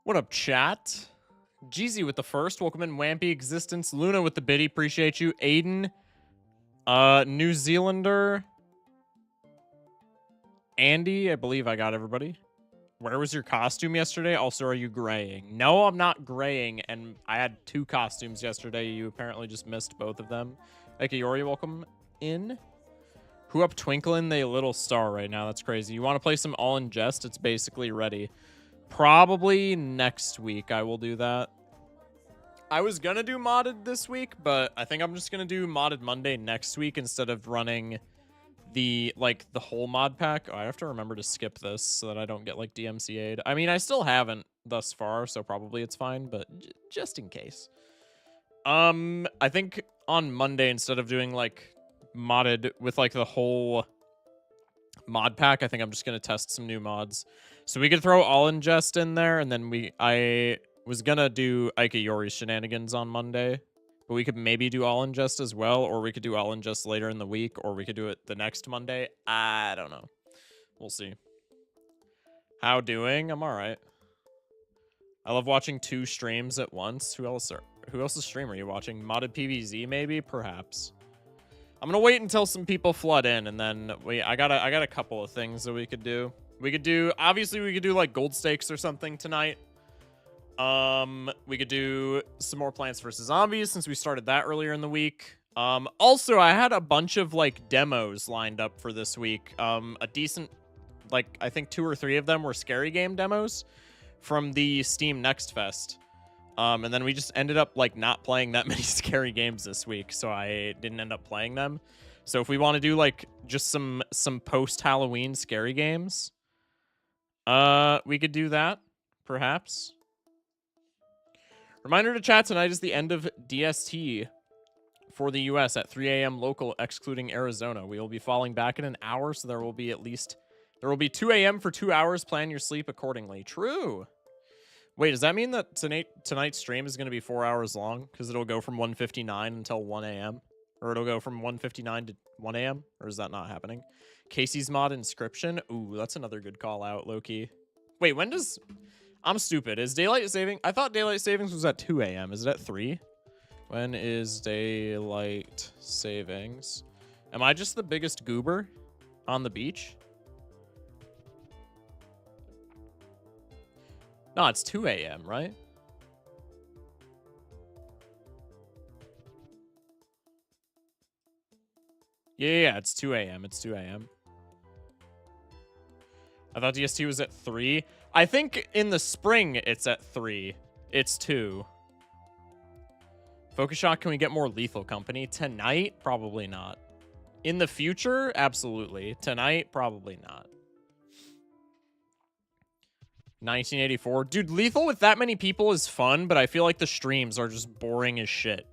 What up, chat? Jeezy with the first. Welcome in, Wampy Existence. Luna with the biddy. Appreciate you. Aiden. New Zealander. Andy. I believe I got everybody. Where was your costume yesterday? Also, are you graying? No, I'm not graying, and I had 2 costumes yesterday. You apparently just missed both of them. Ekayori, welcome in. Who up twinkling the little star right now? That's crazy. You want to play some All in Jest? It's basically ready. Probably next week I will do that. I was gonna do modded this week, but I think I'm just gonna do modded Monday next week instead of running the whole mod pack. Oh, I have to remember to skip this so that I don't get like DMCA'd. I mean, I still haven't thus far, so probably it's fine, but just in case. I think on Monday, instead of doing like modded with like the whole mod pack, I think I'm just gonna test some new mods. So we could throw All in Jest in there, and then I was gonna do Ikayori's shenanigans on Monday, but we could maybe do All in Jest as well, or we could do All in Jest later in the week, or we could do it the next Monday. I don't know. We'll see. How doing? I'm alright. I love watching 2 streams at once. Who else's stream are you watching? Modded PvZ maybe? Perhaps. I'm gonna wait until some people flood in, and then I got a couple of things that we could do. Obviously we could do like gold stakes or something tonight. We could do some more Plants vs. Zombies since we started that earlier in the week. Also, I had a bunch of like demos lined up for this week. A decent, like, I think 2 or 3 of them were scary game demos from the Steam Next Fest. And then we just ended up like not playing that many scary games this week, so I didn't end up playing them. So if we want to do like just some post-Halloween scary games, we could do that, perhaps. Reminder to chat, tonight is the end of DST for the US at 3 a.m. local, excluding Arizona. We will be falling back in an hour, so there will be 2 a.m. for 2 hours. Plan your sleep accordingly. True. Wait, does that mean that tonight's stream is going to be 4 hours long? Because it'll go from 1:59 until 1 a.m.? Or it'll go from 1:59 to 1 a.m.? Or is that not happening? Casey's mod Inscription? Ooh, that's another good call out, low-key. Wait, when does... I'm stupid. Is daylight saving... I thought daylight savings was at 2 a.m. Is it at 3? When is daylight savings? Am I just the biggest goober on the beach? No, it's 2 a.m., right? Yeah, it's 2 a.m. It's 2 a.m. I thought DST was at 3. I think in the spring it's at 3. It's 2. Focus Shot, can we get more Lethal Company? Tonight? Probably not. In the future? Absolutely. Tonight? Probably not. 1984. Dude, Lethal with that many people is fun, but I feel like the streams are just boring as shit.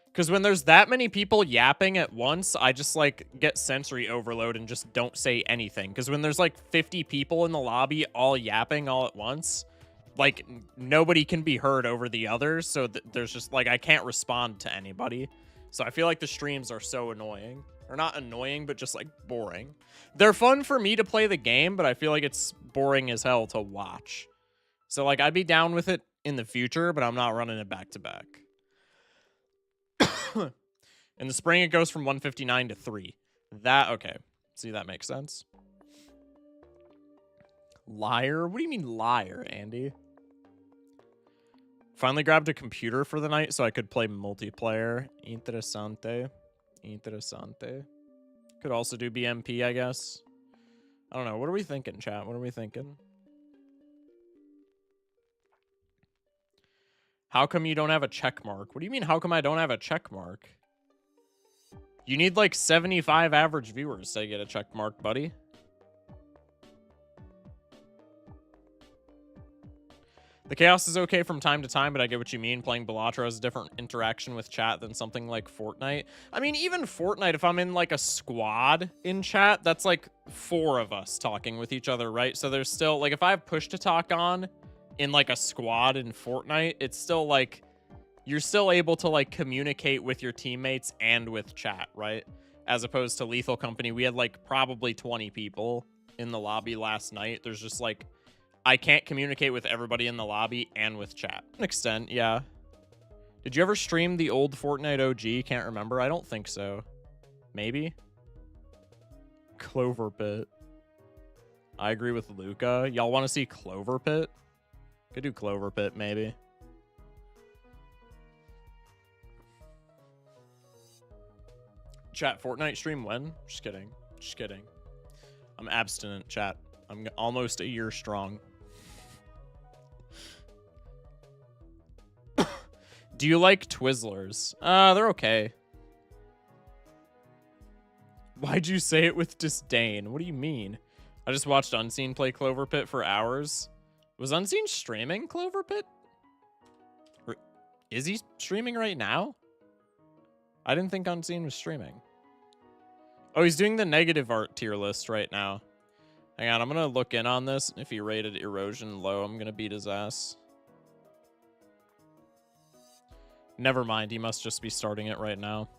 Because when there's that many people yapping at once, I just, like, get sensory overload and just don't say anything. Because when there's, like, 50 people in the lobby all yapping all at once, like, nobody can be heard over the others. So there's just, like, I can't respond to anybody. So I feel like the streams are so annoying. Or not annoying, but just, like, boring. They're fun for me to play the game, but I feel like it's boring as hell to watch. So, like, I'd be down with it in the future, but I'm not running it back-to-back. In the spring, it goes from 1:59 to 3. Okay. See, that makes sense. Liar? What do you mean liar, Andy? Finally grabbed a computer for the night so I could play multiplayer. Interessante. Interessante. Could also do BMP, I guess. I don't know. What are we thinking, chat? What are we thinking? How come you don't have a check mark? What do you mean, how come I don't have a check mark? You need like 75 average viewers to get a check mark, buddy. The chaos is okay from time to time, but I get what you mean. Playing Balatro has a different interaction with chat than something like Fortnite. I mean, even Fortnite, if I'm in like a squad in chat, that's like 4 of us talking with each other, right? So there's still, like, if I have push to talk on in like a squad in Fortnite, it's still like, you're still able to like communicate with your teammates and with chat, right? As opposed to Lethal Company, we had like probably 20 people in the lobby last night. There's just like I can't communicate with everybody in the lobby and with chat. To an extent, yeah. Did you ever stream the old Fortnite OG? Can't remember. I don't think so. Maybe? Clover Pit. I agree with Luca. Y'all want to see Clover Pit? Could do Clover Pit, maybe. Chat, Fortnite stream when? Just kidding. Just kidding. I'm abstinent, chat. I'm almost a year strong. Do you like Twizzlers? They're okay. Why'd you say it with disdain? What do you mean? I just watched Unseen play Clover Pit for hours. Was Unseen streaming Clover Pit? Or is he streaming right now? I didn't think Unseen was streaming. Oh, he's doing the negative art tier list right now. Hang on, I'm gonna look in on this. If he rated Erosion low, I'm gonna beat his ass. Never mind, he must just be starting it right now.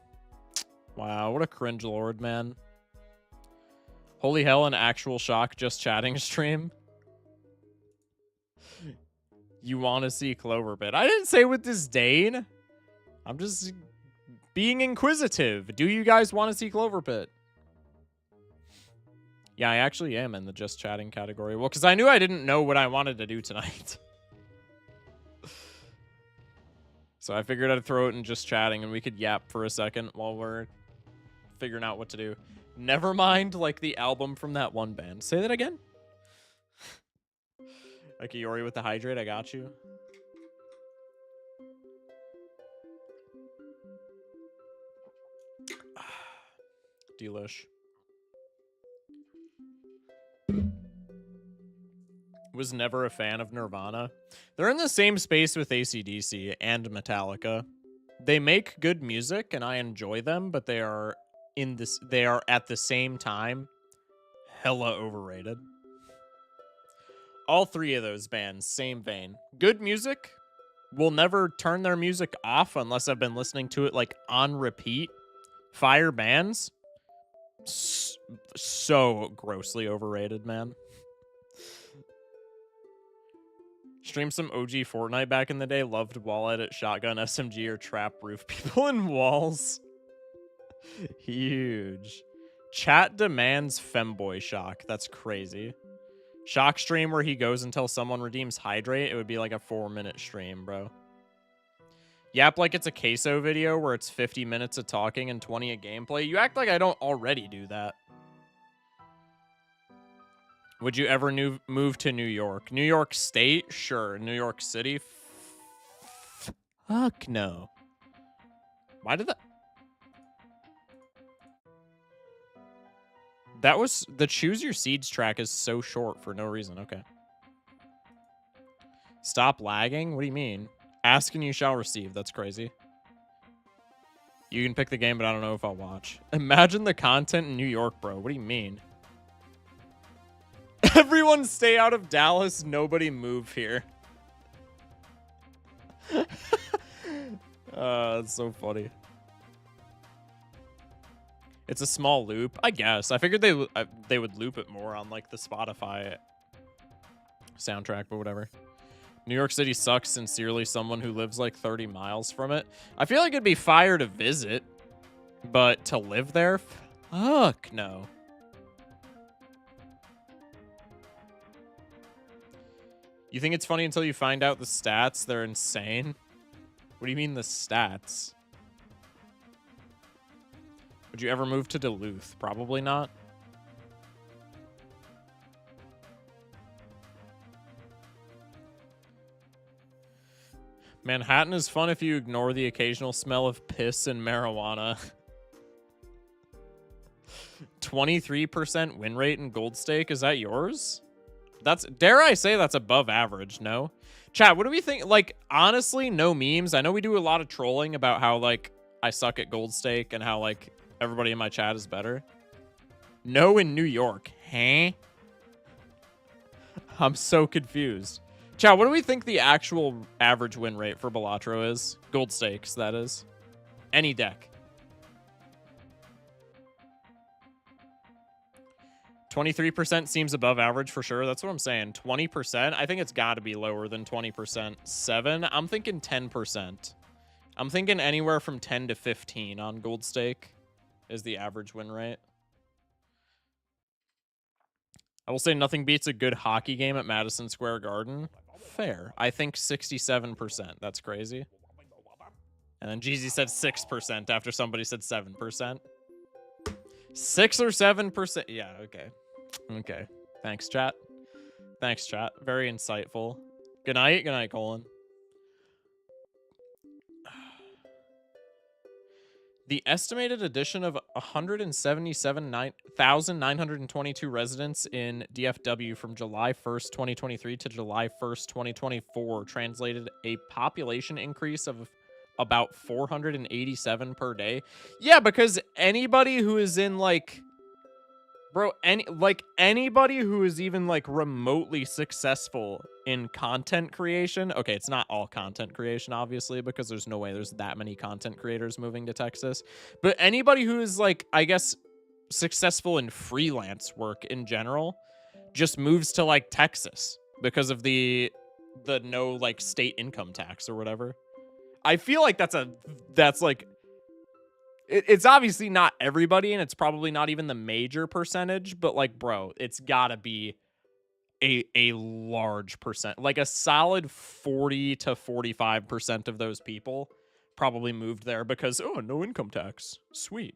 Wow, what a cringe lord, man. Holy hell, an actual shock just chatting stream. You want to see Clover Pit? I didn't say with disdain. I'm just being inquisitive. Do you guys want to see Clover Pit? Yeah, I actually am in the just chatting category. Well, because I knew I didn't know what I wanted to do tonight. So I figured I'd throw it in just chatting and we could yap for a second while we're figuring out what to do. Never mind, like the album from that one band. Say that again. Like Iori with the hydrate, I got you. Delish. Was never a fan of Nirvana. They're in the same space with AC/DC and Metallica. They make good music and I enjoy them, but they are at the same time hella overrated. All three of those bands, same vein. Good music. Will never turn their music off unless I've been listening to it like on repeat. Fire bands. So grossly overrated, man. Streamed some OG Fortnite back in the day. Loved wall edit, shotgun, SMG, or trap roof people in walls. Huge. Chat demands femboy shock. That's crazy. Shock stream where he goes until someone redeems hydrate. It would be like a 4-minute stream, bro. Yap like it's a queso video where it's 50 minutes of talking and 20 of gameplay. You act like I don't already do that. Would you ever move to New York? New York State? Sure. New York City? Fuck no. Why did that... That was... The Choose Your Seeds track is so short for no reason. Okay. Stop lagging? What do you mean? Ask and you shall receive. That's crazy. You can pick the game, but I don't know if I'll watch. Imagine the content in New York, bro. What do you mean? Everyone stay out of Dallas. Nobody move here. That's so funny. It's a small loop, I guess. I figured they would loop it more on like the Spotify soundtrack, but whatever. New York City sucks. Sincerely, someone who lives like 30 miles from it. I feel like it'd be fire to visit, but to live there? Fuck no. You think it's funny until you find out the stats? They're insane. What do you mean the stats? Would you ever move to Duluth? Probably not. Manhattan is fun if you ignore the occasional smell of piss and marijuana. 23% win rate in Gold Stake. Is that yours? That's, dare I say, that's above average, no? Chat, what do we think? Like, honestly, no memes. I know we do a lot of trolling about how, like, I suck at Gold Stake and how, like, everybody in my chat is better. No in New York. Huh? I'm so confused. Chat, what do we think the actual average win rate for Balatro is? Gold Stakes, that is. Any deck. 23% seems above average for sure. That's what I'm saying. 20%, I think it's got to be lower than 20%. 7, I'm thinking 10%. I'm thinking anywhere from 10 to 15 on gold stake is the average win rate. I will say nothing beats a good hockey game at Madison Square Garden. Fair. I think 67%. That's crazy. And then Jeezy said 6% after somebody said 7%. 6 or 7%. Yeah, okay. Okay. Thanks, chat. Thanks, chat. Very insightful. Good night. Good night, Colin. The estimated addition of 177,922 residents in DFW from July 1st, 2023 to July 1st, 2024 translated a population increase of about 487 per day. Yeah, because anybody who is in like... Bro, anybody who is even like remotely successful in content creation. Okay, it's not all content creation, obviously, because there's no way there's that many content creators moving to Texas. But anybody who is like, I guess, successful in freelance work in general just moves to like Texas because of the no like state income tax or whatever. I feel like that's like... It's obviously not everybody, and it's probably not even the major percentage, but, like, bro, it's gotta be a large percent. Like, a solid 40 to 45% of those people probably moved there because, oh, no income tax. Sweet.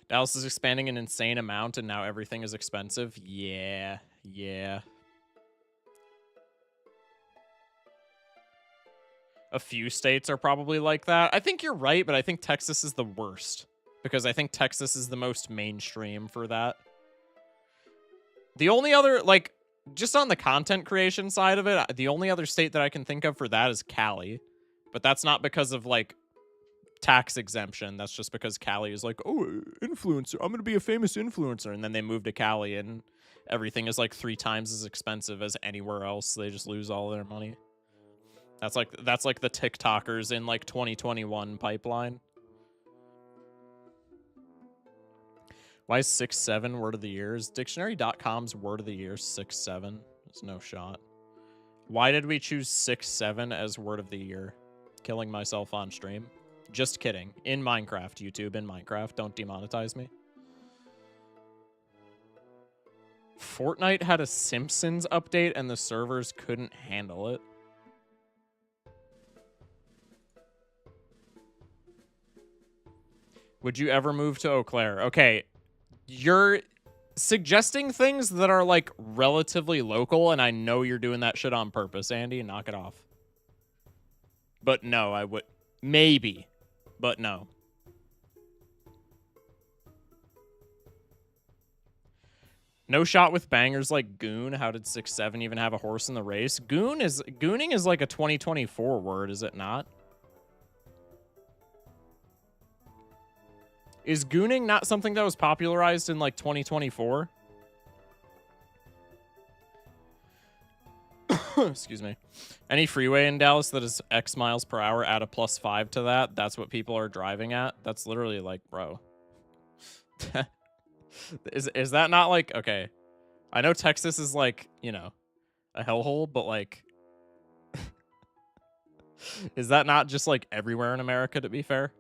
Dallas is expanding an insane amount, and now everything is expensive. Yeah. A few states are probably like that. I think you're right, but I think Texas is the worst because I think Texas is the most mainstream for that. The only other, like, just on the content creation side of it, the only other state that I can think of for that is Cali, but that's not because of, like, tax exemption. That's just because Cali is like, oh, influencer. I'm going to be a famous influencer. And then they move to Cali and everything is like 3 times as expensive as anywhere else. They just lose all their money. That's like the TikTokers in like 2021 pipeline. Why is 6-7 word of the year? Is dictionary.com's word of the year 6-7? There's no shot. Why did we choose 6-7 as word of the year? Killing myself on stream. Just kidding. In Minecraft, YouTube, in Minecraft. Don't demonetize me. Fortnite had a Simpsons update and the servers couldn't handle it. Would you ever move to Eau Claire? Okay, you're suggesting things that are, like, relatively local, and I know you're doing that shit on purpose, Andy. Knock it off. But no, I would... Maybe. But no. No shot with bangers like Goon. How did 6-7 even have a horse in the race? Gooning is like a 2024 word, is it not? Is gooning not something that was popularized in, like, 2024? Excuse me. Any freeway in Dallas that is X miles per hour, add a +5 to that. That's what people are driving at. That's literally like, bro. Is that not like, okay. I know Texas is like, you know, a hellhole, but like, is that not just like everywhere in America, to be fair?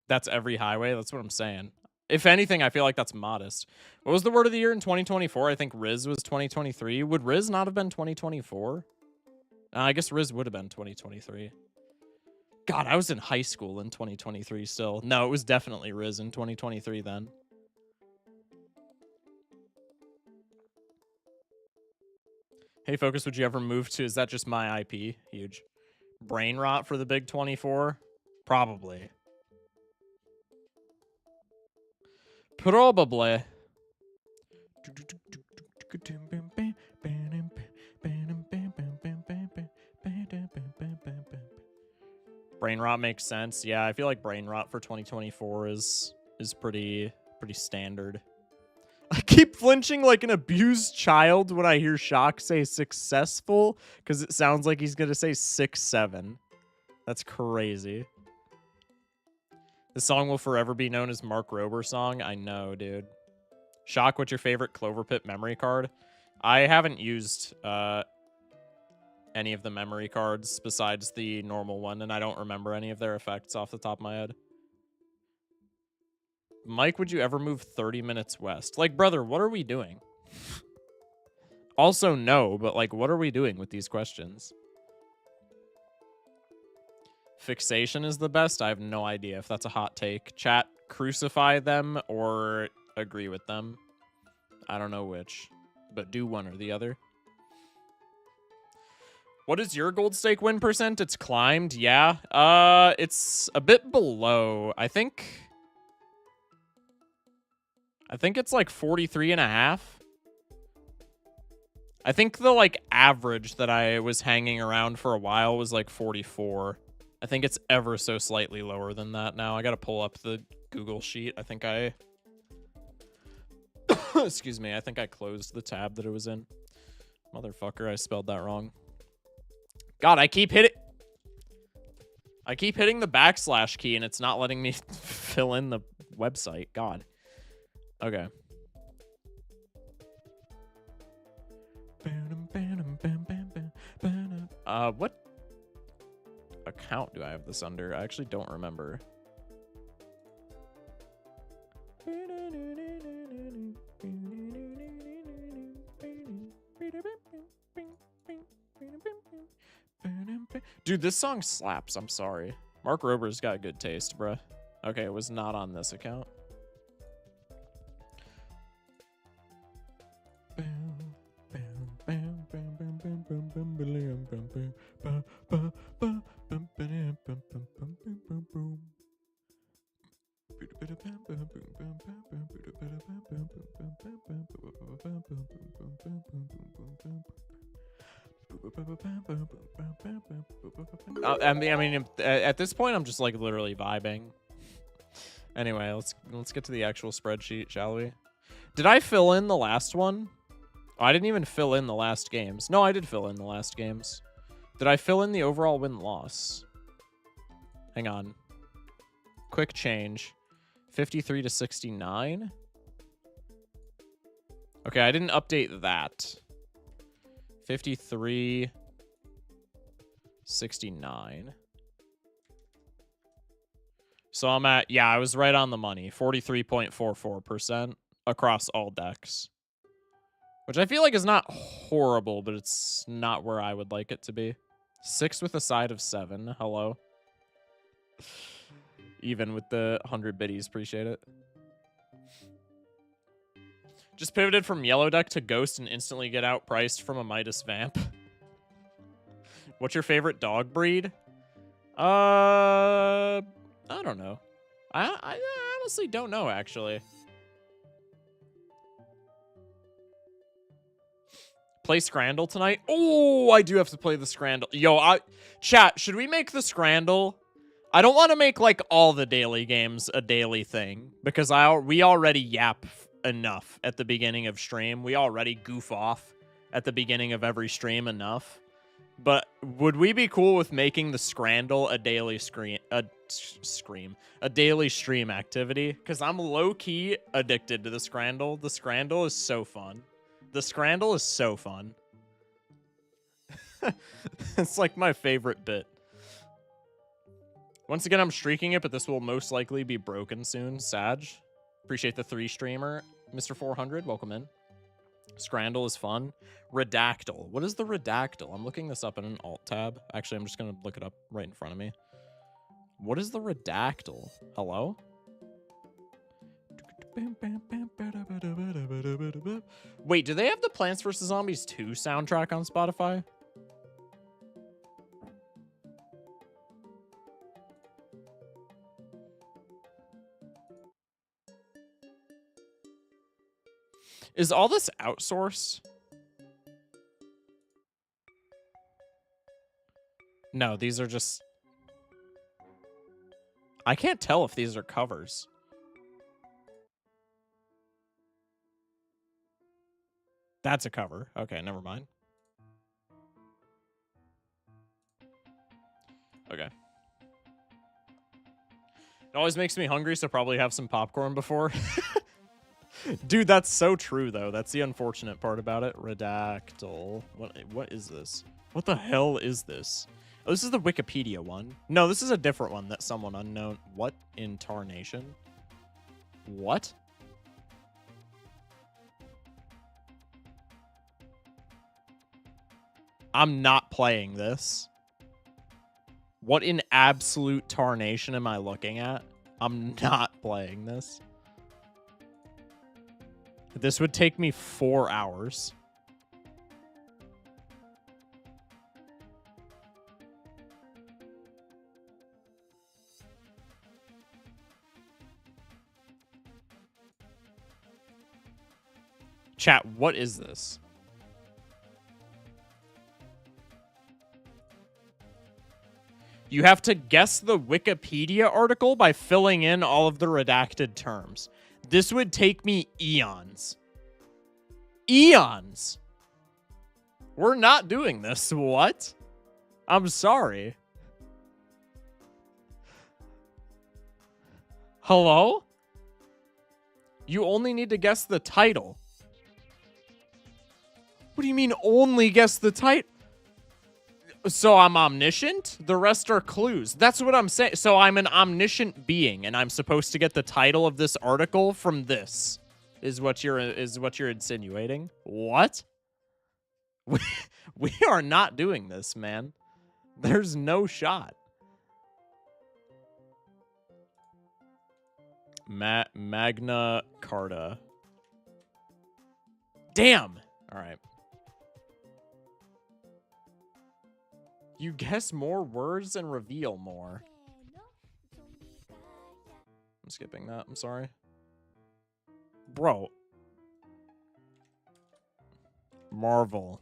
That's every highway. That's what I'm saying. If anything, I feel like that's modest. What was the word of the year in 2024? I think Riz was 2023. Would Riz not have been 2024? I guess Riz would have been 2023. God, I was in high school in 2023 still. No, it was definitely Riz in 2023 then. Hey, Focus, would you ever move to... Is that just my IP? Huge. Brain rot for the big 24? Probably. Probably. Brain rot makes sense. Yeah, I feel like brain rot for 2024 is pretty standard. I keep flinching like an abused child when I hear Shock say successful because it sounds like he's gonna say 6-7. That's crazy. The song will forever be known as Mark Rober song. I know, dude. Shock, what's your favorite Clover Pit memory card? I haven't used any of the memory cards besides the normal one, and I don't remember any of their effects off the top of my head. Mike, would you ever move 30 minutes west? Like, brother, what are we doing? Also, no, but like, what are we doing with these questions? Fixation is the best? I have no idea if that's a hot take. Chat, crucify them or agree with them. I don't know which, but do one or the other. What is your gold stake win percent? It's climbed, yeah. It's a bit below. I think it's like 43.5. I think the like average that I was hanging around for a while was like 44. I think it's ever so slightly lower than that now. I gotta pull up the Google sheet. I think I excuse me, I think I closed the tab that it was in. Motherfucker, I spelled that wrong. God, I keep hitting the backslash key and it's not letting me fill in the website. God. Okay. What account do I have this under? I actually don't remember. Dude, this song slaps. I'm sorry. Mark Rober's got good taste, bruh. Okay, it was not on this account. I mean, at this point, I'm just like literally vibing. Anyway, let's get to the actual spreadsheet, shall we? Did I fill in the last one? Oh, I didn't even fill in the last games. No, I did fill in the last games. Did I fill in the overall win-loss? Hang on. Quick change. 53 to 69. Okay, I didn't update that. 53, 69. So I'm at, yeah, I was right on the money. 43.44% across all decks. Which I feel like is not horrible, but it's not where I would like it to be. 6 with a side of 7. Hello. Even with the 100 biddies. Appreciate it. Just pivoted from yellow deck to ghost and instantly get outpriced from a Midas Vamp. What's your favorite dog breed? I don't know. I honestly don't know, actually. Play Scrandle tonight? Oh, I do have to play the Scrandle. Yo, chat, should we make the Scrandle? I don't want to make, like, all the daily games a daily thing. Because we already yap enough at the beginning of stream. We already goof off at the beginning of every stream enough. But would we be cool with making the Scrandle a daily a daily stream activity? Because I'm low-key addicted to the Scrandle. The Scrandle is so fun. The Scrandle is so fun. It's like my favorite bit. Once again, I'm streaking it, but this will most likely be broken soon. Sag. Appreciate the 3 streamer. Mr. 400, welcome in. Scrandle is fun. Redactyl. What is the Redactyl? I'm looking this up in an alt tab. Actually, I'm just going to look it up right in front of me. What is the Redactyl? Hello? Wait, do they have the Plants vs. Zombies 2 soundtrack on Spotify? Is all this outsourced? No, these are just... I can't tell if these are covers. That's a cover. Okay, never mind. Okay. It always makes me hungry, so probably have some popcorn before. Dude, that's so true, though. That's the unfortunate part about it. Redactyl. What is this? What the hell is this? Oh, this is the Wikipedia one. No, this is a different one that someone unknown... What in tarnation? What? I'm not playing this. What in absolute tarnation am I looking at? I'm not playing this. This would take me 4 hours. Chat, what is this? You have to guess the Wikipedia article by filling in all of the redacted terms. This would take me eons. Eons! We're not doing this. What? I'm sorry. Hello? You only need to guess the title. What do you mean only guess the title? So I'm omniscient? The rest are clues. That's what I'm saying. So I'm an omniscient being, and I'm supposed to get the title of this article from this. Is what you're insinuating? What? We are not doing this, man. There's no shot. Magna Carta. Damn. All right. You guess more words and reveal more. I'm skipping that. I'm sorry. Bro. Marvel.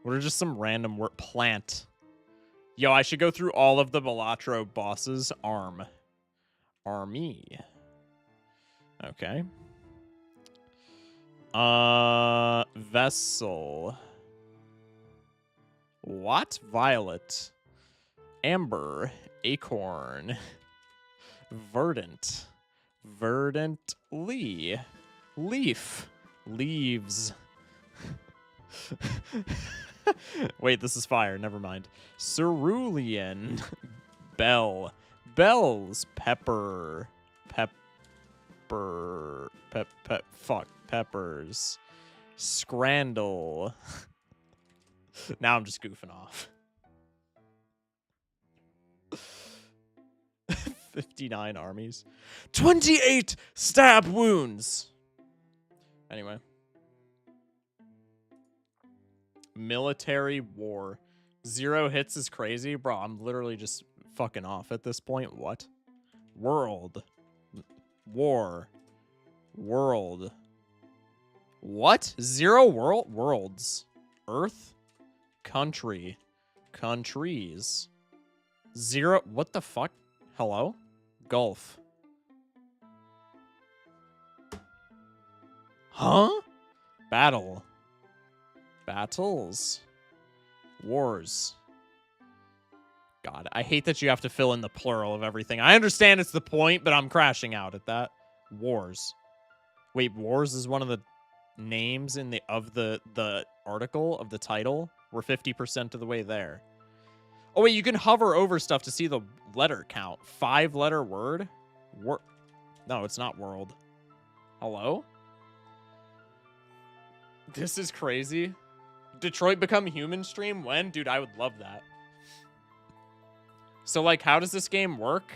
What are just some random word? Plant. Yo, I should go through all of the Balatro bosses. Arm. Army. Okay. Vessel. What? Violet. Amber. Acorn. Verdant. Verdant Lee. Leaf. Leaves. Wait, this is fire. Never mind. Cerulean. Bell. Bells. Pepper. Fuck. Peppers. Scrandle. Now I'm just goofing off. 59 armies. 28 stab wounds. Anyway. Military war. 0 hits is crazy. Bro, I'm literally just fucking off at this point. What? World. War. World. What? 0 worlds. Earth. Country. Countries. 0. What the fuck? Hello? Gulf. Huh? Battle. Battles. Wars. God, I hate that you have to fill in the plural of everything. I understand it's the point, but I'm crashing out at that. Wars. Wait, wars is one of the names in the article of the title? We're 50% of the way there. Oh, wait, you can hover over stuff to see the letter count. 5-letter word? No, it's not world. Hello? This is crazy. Detroit become human stream? When? Dude, I would love that. So, like, how does this game work?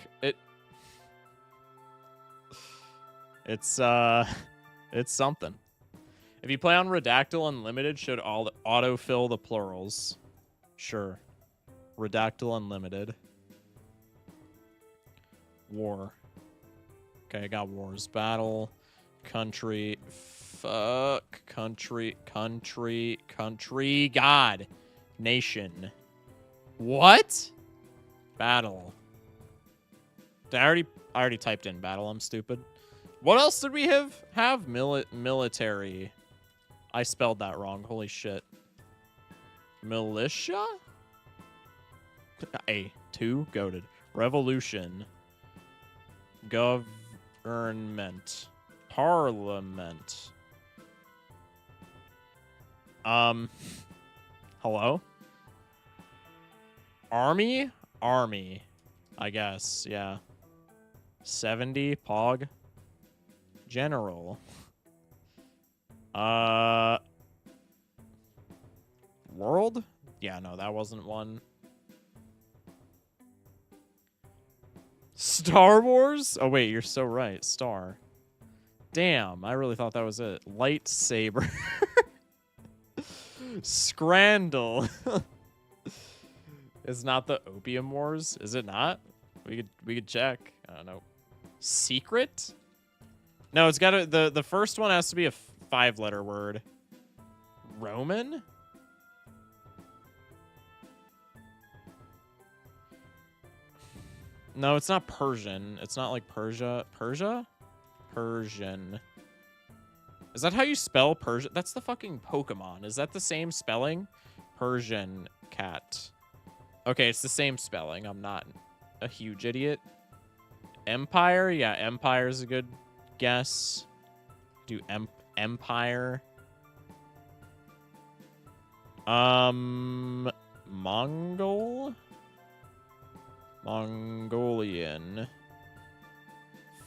It's something. If you play on Redactyl Unlimited, should autofill the plurals. Sure. Redactyl Unlimited. War. Okay, I got wars. Battle. Country. Fuck. Country. God. Nation. What? Battle. I already typed in battle. I'm stupid. What else did we have? Military. I spelled that wrong. Holy shit. Militia? A2? Goated. Revolution. Government. Parliament. Hello? Army? Army. I guess, yeah. 70, Pog. General. World? Yeah, no, that wasn't one. Star Wars? Oh, wait, you're so right. Star. Damn, I really thought that was it. Lightsaber. Scrandle. It's not the Opium Wars? Is it not? We could check. I don't know. Secret? No, it's gotta the first one has to be a 5-letter word. Roman? No, it's not Persian. It's not like Persia. Persia? Persian. Is that how you spell Persian? That's the fucking Pokemon. Is that the same spelling? Persian cat. Okay, it's the same spelling. I'm not a huge idiot. Empire? Yeah, Empire is a good guess. Do Empire. Mongol? Mongolian.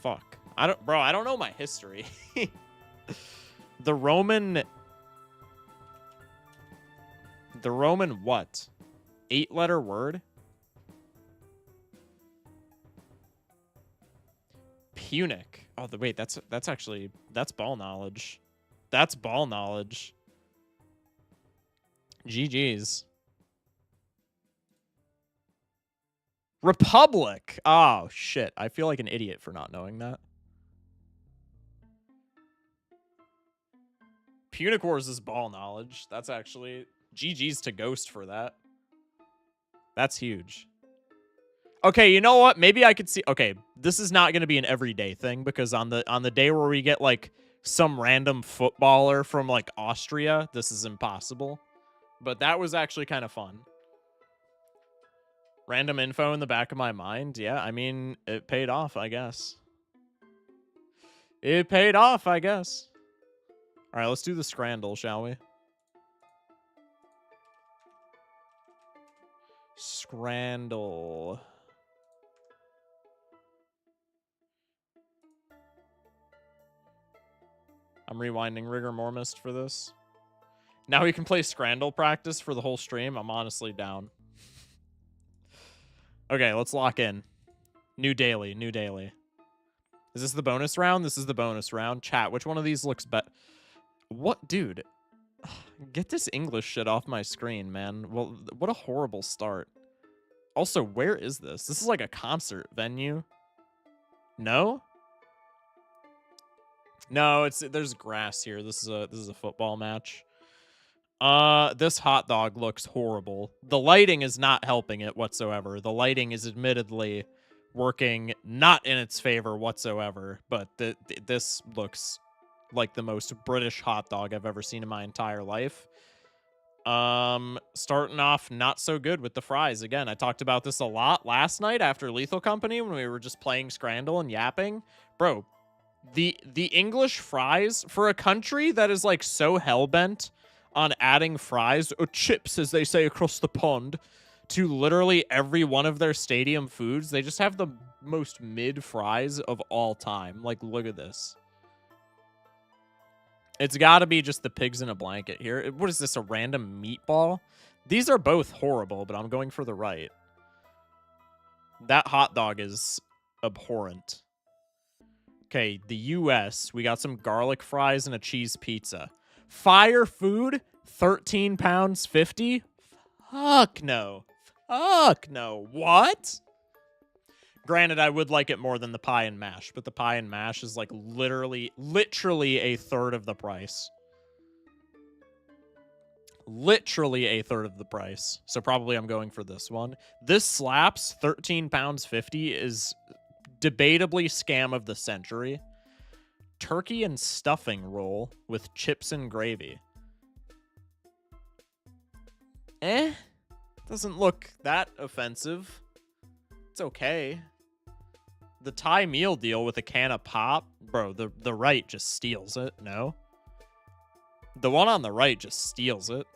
Fuck. I don't know my history. The Roman what? 8-letter word? Punic. Oh, wait, that's ball knowledge. That's ball knowledge. GG's. Republic. Oh, shit. I feel like an idiot for not knowing that. Punic Wars is ball knowledge. That's actually GG's to Ghost for that. That's huge. Okay, you know what? Maybe I could see. Okay, this is not going to be an everyday thing because on the day where we get like some random footballer from like Austria, this is impossible. But that was actually kind of fun. Random info in the back of my mind. Yeah, I mean, it paid off, I guess. It paid off, I guess. All right, let's do the Scrandle, shall we? Scrandle. I'm rewinding Rigor Mormist for this. Now we can play Scrandle practice for the whole stream. I'm honestly down. Okay, let's lock in. New daily, new daily. Is this the bonus round? This is the bonus round. Chat, which one of these looks better? What? Dude. Get this English shit off my screen, man. Well, what a horrible start. Also, where is this? This is like a concert venue. No? No, there's grass here. This is a football match. This hot dog looks horrible. The lighting is not helping it whatsoever. The lighting is admittedly working not in its favor whatsoever, but this looks like the most British hot dog I've ever seen in my entire life. Starting off not so good with the fries. Again, I talked about this a lot last night after Lethal Company when we were just playing Scrandle and yapping. Bro, the English fries for a country that is like so hellbent on adding fries, or chips as they say across the pond, to literally every one of their stadium foods, they just have the most mid fries of all time. Like, look at this. It's got to be just the pigs in a blanket here. What is this, a random meatball? These are both horrible, but I'm going for the right. That hot dog is abhorrent. Okay, the U.S. We got some garlic fries and a cheese pizza. Fire food, 13 pounds 50? Fuck no. Fuck no. What? Granted, I would like it more than the pie and mash, but the pie and mash is like literally a third of the price. Literally a third of the price. So probably I'm going for this one. This slaps. 13 pounds 50 is debatably scam of the century. Turkey and stuffing roll with chips and gravy. Doesn't look that offensive. It's okay. The Thai meal deal with a can of pop, bro, the right just steals it, no? The one on the right just steals it.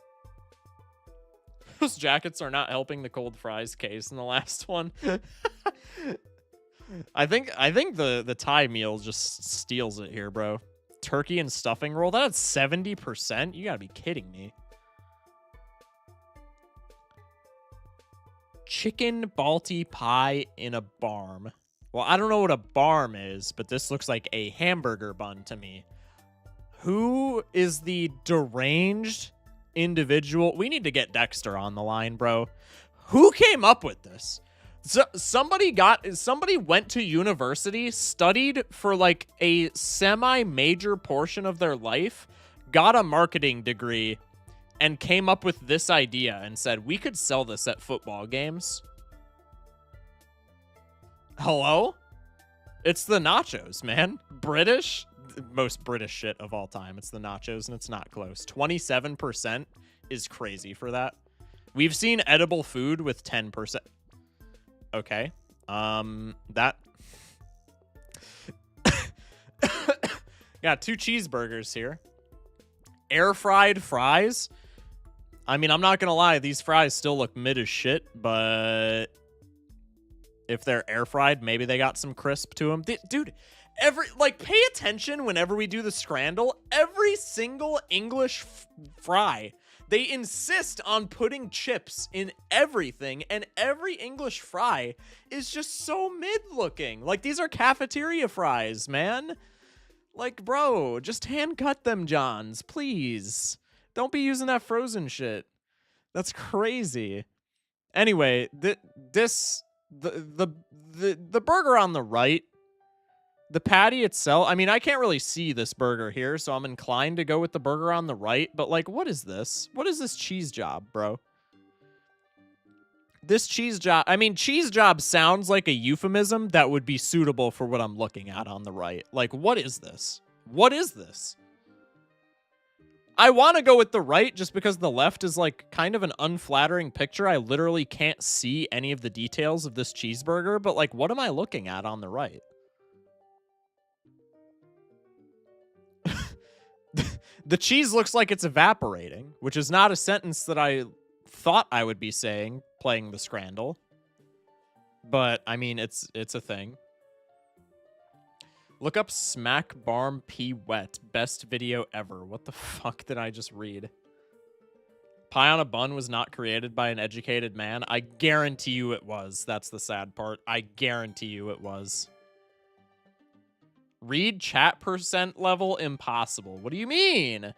Those jackets are not helping the cold fries case in the last one. I think the Thai meal just steals it here, bro. Turkey and stuffing roll, that's 70%? You gotta be kidding me. Chicken Balti pie in a barm. Well, I don't know what a barm is, but this looks like a hamburger bun to me. Who is the deranged individual? We need to get Dexter on the line, bro. Who came up with this? So, somebody went to university, studied for like a semi-major portion of their life, got a marketing degree, and came up with this idea and said, we could sell this at football games. Hello? It's the nachos, man. British? Most British shit of all time. It's the nachos, and it's not close. 27% is crazy for that. We've seen edible food with 10%. Okay. That... Got 2 cheeseburgers here. Air-fried fries? I mean, I'm not gonna lie, these fries still look mid as shit, but if they're air-fried, maybe they got some crisp to them. Dude, pay attention whenever we do the scrandle. Every single English fry, they insist on putting chips in everything, and every English fry is just so mid-looking. Like, these are cafeteria fries, man. Like, bro, just hand-cut them, Johns, please. Don't be using that frozen shit. That's crazy. Anyway, the burger on the right, the patty itself, I mean, I can't really see this burger here, so I'm inclined to go with the burger on the right, but like, what is this? What is this cheese job, bro? This cheese job, I mean, cheese job sounds like a euphemism that would be suitable for what I'm looking at on the right. Like, what is this? What is this? I want to go with the right just because the left is like kind of an unflattering picture. I literally can't see any of the details of this cheeseburger, but like, what am I looking at on the right? The cheese looks like it's evaporating, which is not a sentence that I thought I would be saying playing the scrandle. But I mean, it's a thing. Look up Smack Barm P Wet. Best video ever. What the fuck did I just read? Pie on a bun was not created by an educated man. I guarantee you it was. That's the sad part. I guarantee you it was. Read chat percent level impossible. What do you mean?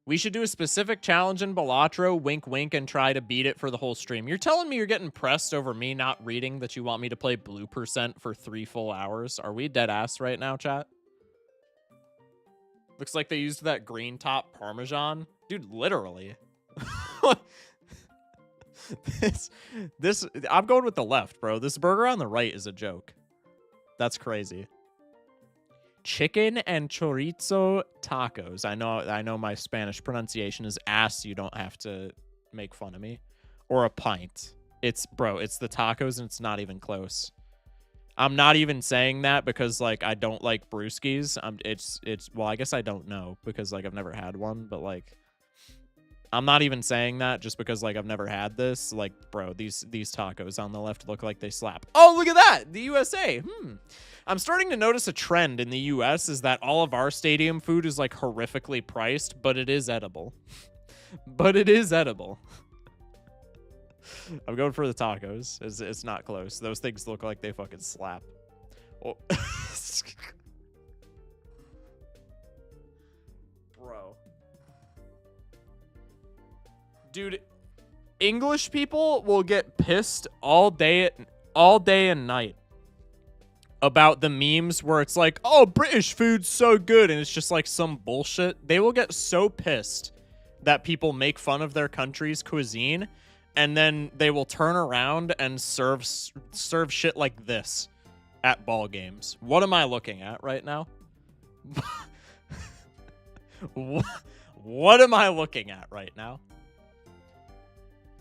We should do a specific challenge in Balatro, wink wink, and try to beat it for the whole stream. You're telling me you're getting pressed over me not reading that you want me to play Blue Percent for 3 full hours? Are we dead ass right now, chat? Looks like they used that green top Parmesan. Dude, literally. this I'm going with the left, bro. This burger on the right is a joke. That's crazy. Chicken and chorizo tacos. I know my Spanish pronunciation is ass. You don't have to make fun of me. Or a pint. It's the tacos and it's not even close. I'm not even saying that because like I don't like brewskis. Well, I guess I don't know because like I've never had one, but like I'm not even saying that just because like I've never had this. Like, bro, these tacos on the left look like they slap. Oh, look at that. The USA. I'm starting to notice a trend in the US is that all of our stadium food is like horrifically priced, but it is edible. But it is edible. I'm going for the tacos. It's not close. Those things look like they fucking slap. Oh. Bro. Dude, English people will get pissed all day and night about the memes where it's like, oh, British food's so good, and it's just like some bullshit. They will get so pissed that people make fun of their country's cuisine, and then they will turn around and serve shit like this at ball games. What am I looking at right now? What am I looking at right now?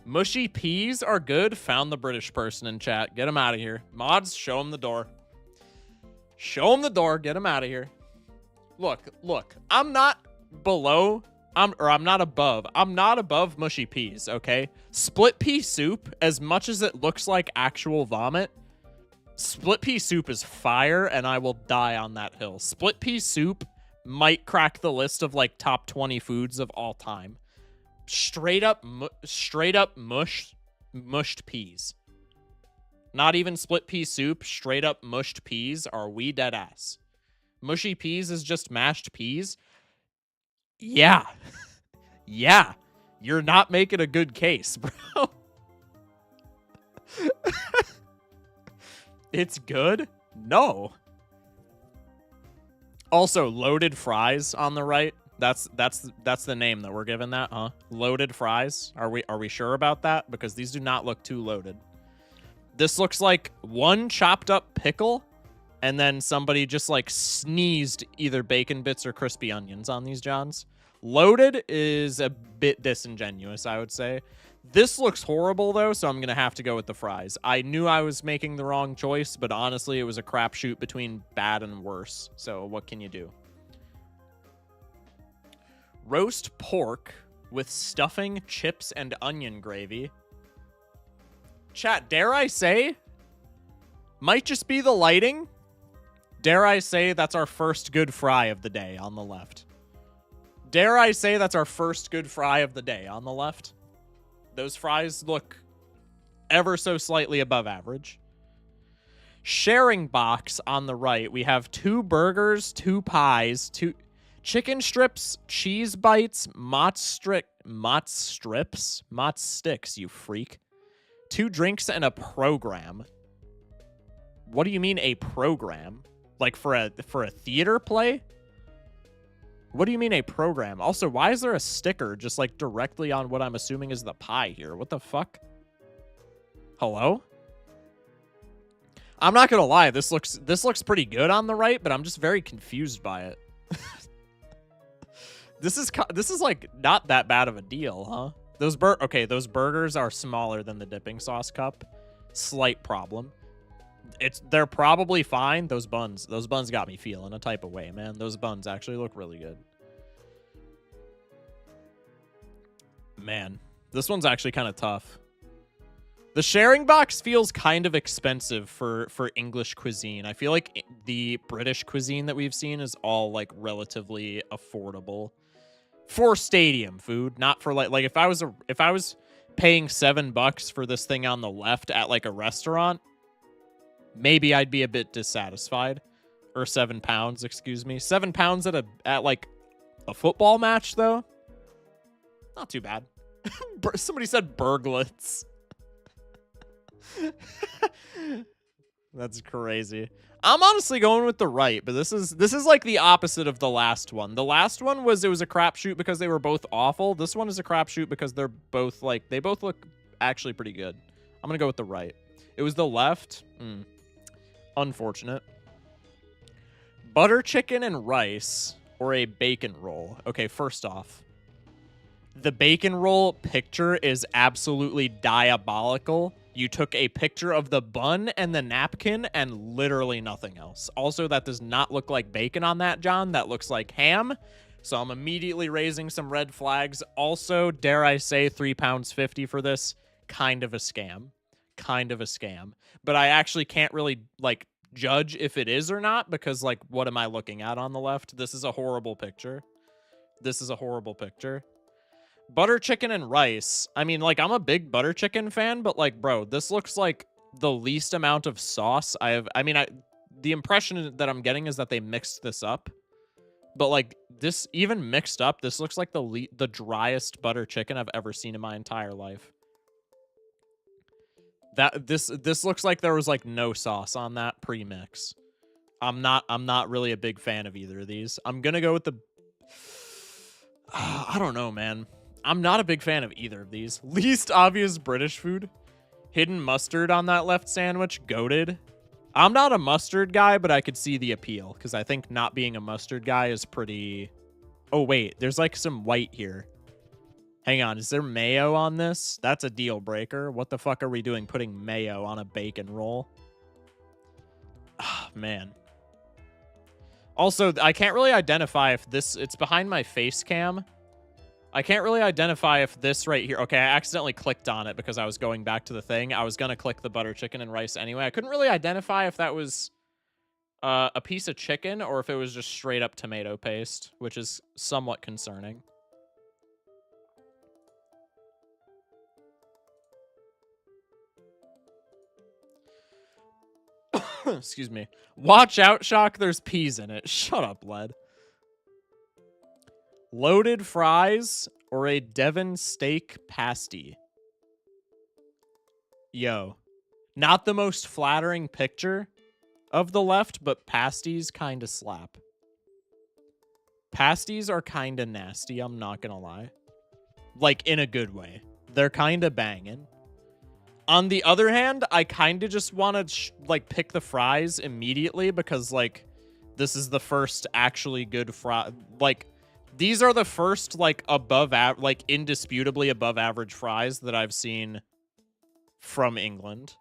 Mushy peas are good. Found the British person in chat. Get him out of here. Mods, show him the door. Show him the door. Get him out of here. Look. I'm not below. I'm not above. I'm not above mushy peas, okay? Split pea soup, as much as it looks like actual vomit, split pea soup is fire, and I will die on that hill. Split pea soup might crack the list of, like, top 20 foods of all time. Straight up mushed peas. Not even split pea soup, straight up mushed peas. Are we dead ass? Mushy peas is just mashed peas? Yeah. Yeah. You're not making a good case, bro. It's good? No. Also, loaded fries on the right. That's the name that we're giving that, huh? Loaded fries. Are we sure about that? Because these do not look too loaded. This looks like one chopped up pickle, and then somebody just like sneezed either bacon bits or crispy onions on these Johns. Loaded is a bit disingenuous, I would say. This looks horrible, though, so I'm going to have to go with the fries. I knew I was making the wrong choice, but honestly, it was a crapshoot between bad and worse. So what can you do? Roast pork with stuffing, chips, and onion gravy. Chat, dare I say? Might just be the lighting. Dare I say that's our first good fry of the day on the left. Dare I say that's our first good fry of the day on the left. Those fries look ever so slightly above average. Sharing box on the right. We have 2 burgers, 2 pies, 2 chicken strips, cheese bites, mott sticks, you freak. 2 drinks and a program. What do you mean a program? Like for a theater play? What do you mean a program? Also, why is there a sticker just like directly on what I'm assuming is the pie here? What the fuck? Hello? I'm not gonna lie, this looks pretty good on the right, but I'm just very confused by it. This is like not that bad of a deal, huh? Those burgers are smaller than the dipping sauce cup. Slight problem. They're probably fine. Those buns got me feeling a type of way, man. Those buns actually look really good. Man, this one's actually kind of tough. The sharing box feels kind of expensive for English cuisine. I feel like the British cuisine that we've seen is all like relatively affordable for stadium food, not for like if I was paying $7 for this thing on the left at like a restaurant, maybe I'd be a bit dissatisfied. Or £7, excuse me. £7 at like a football match though. Not too bad. Somebody said burglets. That's crazy. I'm honestly going with the right, but this is like the opposite of the last one. The last one was it was a crapshoot because they were both awful. This one is a crapshoot because they're both like they both look actually pretty good. I'm gonna go with the right. It was the left. Unfortunate. Butter chicken and rice or a bacon roll. Okay, first off, the bacon roll picture is absolutely diabolical. You took a picture of the bun and the napkin and literally nothing else. Also, that does not look like bacon on that, John. That looks like ham. So I'm immediately raising some red flags. Also, dare I say, £3.50 for this. Kind of a scam. Kind of a scam. But I actually can't really, like, judge if it is or not because, like, what am I looking at on the left? This is a horrible picture. This is a horrible picture. Butter chicken and rice. I mean, like, I'm a big butter chicken fan, but, like, bro, this looks like the least amount of sauce I have. I mean, the impression that I'm getting is that they mixed this up. But, like, this, even mixed up, this looks like the driest butter chicken I've ever seen in my entire life. This looks like there was, like, no sauce on that pre-mix. I'm not really a big fan of either of these. I'm gonna go with the... I don't know, man. I'm not a big fan of either of these. Least obvious British food. Hidden mustard on that left sandwich. Goated. I'm not a mustard guy, but I could see the appeal. Because I think not being a mustard guy is pretty... Oh, wait. There's like some white here. Hang on, is there mayo on this? That's a deal breaker. What the fuck are we doing putting mayo on a bacon roll? Ah, man. Also, I can't really identify if this... It's behind my face cam. I can't really identify if this right here... Okay, I accidentally clicked on it because I was going back to the thing. I was going to click the butter chicken and rice anyway. I couldn't really identify if that was a piece of chicken or if it was just straight up tomato paste, which is somewhat concerning. Excuse me. Watch out, Shock. There's peas in it. Shut up, Led. Loaded fries or a Devon steak pasty? Yo. Not the most flattering picture of the left, but pasties kind of slap. Pasties are kind of nasty, I'm not gonna lie. Like, in a good way. They're kind of banging. On the other hand, I kind of just want to, like, pick the fries immediately because, like, this is the first actually good fry. Like, these are the first, like, indisputably above average fries that I've seen from England.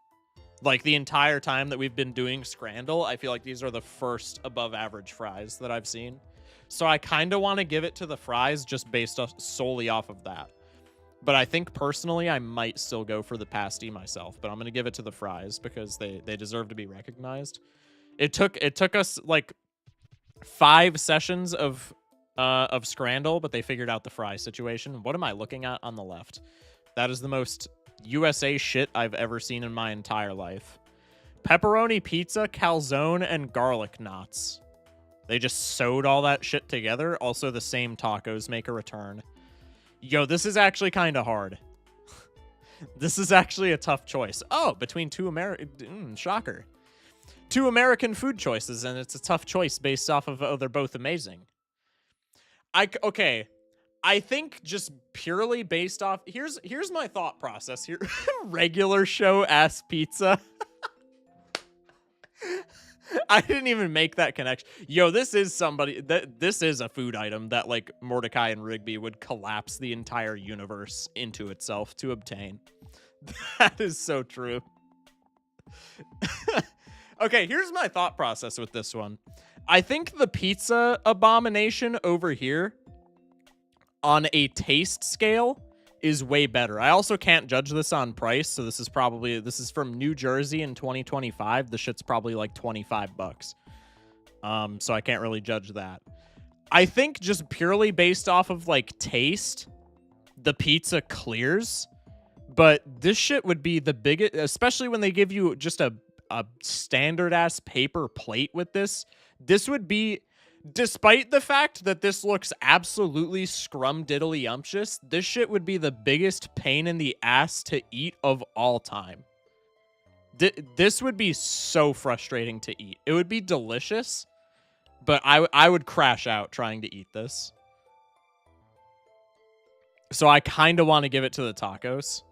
Like, the entire time that we've been doing Scrandle, I feel like these are the first above average fries that I've seen. So I kind of want to give it to the fries just based solely off of that. But I think personally, I might still go for the pasty myself. But I'm going to give it to the fries because they deserve to be recognized. It took us like 5 sessions of Scrandle, but they figured out the fry situation. What am I looking at on the left? That is the most USA shit I've ever seen in my entire life. Pepperoni pizza, calzone, and garlic knots. They just sewed all that shit together. Also, the same tacos make a return. Yo, this is actually kind of hard. This is actually a tough choice. Oh, between two shocker. 2 American food choices, and it's a tough choice based off of, oh, they're both amazing. Okay. I think just purely based off... Here's my thought process here. Regular show ass pizza. I didn't even make that connection. Yo, this is this is a food item that, like, Mordecai and Rigby would collapse the entire universe into itself to obtain. That is so true. Okay, here's my thought process with this one. I think the pizza abomination over here on a taste scale is way better. I also can't judge this on price, so this is from New Jersey in 2025. The shit's probably like $25. So I can't really judge that. I think just purely based off of like taste, the pizza clears, but this shit would be the biggest, especially when they give you just a standard ass paper plate with this. This would be, despite the fact that this looks absolutely scrumdiddly-umptious, this shit would be the biggest pain in the ass to eat of all time. This would be so frustrating to eat. It would be delicious, but I would crash out trying to eat this. So I kind of want to give it to the tacos.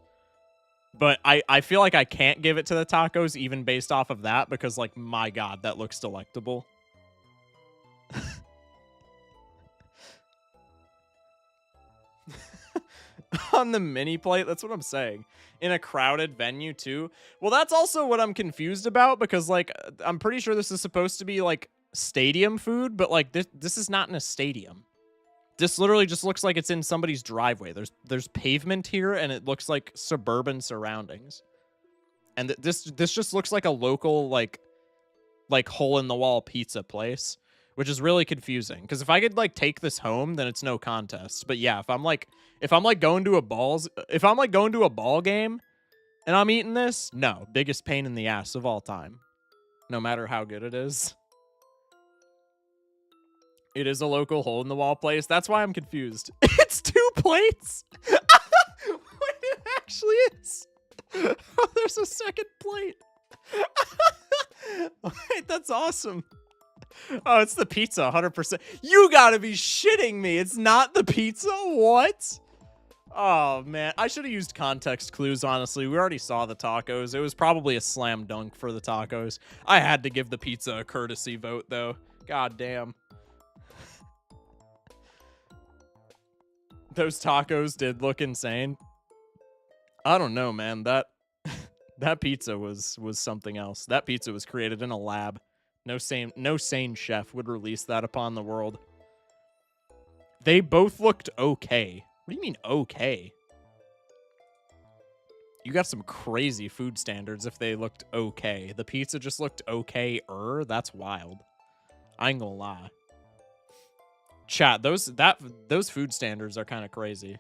But I feel like I can't give it to the tacos even based off of that because, like, my God, that looks delectable. On the mini plate, that's what I'm saying. In a crowded venue, too. Well, that's also what I'm confused about because, like, I'm pretty sure this is supposed to be, like, stadium food, but, like, this is not in a stadium. This literally just looks like it's in somebody's driveway. There's pavement here, and it looks like suburban surroundings. And this just looks like a local, like hole-in-the-wall pizza place, which is really confusing. Because if I could, like, take this home, then it's no contest. But yeah, if I'm going to a ball game and I'm eating this, no, biggest pain in the ass of all time. No matter how good it is. It is a local hole-in-the-wall place. That's why I'm confused. It's 2 plates. Wait, it actually is. Oh, there's a second plate. Wait, that's awesome. Oh, it's the pizza, 100%. You gotta be shitting me. It's not the pizza? What? Oh, man. I should have used context clues, honestly. We already saw the tacos. It was probably a slam dunk for the tacos. I had to give the pizza a courtesy vote, though. God damn. Those tacos did look insane. I don't know, man. That that pizza was something else. That pizza was created in a lab. No sane chef would release that upon the world. They both looked okay. What do you mean okay? You got some crazy food standards if they looked okay. The pizza just looked okay-er. That's wild. I ain't gonna lie. Chat, those food standards are kind of crazy.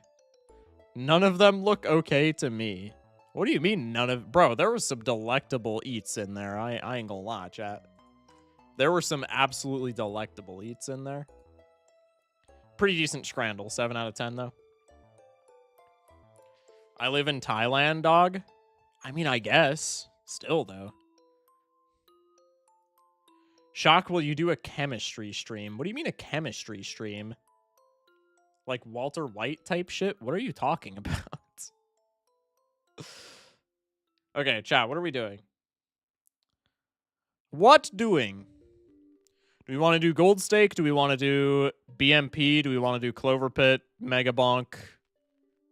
None of them look okay to me. What do you mean none of... Bro, there was some delectable eats in there. I ain't gonna lie, chat. There were some absolutely delectable eats in there. Pretty decent scrandle. 7 out of 10, though. I live in Thailand, dog. I mean, I guess. Still, though. Shock, will you do a chemistry stream? What do you mean a chemistry stream? Like Walter White type shit? What are you talking about? Okay, chat, what are we doing? What doing? Do we want to do Gold Stake? Do we want to do BMP? Do we want to do Clover Pit, Mega Bonk,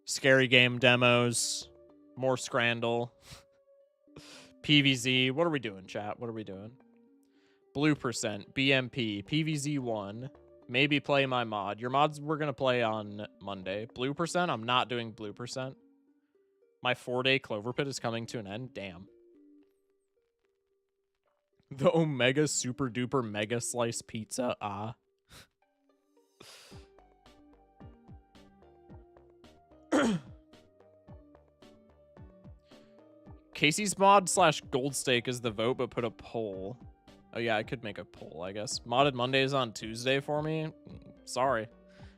Scary Game demos, more Scrandle, PVZ? What are we doing, chat? What are we doing? Blue percent, BMP, PVZ1, maybe play my mod. Your mods we're going to play on Monday. Blue percent, I'm not doing blue percent. My 4-day Clover Pit is coming to an end. Damn. The Omega Super Duper Mega Slice Pizza. Ah. Casey's mod / Gold Stake is the vote, but put a poll. Oh, yeah, I could make a poll, I guess. Modded Mondays on Tuesday for me? Sorry.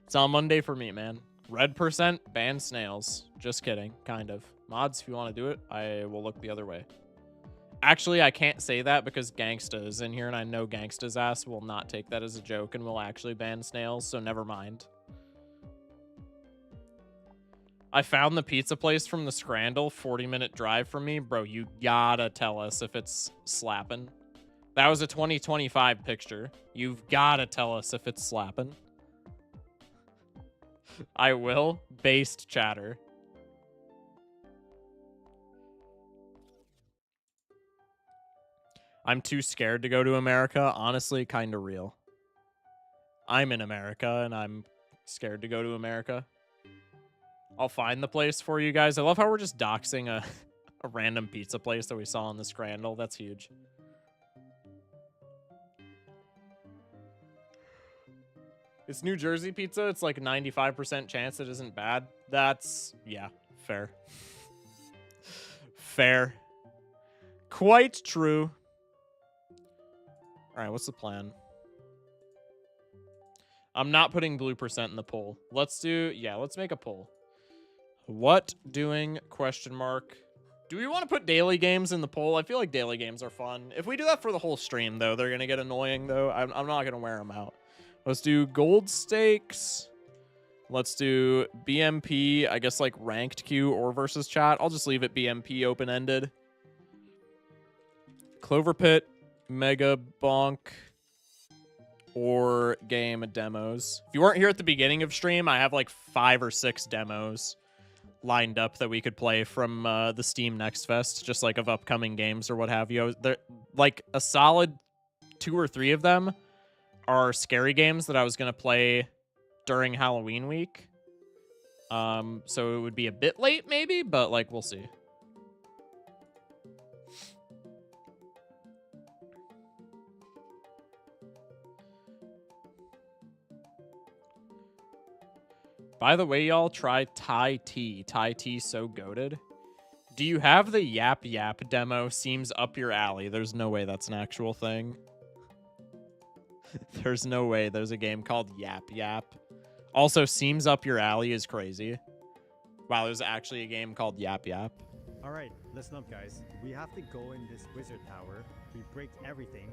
It's on Monday for me, man. Red percent, ban snails. Just kidding. Kind of. Mods, if you want to do it, I will look the other way. Actually, I can't say that because Gangsta is in here, and I know Gangsta's ass will not take that as a joke and will actually ban snails, so never mind. I found the pizza place from the Scrandle, 40-minute drive from me. Bro, you gotta tell us if it's slapping. That was a 2025 picture. You've gotta tell us if it's slapping. I will. Based chatter. I'm too scared to go to America. Honestly, kind of real. I'm in America, and I'm scared to go to America. I'll find the place for you guys. I love how we're just doxing a random pizza place that we saw on the Scrandle. That's huge. It's New Jersey pizza. It's like 95% chance it isn't bad. That's, yeah, fair. Fair. Quite true. All right, what's the plan? I'm not putting blue percent in the poll. Let's do, yeah, let's make a poll. What doing, question mark. Do we want to put daily games in the poll? I feel like daily games are fun. If we do that for the whole stream, though, they're going to get annoying, though. I'm not going to wear them out. Let's do gold stakes. Let's do BMP, I guess, like ranked queue or versus chat. I'll just leave it BMP open-ended. Clover Pit, Mega Bonk, or game demos. If you weren't here at the beginning of stream, I have like 5 or 6 demos lined up that we could play from the Steam Next Fest, just like of upcoming games or what have you. They're like a solid 2 or 3 of them are scary games that I was going to play during Halloween week. So it would be a bit late maybe, but like we'll see. By the way, y'all, try Thai tea. Thai tea so goated. Do you have the Yap Yap demo? Seems up your alley. There's no way that's an actual thing. There's no way there's a game called Yap Yap. Also, seems up your alley is crazy. Wow, there's actually a game called Yap Yap. All right, listen up, guys. We have to go in this wizard tower. We break everything.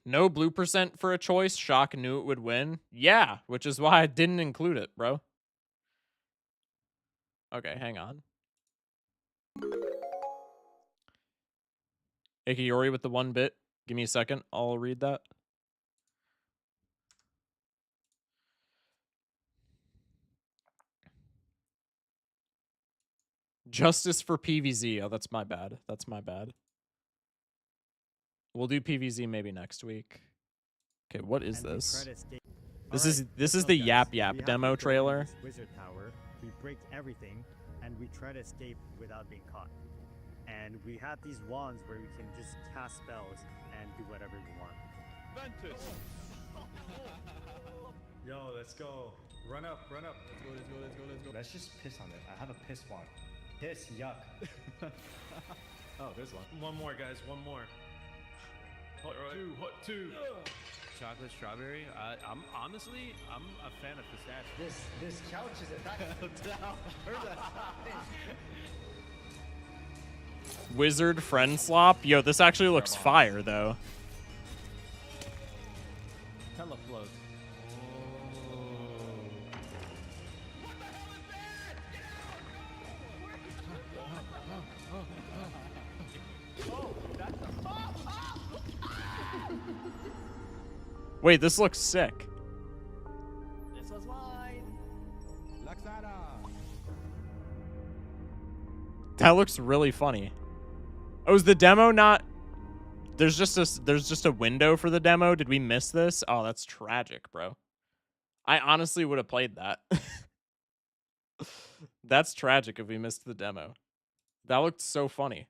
No blue percent for a choice. Shock knew it would win. Yeah, which is why I didn't include it, bro. Okay, hang on. Ikiori with the 1 bit. Give me a second. I'll read that. Justice for PVZ. Oh, that's my bad. That's my bad. We'll do PVZ maybe next week. Okay, what is this? This is the Yap Yap demo trailer. Wizard tower, we break everything, and we try to escape without being caught. And we have these wands where we can just cast spells and do whatever we want. Ventus. Yo, let's go. Run up, run up. Let's go, let's go, let's go, let's go. Let's just piss on it. I have a piss wand. Piss, yuck. Oh, there's one. One more, guys, one more. Hot two, hot two. Chocolate strawberry. I'm honestly, I'm a fan of pistachio. This couch is attacking. Wizard friend slop. Yo, this actually looks fire though. Hella float. Wait, this looks sick. This was mine. Laxada. That looks really funny. Oh, is the demo not? There's just a window for the demo. Did we miss this? Oh, that's tragic, bro. I honestly would have played that. That's tragic if we missed the demo. That looked so funny.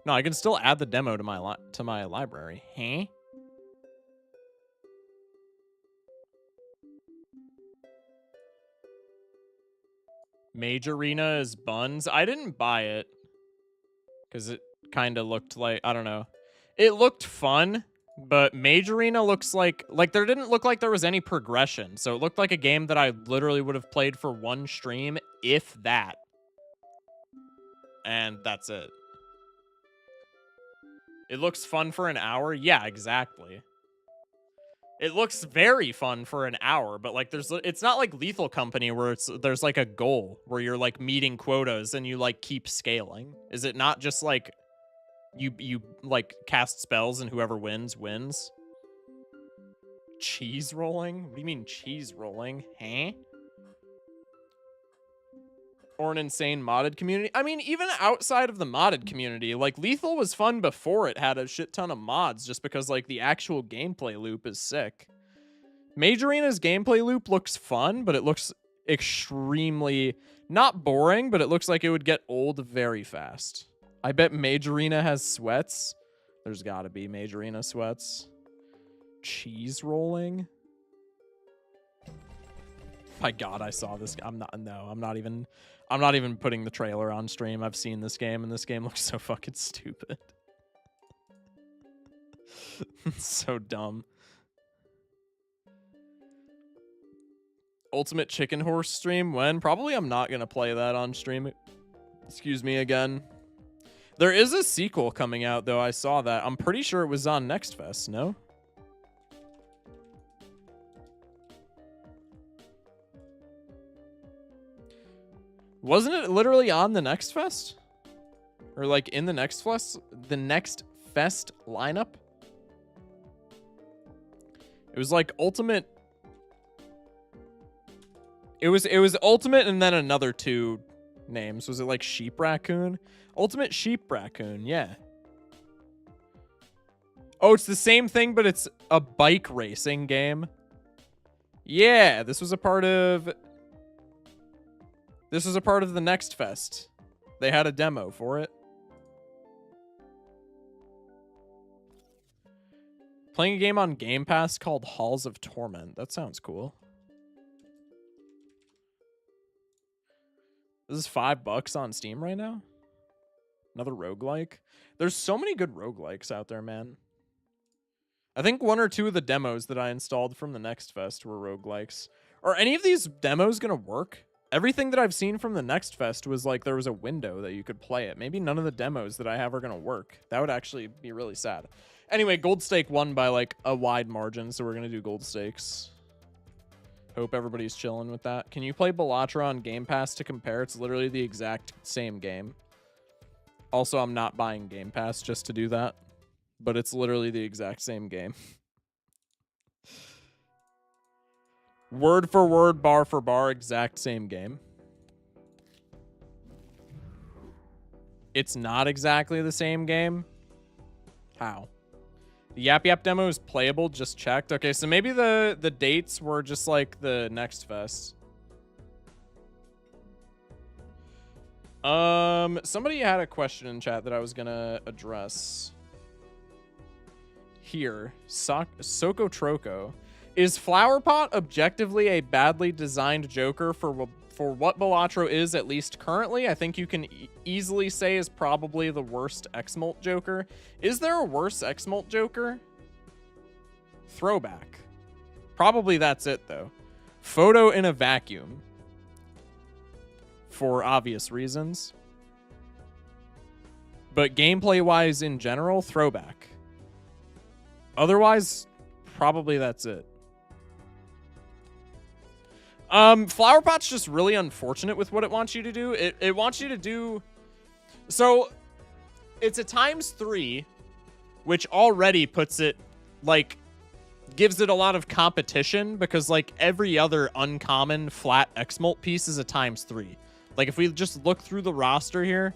No, I can still add the demo to my library. Huh? Mage Arena is buns. I didn't buy it because it kind of looked like, I don't know. It looked fun, but Mage Arena looks like there didn't look like there was any progression. So it looked like a game that I literally would have played for one stream, if that. And that's it. It looks fun for an hour? Yeah, exactly. It looks very fun for an hour, but like it's not like Lethal Company where there's like a goal where you're like meeting quotas and you like keep scaling. Is it not just like you like cast spells and whoever wins wins? Cheese rolling? What do you mean cheese rolling? Huh? Or an insane modded community? I mean, even outside of the modded community, like Lethal was fun before it had a shit ton of mods just because like the actual gameplay loop is sick. Mage Arena's gameplay loop looks fun, but it looks extremely not boring, but it looks like it would get old very fast. I bet Mage Arena has sweats. There's gotta be Mage Arena sweats. Cheese rolling? My God, I saw this. I'm not even putting the trailer on stream. I've seen this game, and this game looks so fucking stupid. It's so dumb. Ultimate Chicken Horse stream? When? Probably I'm not going to play that on stream. Excuse me again. There is a sequel coming out, though. I saw that. I'm pretty sure it was on Next Fest, no? Wasn't it literally on the Next Fest? Or like in the Next Fest lineup? It was like Ultimate. It was Ultimate and then another two names. Was it like Sheep Raccoon? Ultimate Sheep Raccoon, yeah. Oh, it's the same thing, but it's a bike racing game. Yeah, this was a part of the Next Fest. They had a demo for it. Playing a game on Game Pass called Halls of Torment. That sounds cool. This is $5 on Steam right now. Another roguelike. There's so many good roguelikes out there, man. I think one or two of the demos that I installed from the Next Fest were roguelikes. Are any of these demos gonna work? Everything that I've seen from the Next Fest was like there was a window that you could play it. Maybe none of the demos that I have are gonna work. That would actually be really sad. Anyway, Gold Stake won by like a wide margin, so we're gonna do Gold Stakes. Hope everybody's chilling with that. Can you play Bellatra on Game Pass to compare? It's literally the exact same game. Also, I'm not buying Game Pass just to do that, but it's literally the exact same game. Word for word, bar for bar, exact same game. It's not exactly the same game. How? The Yap Yap demo is playable, just checked. Okay, so maybe the dates were just like the next fest. Somebody had a question in chat that I was gonna address. Here, Soko Troco. Is Flowerpot objectively a badly designed Joker for what Balatro is, at least currently? I think you can easily say is probably the worst X-Molt Joker. Is there a worse X-Molt Joker? Throwback. Probably that's it, though. Photo in a vacuum. For obvious reasons. But gameplay-wise in general, Throwback. Otherwise, probably that's it. Flowerpot's just really unfortunate with what it wants you to do. It wants you to do... So, it's a ×3, which already puts it, like, gives it a lot of competition, because, like, every other uncommon flat X-Molt piece is a ×3. Like, if we just look through the roster here...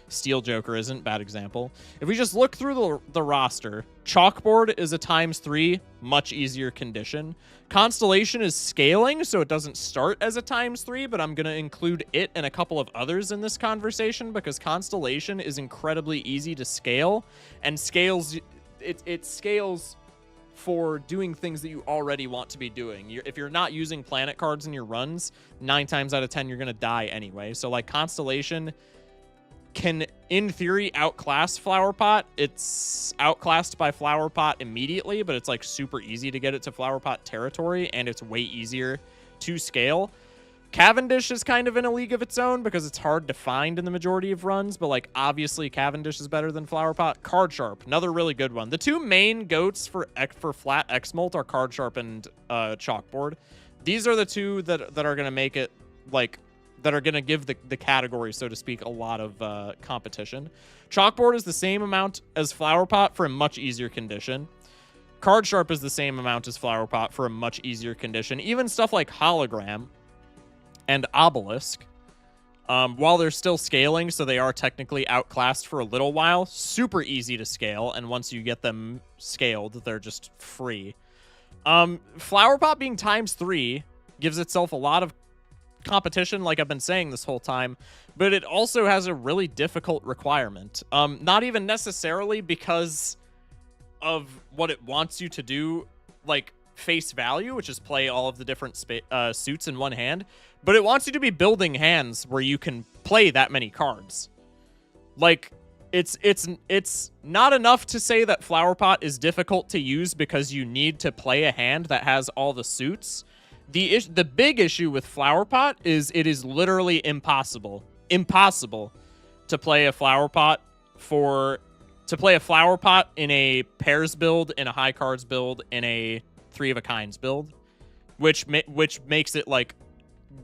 Steel Joker isn't, bad example. If we just look through the roster, Chalkboard is a ×3, much easier condition. Constellation is scaling, so it doesn't start as a ×3, but I'm going to include it and a couple of others in this conversation because Constellation is incredibly easy to scale, and scales it scales for doing things that you already want to be doing. If you're not using planet cards in your runs, 9 times out of 10 you're going to die anyway. So like Constellation can, in theory, outclass Flowerpot. It's outclassed by Flowerpot immediately, but it's like super easy to get it to Flowerpot territory, and it's way easier to scale. Cavendish is kind of in a league of its own because it's hard to find in the majority of runs, but like obviously Cavendish is better than Flowerpot. Card Sharp, another really good one. The two main goats for flat X-Molt are Card Sharp and Chalkboard. These are the two that are going to make it like... that are going to give the category, so to speak, a lot of competition. Chalkboard is the same amount as Flowerpot for a much easier condition. Card Sharp is the same amount as Flowerpot for a much easier condition. Even stuff like Hologram and Obelisk, while they're still scaling, so they are technically outclassed for a little while, super easy to scale, and once you get them scaled, they're just free. Flowerpot being ×3 gives itself a lot of competition, like I've been saying this whole time, but it also has a really difficult requirement. Not even necessarily because of what it wants you to do, like face value, which is play all of the different suits in one hand, but it wants you to be building hands where you can play that many cards. Like, it's not enough to say that Flowerpot is difficult to use because you need to play a hand that has all the suits. The big issue with Flowerpot is it is literally impossible to play a Flowerpot in a pairs build, in a high cards build, in a 3 of a kinds build, which makes it like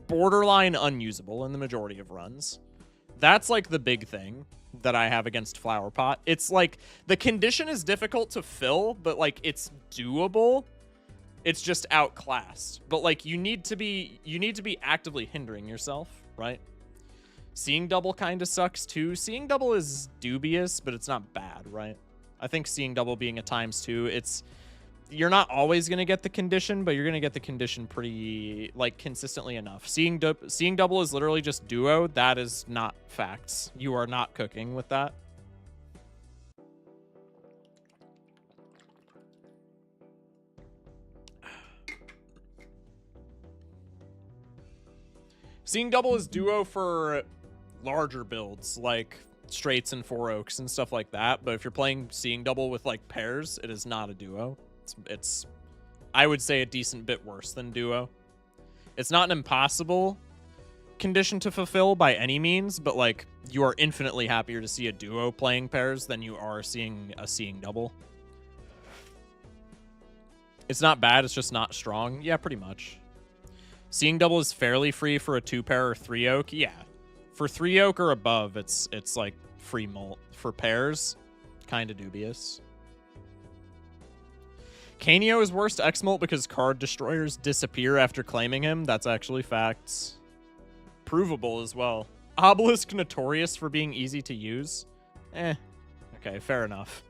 borderline unusable in the majority of runs. That's like the big thing that I have against Flowerpot. It's like the condition is difficult to fill, but like it's doable. It's just outclassed. But like you need to be actively hindering yourself, right? Seeing double kind of sucks too. Seeing double is dubious, but it's not bad, right? I think seeing double being a ×2, you're not always going to get the condition, but you're going to get the condition pretty like consistently enough. Seeing double is literally just duo. That is not facts. You are not cooking with that. Seeing double is duo for larger builds, like straights and 4 oaks and stuff like that. But if you're playing seeing double with like pairs, it is not a duo. It's I would say a decent bit worse than duo. It's not an impossible condition to fulfill by any means, but like you are infinitely happier to see a duo playing pairs than you are seeing double. It's not bad, it's just not strong. Yeah, pretty much. Seeing double is fairly free for a 2-pair or 3-oak. Yeah. For 3-oak or above, it's like free mult. For pairs, kind of dubious. Canio is worse to X-Molt because card destroyers disappear after claiming him. That's actually facts. Provable as well. Obelisk notorious for being easy to use. Okay, fair enough.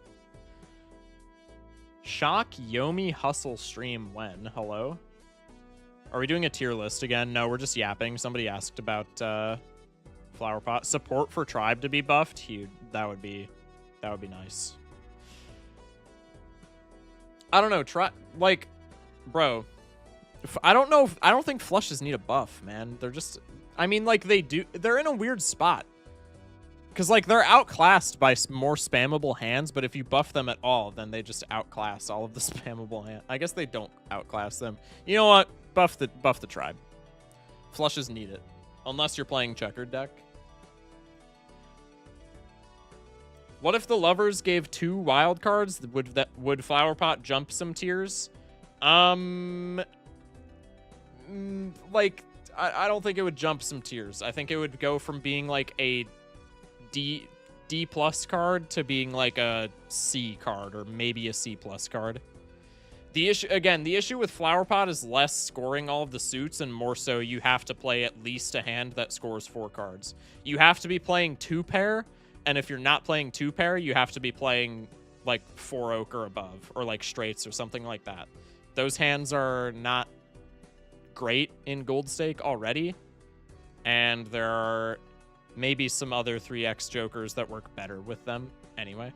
Shock Yomi Hustle stream when? Hello? Are we doing a tier list again? No, we're just yapping. Somebody asked about Flower Pot. Support for Tribe to be buffed? Huge. That would be nice. I don't know. Like, bro. I don't think flushes need a buff, man. They're just, I mean, like, they do. They're in a weird spot. Because, like, they're outclassed by more spammable hands, but if you buff them at all, then they just outclass all of the spammable hands. I guess they don't outclass them. You know what? Buff the Tribe. Flushes need it. Unless you're playing checkered deck. What if the lovers gave 2 wild cards? Would Flower Pot jump some tiers? Like, I don't think it would jump some tiers. I think it would go from being like a D plus card to being like a C card or maybe a C plus card. The issue with Flower Pot is less scoring all of the suits and more so you have to play at least a hand that scores 4 cards. You have to be playing 2-pair. And if you're not playing 2-pair, you have to be playing like 4-oak or above, or like straights or something like that. Those hands are not great in Gold Stake already, and there are maybe some other 3x jokers that work better with them anyway.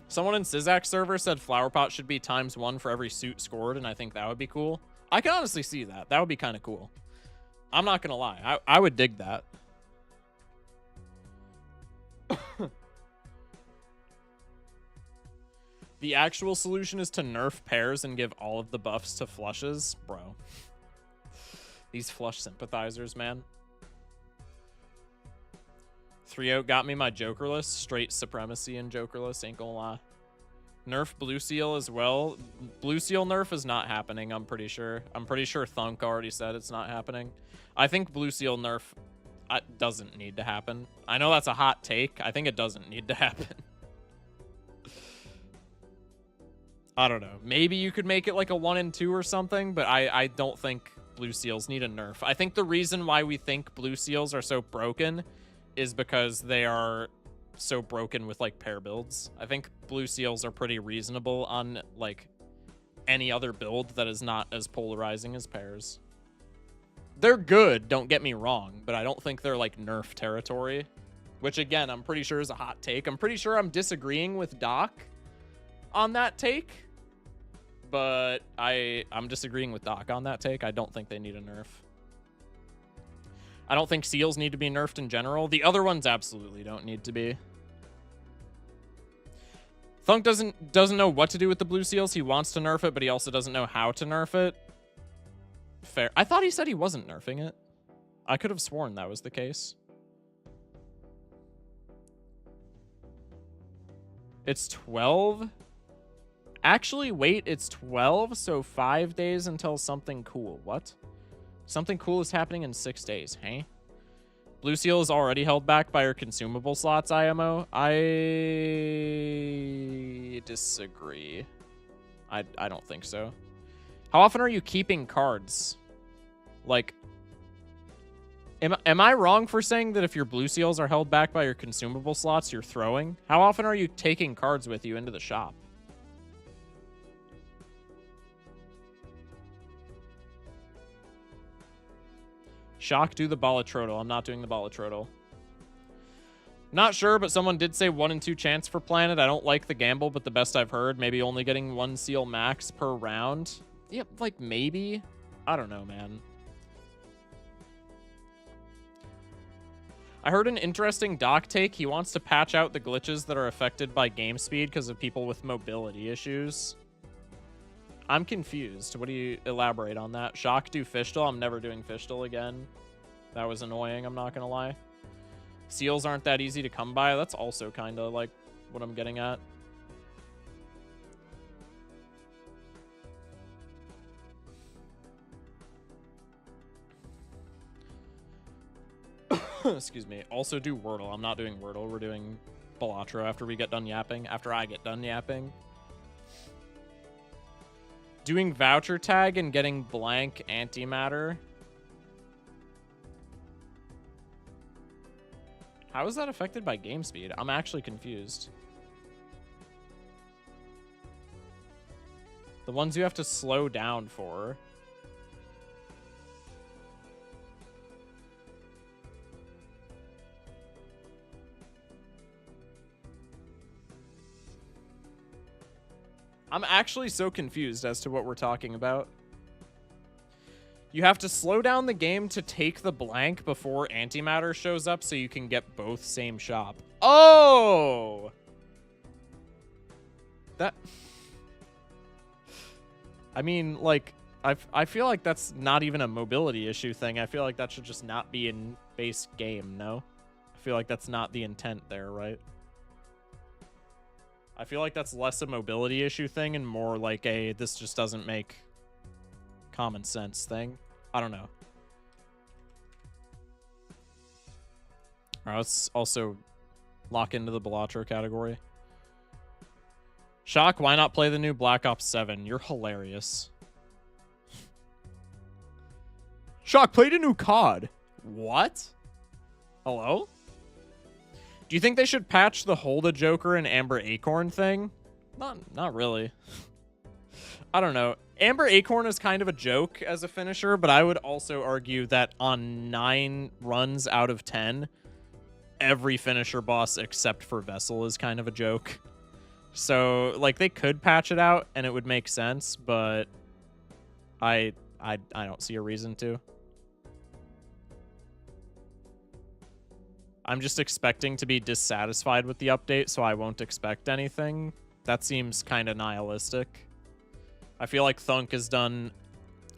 Someone in Sizak's server said Flower Pot should be ×1 for every suit scored, and I think that would be cool. I can honestly see that. That would be kind of cool. I'm not gonna lie. I would dig that. The actual solution is to nerf pairs and give all of the buffs to flushes. Bro. These flush sympathizers, man. 3-0 got me my Jokerless. Straight supremacy in Jokerless, ain't gonna lie. Nerf Blue Seal as well. Blue Seal nerf is not happening, I'm pretty sure. I'm pretty sure Thunk already said it's not happening. I think Blue Seal nerf doesn't need to happen. I know that's a hot take. I think it doesn't need to happen. I don't know. Maybe you could make it like a 1 and 2 or something, but I don't think Blue Seals need a nerf. I think the reason why we think Blue Seals are so broken is because they are so broken with like pair builds. I think Blue Seals are pretty reasonable on like any other build that is not as polarizing as pairs. They're good, don't get me wrong, but I don't think they're like nerf territory, which again, I'm pretty sure is a hot take. I'm pretty sure I'm disagreeing with Doc on that take, but I'm disagreeing with Doc on that take. I don't think they need a nerf. I don't think seals need to be nerfed in general. The other ones absolutely don't need to be. Thunk doesn't know what to do with the blue seals. He wants to nerf it, but he also doesn't know how to nerf it. Fair. I thought he said he wasn't nerfing it. I could have sworn that was the case. It's 12? Actually, wait, it's 12, so 5 days until something cool. What? Something cool is happening in 6 days, hey? Blue Seal is already held back by her consumable slots, IMO. I disagree. I don't think so. How often are you keeping cards? Like, am I wrong for saying that if your Blue Seals are held back by your consumable slots, you're throwing? How often are you taking cards with you into the shop? Shock, do the Balatrotl. I'm not doing the Balatrotl. Not sure, but someone did say 1 and 2 chance for Planet. I don't like the gamble, but the best I've heard, maybe only getting 1 seal max per round. Yeah, like maybe. I don't know, man. I heard an interesting Doc take. He wants to patch out the glitches that are affected by game speed because of people with mobility issues. I'm confused. What do you elaborate on that? Shock, do Fishtal. I'm never doing Fishtal again. That was annoying, I'm not gonna lie. Seals aren't that easy to come by. That's also kind of like what I'm getting at. Excuse me. Also do Wordle. I'm not doing Wordle. We're doing Balatro after we get done yapping. After I get done yapping. Doing voucher tag and getting blank antimatter. How is that affected by game speed? I'm actually confused. The ones you have to slow down for. I'm actually so confused as to what we're talking about. You have to slow down the game to take the blank before antimatter shows up so you can get both same shop. Oh! That... I mean, like, I feel like that's not even a mobility issue thing. I feel like that should just not be in base game, no? I feel like that's not the intent there, right? I feel like that's less a mobility issue thing and more like a this just doesn't make common sense thing. I don't know. All right, let's also lock into the Balatro category. Shock, why not play the new Black Ops 7? You're hilarious. Shock, played a new COD. What? Hello? Do you think they should patch the Hold a Joker and Amber Acorn thing? Not really. I don't know. Amber Acorn is kind of a joke as a finisher, but I would also argue that on 9 runs out of 10, every finisher boss except for Vessel is kind of a joke. So, like, they could patch it out and it would make sense, but I don't see a reason to. I'm just expecting to be dissatisfied with the update, so I won't expect anything. That seems kind of nihilistic. I feel like Thunk has done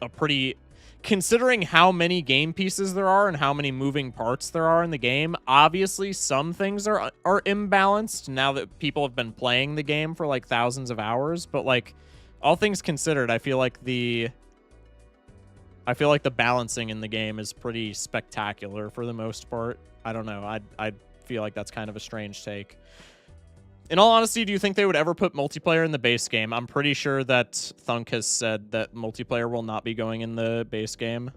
a pretty... Considering how many game pieces there are and how many moving parts there are in the game, obviously some things are imbalanced now that people have been playing the game for like thousands of hours. But like, all things considered, I feel like the balancing in the game is pretty spectacular for the most part. I don't know. I feel like that's kind of a strange take. In all honesty, do you think they would ever put multiplayer in the base game? I'm pretty sure that Thunk has said that multiplayer will not be going in the base game.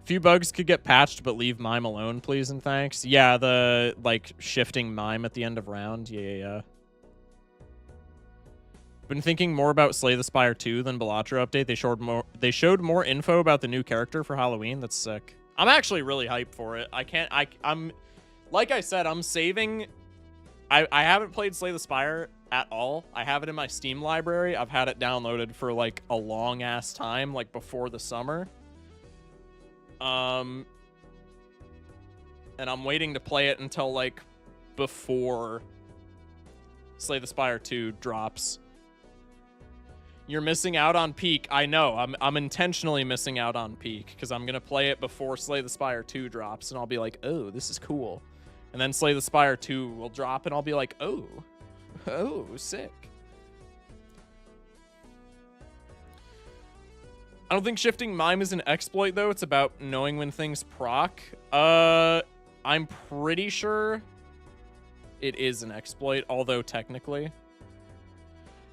Few bugs could get patched, but leave mime alone, please and thanks. Yeah, the, like, shifting mime at the end of round. Yeah. Been thinking more about Slay the Spire 2 than Balatro update. They showed more info about the new character for Halloween. That's sick. I'm actually really hyped for it. I'm like I said, I'm saving. I haven't played Slay the Spire at all. I have it in my Steam library. I've had it downloaded for like a long ass time, like before the summer. And I'm waiting to play it until like before Slay the Spire 2 drops. You're missing out on Peak. I know. I'm intentionally missing out on Peak because I'm going to play it before Slay the Spire 2 drops, and I'll be like, oh, this is cool. And then Slay the Spire 2 will drop, and I'll be like, oh, sick. I don't think shifting mime is an exploit, though. It's about knowing when things proc. I'm pretty sure it is an exploit, although technically...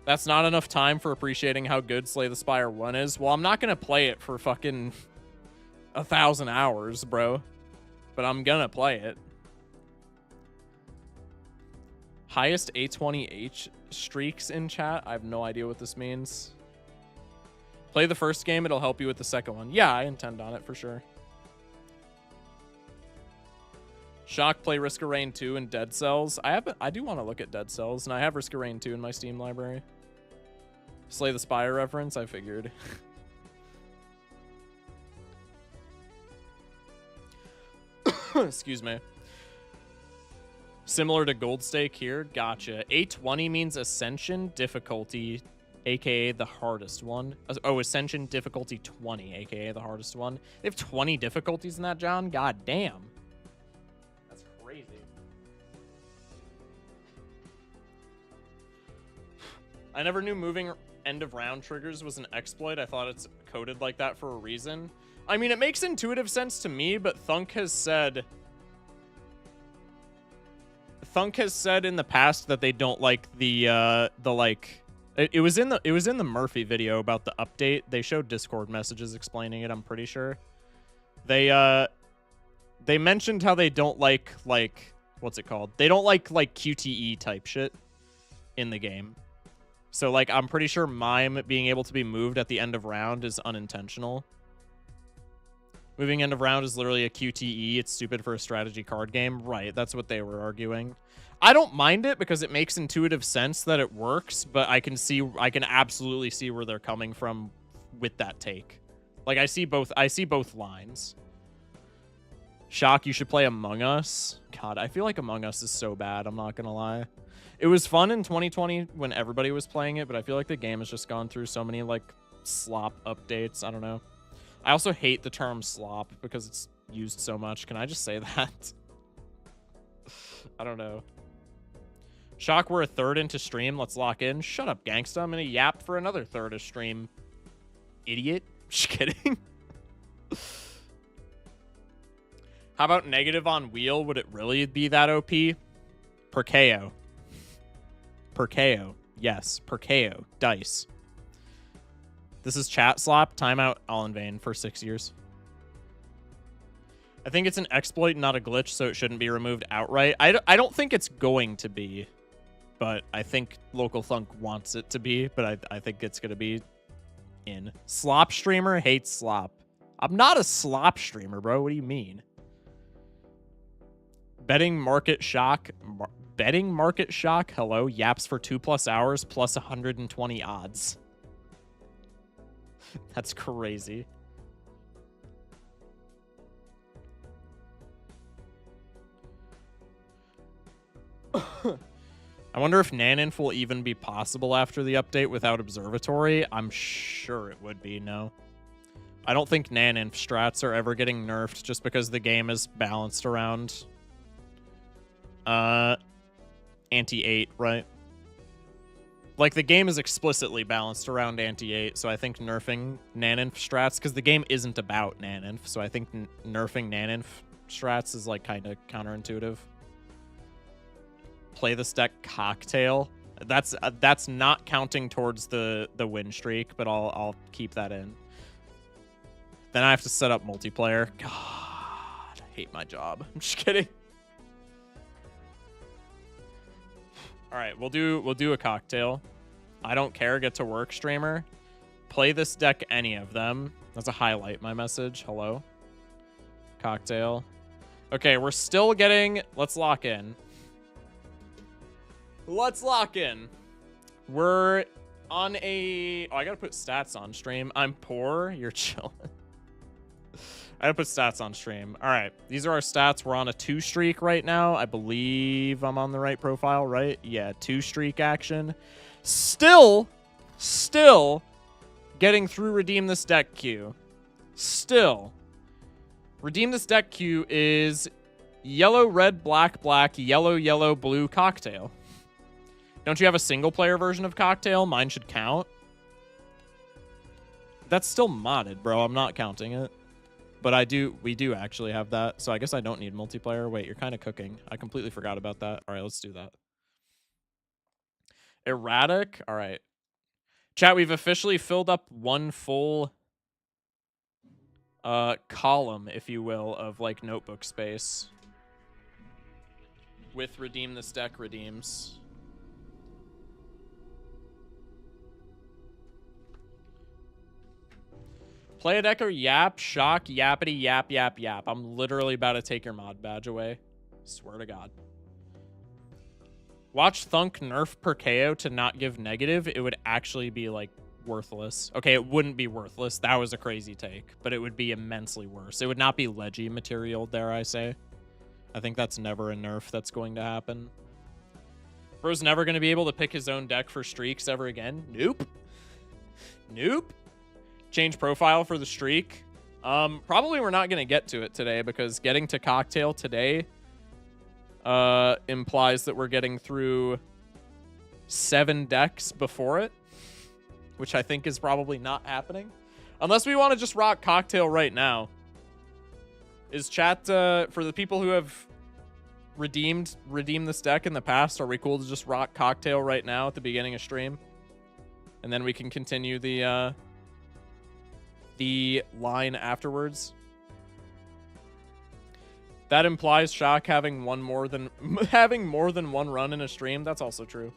That's not enough time for appreciating how good Slay the Spire 1 is. Well, I'm not going to play it for fucking 1,000 hours, bro. But I'm going to play it. Highest A20H streaks in chat? I have no idea what this means. Play the first game, it'll help you with the second one. Yeah, I intend on it for sure. Shock, play Risk of Rain 2 and Dead Cells. I do want to look at Dead Cells, and I have Risk of Rain 2 in my Steam library. Slay the Spire reference, I figured. Excuse me. Similar to Gold Stake here. Gotcha. A20 means Ascension difficulty, aka the hardest one. Oh, Ascension difficulty 20, aka the hardest one. They have 20 difficulties in that, John? God damn. That's crazy. I never knew moving end of round triggers was an exploit. I thought it's coded like that for a reason. I mean, it makes intuitive sense to me, but Thunk has said in the past that they don't like the like it was in the Murphy video about the update. They showed Discord messages explaining it, I'm pretty sure. They mentioned how they don't like what's it called? They don't like QTE type shit in the game. So like I'm pretty sure Mime being able to be moved at the end of round is unintentional. Moving end of round is literally a QTE. It's stupid for a strategy card game. Right, that's what they were arguing. I don't mind it because it makes intuitive sense that it works, but I can absolutely see where they're coming from with that take. Like I see both lines. Shock, you should play Among Us. God, I feel like Among Us is so bad, I'm not gonna lie. It was fun in 2020 when everybody was playing it, but I feel like the game has just gone through so many like slop updates. I don't know. I also hate the term slop because it's used so much. Can I just say that? I don't know. Shock, we're a third into stream. Let's lock in. Shut up, gangsta. I'm gonna yap for another third of stream. Idiot. Just kidding. How about negative on wheel? Would it really be that OP? Perkeo. Perkeo. Yes, Perkeo. Dice. This is chat slop. Timeout all in vain for 6 years. I think it's an exploit, not a glitch, so it shouldn't be removed outright. I don't think it's going to be, but I think Local Thunk wants it to be, but I think it's going to be in. Slop streamer hates slop. I'm not a slop streamer, bro. What do you mean? Betting market shock. Betting market shock. Hello. Yaps for 2+ hours plus 120 odds. That's crazy. I wonder if Naninf will even be possible after the update without Observatory. I'm sure it would be, no. I don't think Naninf strats are ever getting nerfed just because the game is balanced around anti-8, right? Like, the game is explicitly balanced around anti-8, so I think nerfing Naninf strats, because the game isn't about Naninf, so I think nerfing Naninf strats is, like, kind of counterintuitive. Play this deck Cocktail. That's not counting towards the win streak, but I'll keep that in. Then I have to set up multiplayer. God, I hate my job. I'm just kidding. All right, we'll do a Cocktail. I don't care, get to work, streamer. Play this deck, any of them. That's a highlight, my message. Hello. Cocktail. Okay, we're still getting... Let's lock in. Let's lock in. We're on a... Oh, I gotta put stats on stream. I'm poor. You're chilling. I gotta put stats on stream. All right, these are our stats. We're on a 2 streak right now. I believe I'm on the right profile, right? Yeah, 2 streak action. Still getting through Redeem This Deck queue. Still. Redeem This Deck queue is yellow, red, black, black, yellow, yellow, blue, Cocktail. Don't you have a single-player version of Cocktail? Mine should count. That's still modded, bro. I'm not counting it. But we do actually have that, so I guess I don't need multiplayer. Wait, you're kind of cooking. I completely forgot about that. All right, let's do that. Erratic. All right. Chat, we've officially filled up one full column, if you will, of like notebook space with Redeem This Deck redeems. Play a deck or yap, shock, yappity, yap, yap, yap. I'm literally about to take your mod badge away. Swear to God. Watch Thunk nerf Perkeo to not give negative. It would actually be, like, worthless. Okay, it wouldn't be worthless. That was a crazy take. But it would be immensely worse. It would not be leggy material, dare I say. I think that's never a nerf that's going to happen. Bro's never going to be able to pick his own deck for streaks ever again. Nope. Nope. Change profile for the streak. Probably we're not going to get to it today because getting to Cocktail today implies that we're getting through 7 decks before it, which I think is probably not happening. Unless we want to just rock Cocktail right now. Is chat, for the people who have redeemed this deck in the past, are we cool to just rock Cocktail right now at the beginning of stream? And then we can continue the line afterwards. That implies Shock having more than one run in a stream. That's also true.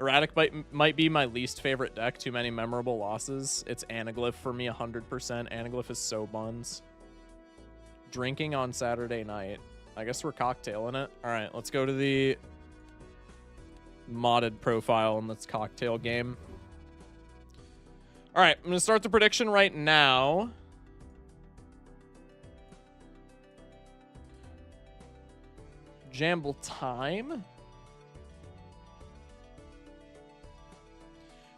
Erratic might be my least favorite deck. Too many memorable losses. It's Anaglyph for me, 100%. Anaglyph is so buns. Drinking on Saturday night. I guess we're cocktailing it. All right, let's go to the modded profile and let's cocktail game. All right, I'm going to start the prediction right now. Jamble time.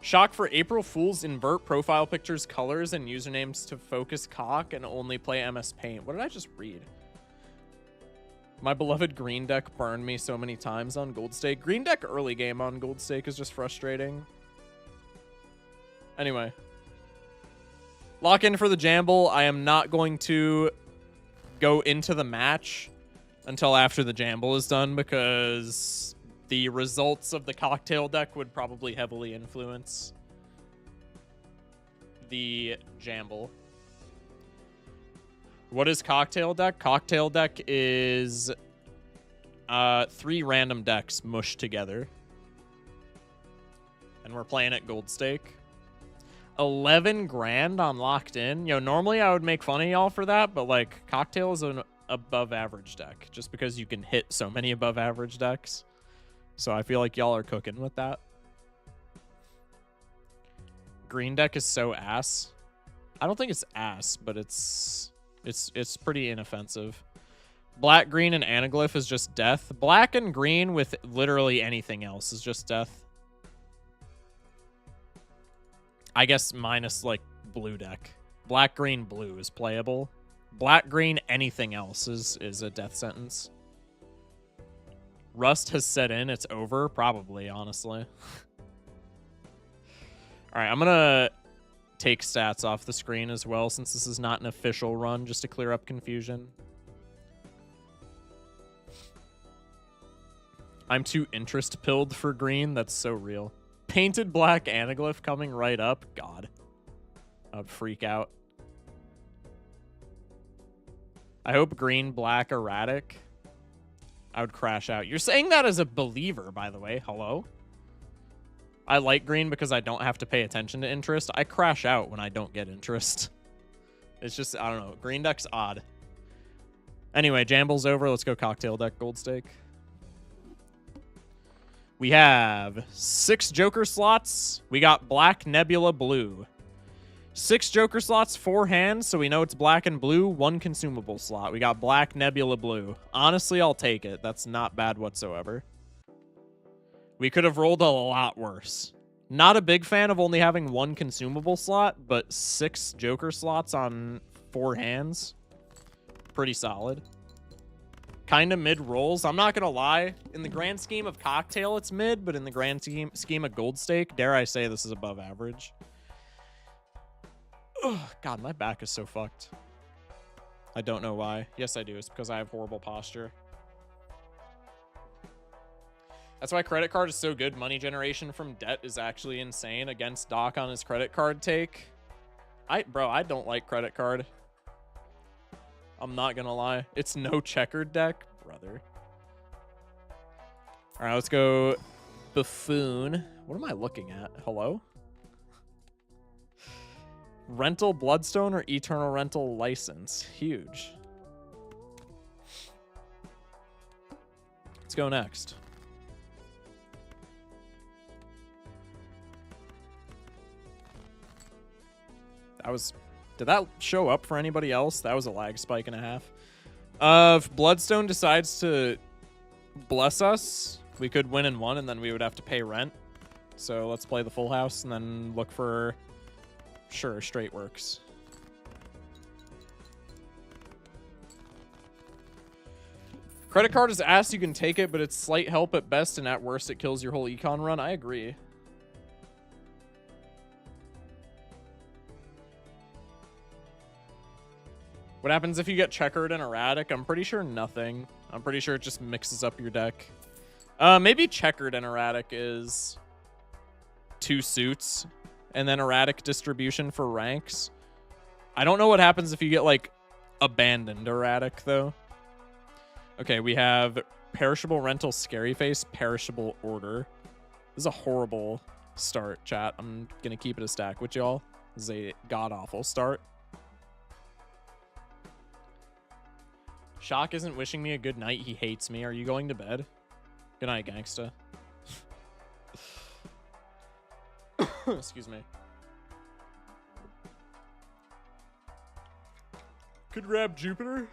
Shock for April Fools, invert profile pictures, colors, and usernames to focus cock and only play MS Paint. What did I just read? My beloved green deck burned me so many times on Gold Stake. Green deck early game on Gold Stake is just frustrating. Anyway. Lock in for the Jamble. I am not going to go into the match until after the Jamble is done because the results of the Cocktail deck would probably heavily influence the Jamble. What is Cocktail deck? Cocktail deck is 3 random decks mushed together. And we're playing at Gold Stake. 11 grand on Locked In. Yo, normally I would make fun of y'all for that, but like Cocktail is an above average deck just because you can hit so many above average decks. So I feel like y'all are cooking with that. Green deck is so ass. I don't think it's ass, but it's pretty inoffensive. Black, green, and Anaglyph is just death. Black and green with literally anything else is just death. I guess minus like blue deck. Black, green, blue is playable. Black, green, anything else is a death sentence. Rust has set in. It's over. Probably, honestly. All right, I'm going to take stats off the screen as well since this is not an official run, just to clear up confusion. I'm too interest-pilled for green. That's so real. Painted black Anaglyph coming right up. God. I'd freak out. I hope green, black, erratic. I would crash out. You're saying that as a believer, by the way. Hello? I like green because I don't have to pay attention to interest. I crash out when I don't get interest. It's just, I don't know. Green deck's odd. Anyway, Jamble's over. Let's go Cocktail deck, Gold Stake. We have 6 Joker slots. We got black, Nebula, blue. 6 Joker slots, 4 hands, so we know it's black and blue. 1 consumable slot. We got black, Nebula, blue. Honestly, I'll take it. That's not bad whatsoever. We could have rolled a lot worse. Not a big fan of only having 1 consumable slot, but 6 Joker slots on 4 hands. Pretty solid. Kind of mid rolls. I'm not going to lie. In the grand scheme of Cocktail, it's mid, but in the grand scheme of Gold Stake, dare I say this is above average. Ugh, God, my back is so fucked. I don't know why. Yes, I do. It's because I have horrible posture. That's why credit card is so good. Money generation from debt is actually insane against Doc on his credit card take. Bro, I don't like credit card. I'm not gonna lie. It's no checkered deck, brother. All right, let's go Buffoon. What am I looking at? Hello? Rental Bloodstone or Eternal Rental License? Huge. Let's go next. Did that show up for anybody else? That was a lag spike and a half. If Bloodstone decides to bless us, we could win in 1 and then we would have to pay rent. So let's play the full house and then look for... Sure, straight works. Credit card is ass, you can take it, but it's slight help at best, and at worst it kills your whole econ run. I agree. What happens if you get checkered and erratic? I'm pretty sure nothing. I'm pretty sure it just mixes up your deck. Maybe checkered and erratic is 2 suits and then erratic distribution for ranks. I don't know what happens if you get like abandoned erratic though. Okay, we have perishable rental, scary face, perishable order. This is a horrible start, chat. I'm gonna keep it a stack with y'all. This is a god-awful start. Shock isn't wishing me a good night. He hates me. Are you going to bed? Good night, gangsta. Excuse me. Could grab Jupiter.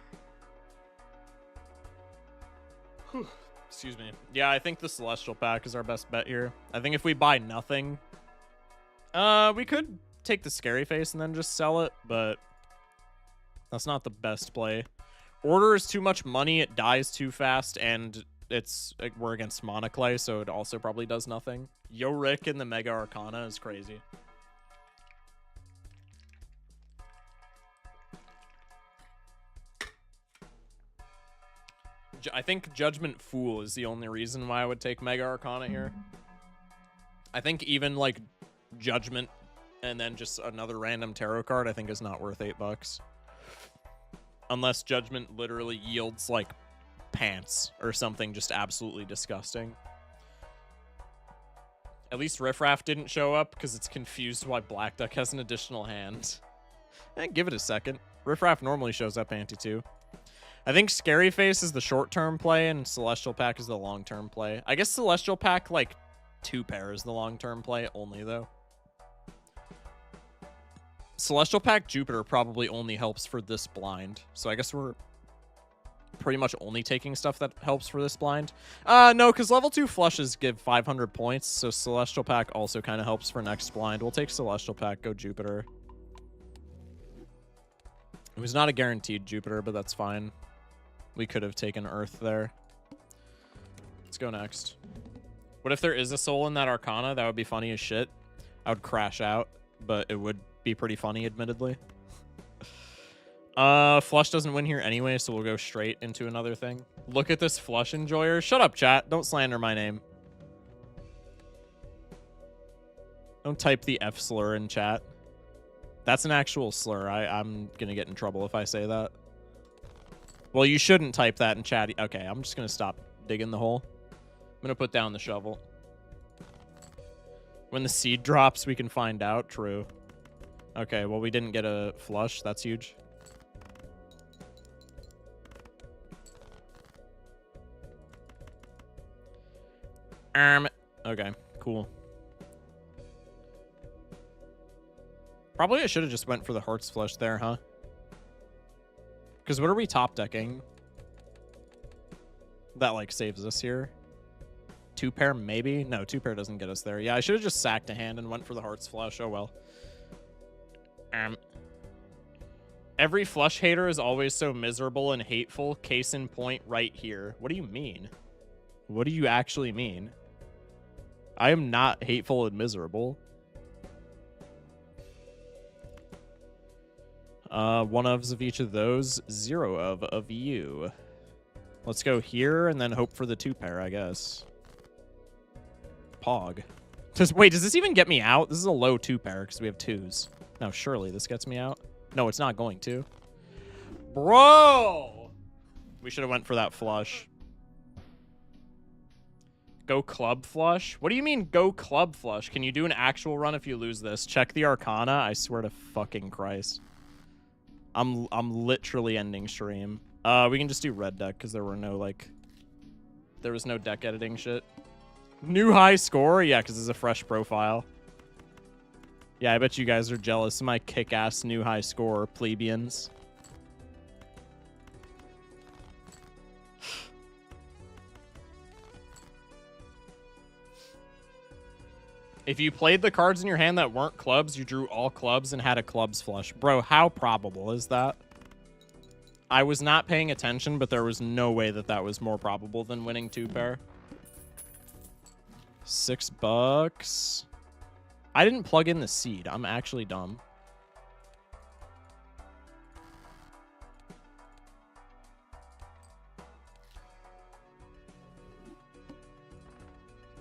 Excuse me. Yeah, I think the Celestial Pack is our best bet here. I think if we buy nothing, we could take the Scary Face and then just sell it, but that's not the best play. Order is too much money, it dies too fast, and it's we're against Monoclay, so it also probably does nothing. Yorick in the Mega Arcana is crazy. I think Judgment Fool is the only reason why I would take Mega Arcana here. I think even like Judgment and then just another random tarot card I think is not worth $8. Unless Judgment literally yields like pants or something just absolutely disgusting. At least Riffraff didn't show up because it's confused why Black Duck has an additional hand. Give it a second. Riffraff normally shows up ante too. I think Scary Face is the short-term play and Celestial Pack is the long-term play. I guess Celestial Pack, like, 2 pair is the long-term play only, though. Celestial Pack Jupiter probably only helps for this blind. So I guess we're pretty much only taking stuff that helps for this blind. No, because level 2 flushes give 500 points, so Celestial Pack also kind of helps for next blind. We'll take Celestial Pack, go Jupiter. It was not a guaranteed Jupiter, but that's fine. We could have taken Earth there. Let's go next. What if there is a soul in that Arcana? That would be funny as shit. I would crash out, but it would be pretty funny, admittedly. Flush doesn't win here anyway, so we'll go straight into another thing. Look at this Flush enjoyer. Shut up, chat. Don't slander my name. Don't type the F slur in chat. That's an actual slur. I'm gonna get in trouble if I say that. Well, you shouldn't type that in chat. Okay, I'm just gonna stop digging the hole. I'm gonna put down the shovel. When the seed drops, we can find out. True. Okay, well, we didn't get a flush. That's huge. Okay, cool. Probably I should have just went for the Hearts Flush there, huh? Because what are we top decking? That, like, saves us here. 2 pair, maybe? No, 2 pair doesn't get us there. Yeah, I should have just sacked a hand and went for the Hearts Flush. Oh, well. Every flush hater is always so miserable and hateful. Case in point right here. What do you mean? What do you actually mean? I am not hateful and miserable. One ofs of each of those, 0 of you. Let's go here and then hope for the 2 pair, I guess. Pog. Wait, does this even get me out? This is a low 2 pair because we have 2s. No, surely this gets me out. No, it's not going to. Bro! We should have went for that flush. Go club flush? What do you mean go club flush? Can you do an actual run if you lose this? Check the Arcana. I swear to fucking Christ. I'm literally ending stream. We can just do red deck because there were no, like... There was no deck editing shit. New high score? Yeah, because it's a fresh profile. Yeah, I bet you guys are jealous of my kick-ass new high score, plebeians. If you played the cards in your hand that weren't clubs, you drew all clubs and had a clubs flush. Bro, how probable is that? I was not paying attention, but there was no way that that was more probable than winning 2 pair. $6. I didn't plug in the seed. I'm actually dumb.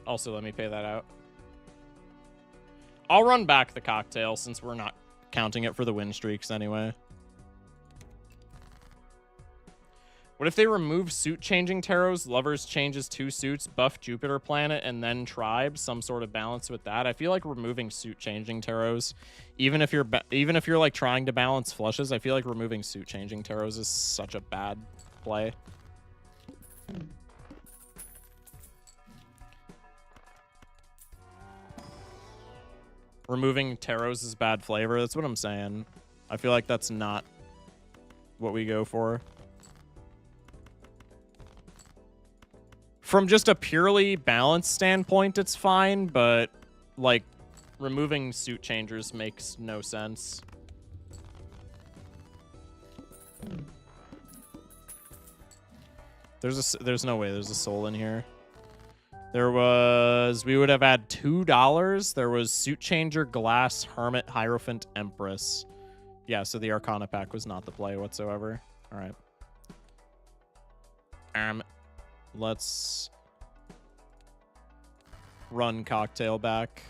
Also, let me pay that out. I'll run back the cocktail since we're not counting it for the win streaks anyway. What if they remove suit changing tarots, lovers changes 2 suits, buff Jupiter planet, and then tribe? Some sort of balance with that. I feel like removing suit changing tarots, even if you're like trying to balance flushes, I feel like removing suit changing tarots is such a bad play. Removing tarots is bad flavor. That's what I'm saying. I feel like that's not what we go for. From just a purely balanced standpoint, it's fine, but like removing suit changers makes no sense. There's no way there's a soul in here. We would have had $2. There was suit changer, glass, hermit, hierophant, empress. Yeah, so the Arcana pack was not the play whatsoever. All right. Let's run cocktail back.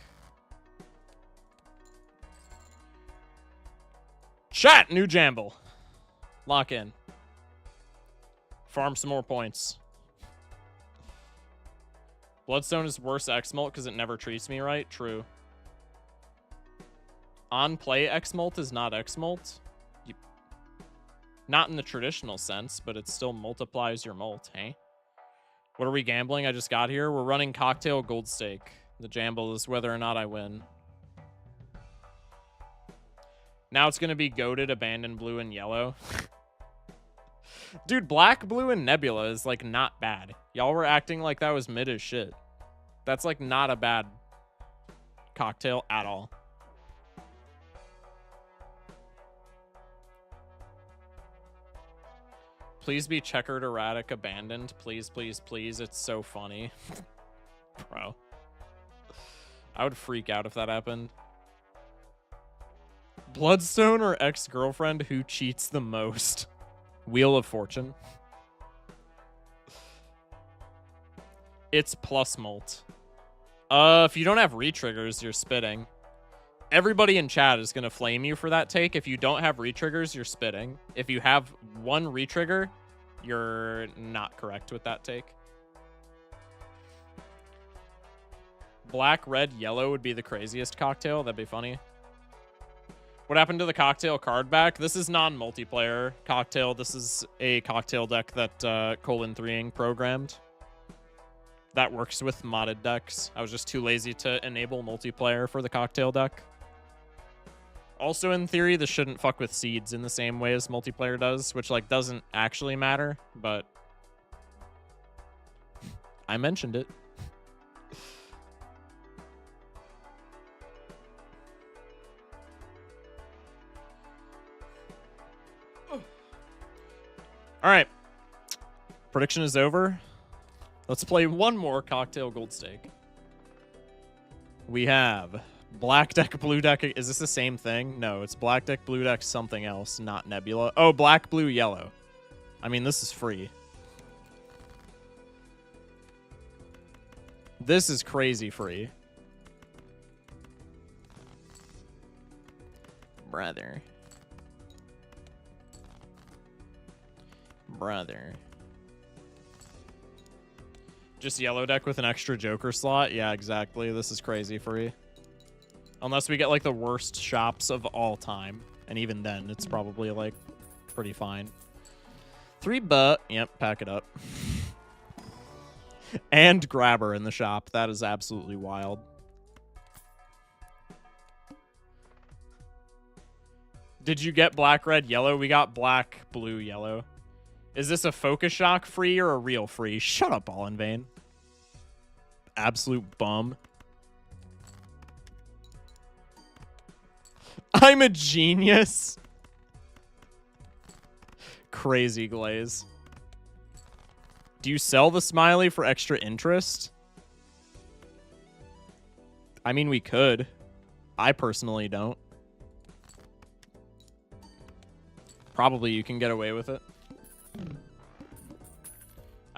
Chat, new jamble. Lock in. Farm some more points. Bloodstone is worse X-Molt because it never treats me right. True. On play X-Molt is not X-Molt. Not in the traditional sense, but it still multiplies your molt, hey? What are we gambling? I just got here. We're running cocktail gold stake. The jamble is whether or not I win. Now it's going to be goated, abandoned, blue, and yellow. Dude, black, blue, and nebula is, like, not bad. Y'all were acting like that was mid as shit. That's, like, not a bad cocktail at all. Please be checkered, erratic, abandoned. Please, please, please. It's so funny. Bro. I would freak out if that happened. Bloodstone or ex-girlfriend who cheats the most? Wheel of Fortune. It's plus molt. If you don't have retriggers, you're spitting. Everybody in chat is going to flame you for that take. If you don't have retriggers, you're spitting. If you have one retrigger, you're not correct with that take. Black, red, yellow would be the craziest cocktail. That'd be funny. What happened to the cocktail card back? This is non-multiplayer cocktail. This is a cocktail deck that :3ing programmed. That works with modded decks. I was just too lazy to enable multiplayer for the cocktail deck. Also, in theory, this shouldn't fuck with seeds in the same way as multiplayer does, which, like, doesn't actually matter, but I mentioned it. All right. Prediction is over. Let's play one more cocktail gold stake. We have black deck, blue deck. Is this the same thing? No, it's black deck, blue deck, something else, not nebula. Oh, black, blue, yellow. I mean, this is free. This is crazy free. Brother. Just yellow deck with an extra Joker slot? Yeah, exactly. This is crazy free. Unless we get, like, the worst shops of all time. And even then, it's probably, like, pretty fine. 3 butt. Yep, pack it up. And grabber in the shop. That is absolutely wild. Did you get black, red, yellow? We got black, blue, yellow. Is this a focus shock free or a real free? Shut up, all in vain. Absolute bum. I'm a genius. Crazy glaze. Do you sell the smiley for extra interest? I mean, we could. I personally don't. Probably you can get away with it.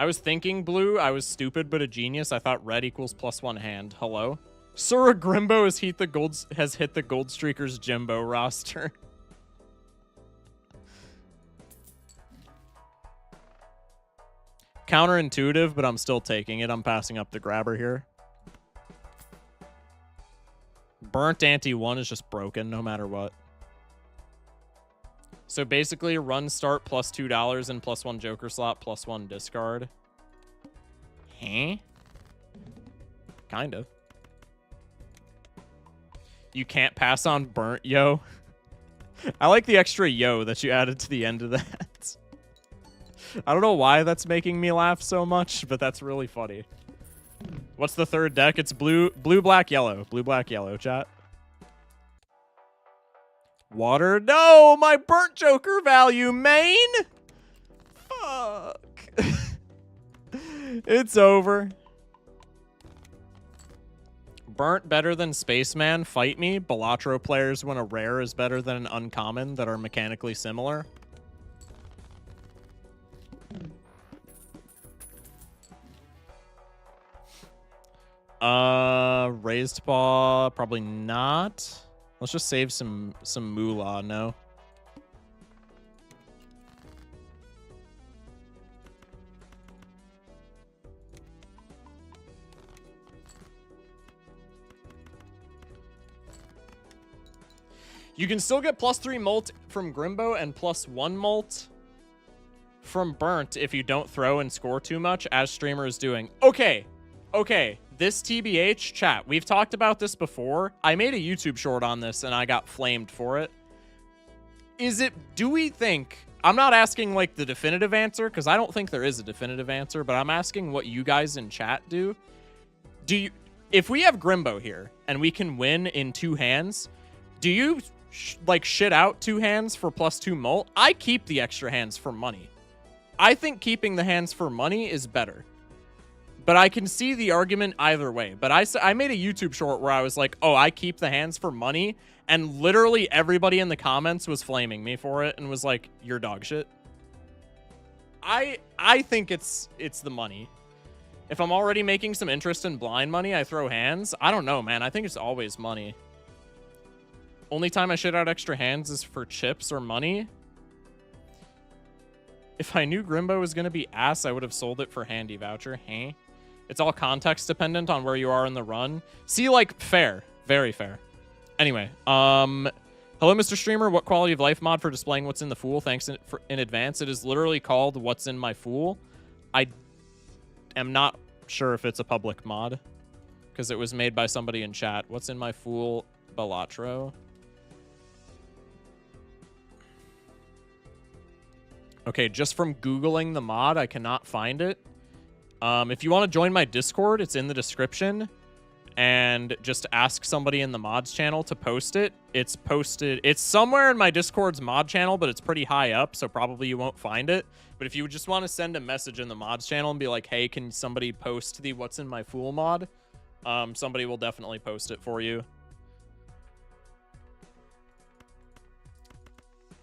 I was thinking blue. I was stupid but a genius. I thought red equals +1 hand. Hello? Sir Grimbo has hit the gold streakers Jimbo roster. Counterintuitive, but I'm still taking it. I'm passing up the grabber here. Burnt ante 1 is just broken no matter what. So basically, run start +$2 and +1 joker slot +1 discard. Huh? Kind of. You can't pass on burnt, yo. I like the extra yo that you added to the end of that. I don't know why that's making me laugh so much, but that's really funny. What's the third deck? It's blue, black, yellow. Blue, black, yellow, chat. Water. No, my burnt joker value, main. Fuck. It's over. Burnt better than Spaceman. Fight me. Balatro players when a rare is better than an uncommon that are mechanically similar. Raised paw, probably not. Let's just save some moolah, no? You can still get +3 molt from Grimbo and +1 molt from Burnt if you don't throw and score too much, as streamer is doing. Okay. This TBH, chat, we've talked about this before. I made a YouTube short on this and I got flamed for it. Do we think, I'm not asking like the definitive answer because I don't think there is a definitive answer, but I'm asking what you guys in chat do. If we have Grimbo here and we can win in 2 hands, do you like shit out 2 hands for +2 molt? I keep the extra hands for money. I think keeping the hands for money is better. But I can see the argument either way. But I made a YouTube short where I was like, oh, I keep the hands for money. And literally everybody in the comments was flaming me for it and was like, you're dog shit. I think it's the money. If I'm already making some interest in blind money, I throw hands. I don't know, man. I think it's always money. Only time I shit out extra hands is for chips or money. If I knew Grimbo was going to be ass, I would have sold it for handy voucher. Huh? It's all context dependent on where you are in the run. See, like, fair. Very fair. Anyway, hello, Mr. Streamer. What quality of life mod for displaying what's in the Fool? Thanks in advance. It is literally called What's in My Fool. I am not sure if it's a public mod because it was made by somebody in chat. What's in My Fool? Balatro. Okay, just from Googling the mod, I cannot find it. If you want to join my Discord, it's in the description. And just ask somebody in the mods channel to post it. It's posted. It's somewhere in my Discord's mod channel, but it's pretty high up, so probably you won't find it. But if you just want to send a message in the mods channel and be like, hey, can somebody post the What's in My Fool mod? Somebody will definitely post it for you.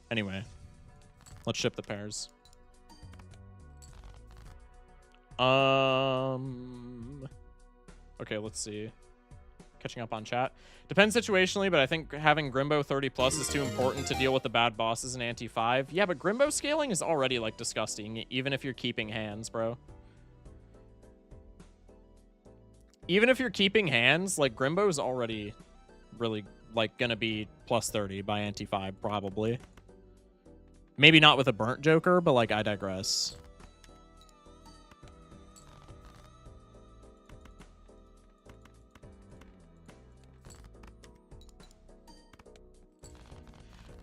Anyway. Let's ship the pairs. Okay, let's see. Catching up on chat. Depends situationally, but I think having Grimbo 30+ is too important to deal with the bad bosses in Ante 5. Yeah, but Grimbo scaling is already, like, disgusting, even if you're keeping hands, bro. Even if you're keeping hands, like, Grimbo's already really, like, gonna be +30 by Ante 5, probably. Maybe not with a burnt joker, but, like, I digress.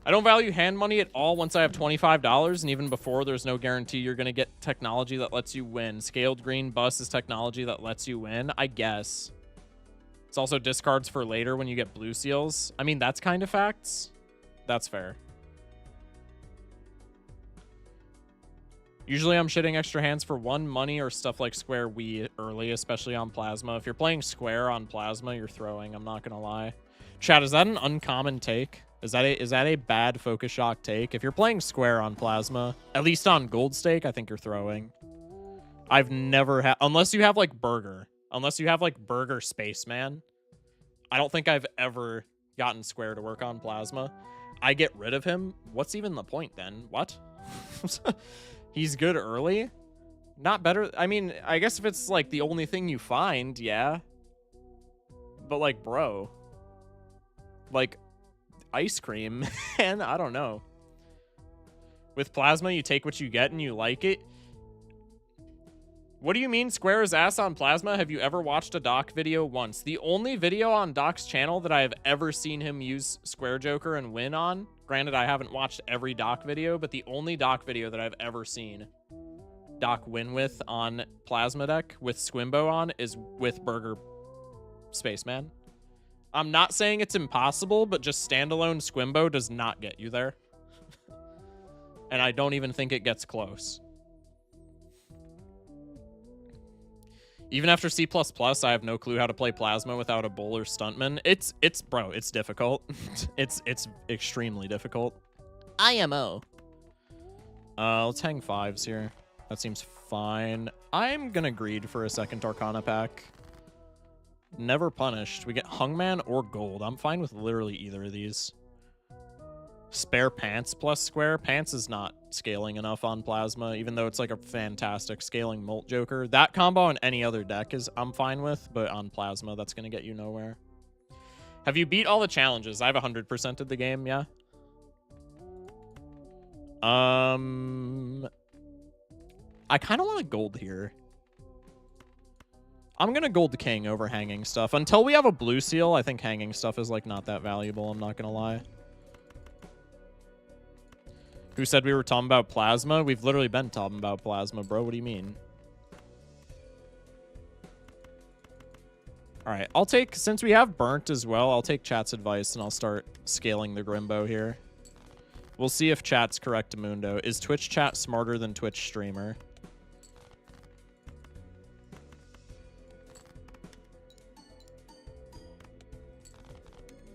I don't value hand money at all once I have $25, and even before, there's no guarantee you're going to get technology that lets you win. Scaled green bus is technology that lets you win, I guess. It's also discards for later when you get blue seals. I mean, that's kind of facts. That's fair. Usually I'm shitting extra hands for 1 money or stuff like Square Wii early, especially on Plasma. If you're playing Square on Plasma, you're throwing, I'm not going to lie. Chat, is that an uncommon take? Is that a bad Focus Shock take? If you're playing Square on Plasma, at least on Gold Stake, I think you're throwing. I've never had, unless you have like Burger. Unless you have like Burger Spaceman. I don't think I've ever gotten Square to work on Plasma. I get rid of him. What's even the point then? What? He's good early? Not better. I mean, I guess if it's like the only thing you find, yeah. But like, bro. Like, ice cream, man, I don't know. With Plasma, you take what you get and you like it. What do you mean Square is ass on Plasma? Have you ever watched a Doc video once? The only video on Doc's channel that I have ever seen him use Square Joker and win on, granted I haven't watched every Doc video, but the only Doc video that I've ever seen Doc win with on Plasma deck with Squimbo on is with Burger Spaceman. I'm not saying it's impossible, but just standalone Squimbo does not get you there. And I don't even think it gets close. Even after C++, I have no clue how to play Plasma without a bull or stuntman. Bro, it's difficult. it's extremely difficult. IMO. Let's hang 5s here. That seems fine. I'm gonna greed for a second Arcana pack. Never punished. We get Hungman or Gold. I'm fine with literally either of these. Spare Pants plus Square. Pants is not scaling enough on Plasma, even though it's like a fantastic scaling Molt Joker. That combo on any other deck is I'm fine with, but on Plasma, that's going to get you nowhere. Have you beat all the challenges? I've 100%ed the game, yeah. I kind of want a Gold here. I'm going to Gold King over Hanging Stuff. Until we have a Blue Seal, I think Hanging Stuff is like not that valuable, I'm not going to lie. Who said we were talking about Plasma? We've literally been talking about Plasma, bro. What do you mean? All right, I'll take, since we have Burnt as well, I'll take chat's advice and I'll start scaling the Grimbo here. We'll see if chat's correct, Mundo. Is Twitch chat smarter than Twitch streamer?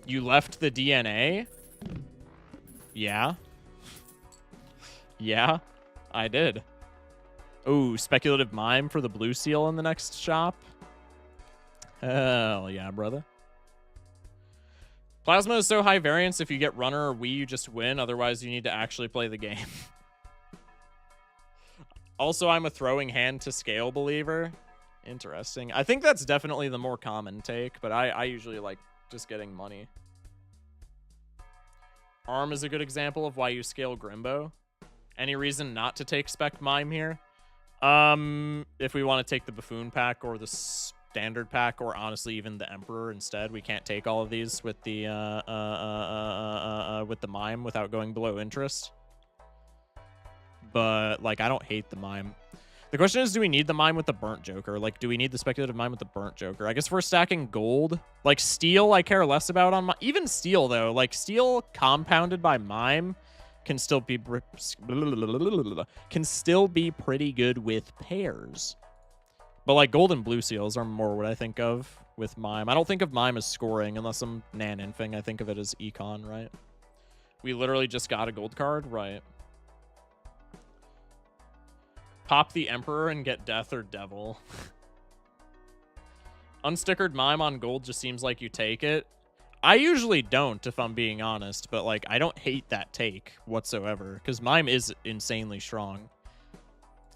You left the DNA? Yeah. Yeah, I did. Ooh, speculative mime for the Blue Seal in the next shop. Hell yeah, brother. Plasma is so high variance, if you get runner or Wii, you just win. Otherwise, you need to actually play the game. Also, I'm a throwing hand to scale believer. Interesting. I think that's definitely the more common take, but I usually like just getting money. Arm is a good example of why you scale Grimbo. Any reason not to take Spec Mime here? If we want to take the Buffoon pack or the Standard pack, or honestly even the Emperor instead, we can't take all of these with the Mime without going below interest. But like, I don't hate the Mime. The question is, do we need the Mime with the Burnt Joker? Like, do we need the Speculative Mime with the Burnt Joker? I guess if we're stacking gold, like Steel, I care less about on even Steel though. Like Steel compounded by Mime can still be pretty good with pairs. But like Gold and Blue Seals are more what I think of with Mime. I don't think of Mime as scoring unless I'm Nan-infing. I think of it as econ, right? We literally just got a gold card, right? Pop the Emperor and get Death or Devil. Unstickered Mime on gold just seems like you take it. I usually don't, if I'm being honest, but like I don't hate that take whatsoever because Mime is insanely strong.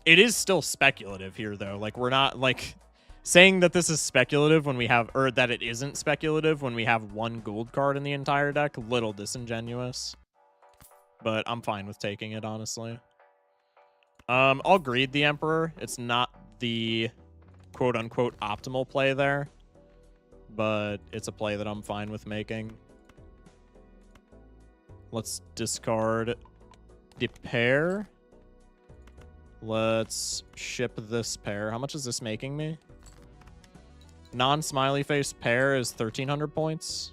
It is still speculative here though. Like we're not like saying that this is speculative when we have, or that it isn't speculative when we have one gold card in the entire deck. Little disingenuous, but I'm fine with taking it honestly. I'll greed the Emperor. It's not the quote unquote optimal play there, but it's a play that I'm fine with making. Let's discard the pair. Let's ship this pair. How much is this making me? Non-smiley face pair is 1,300 points.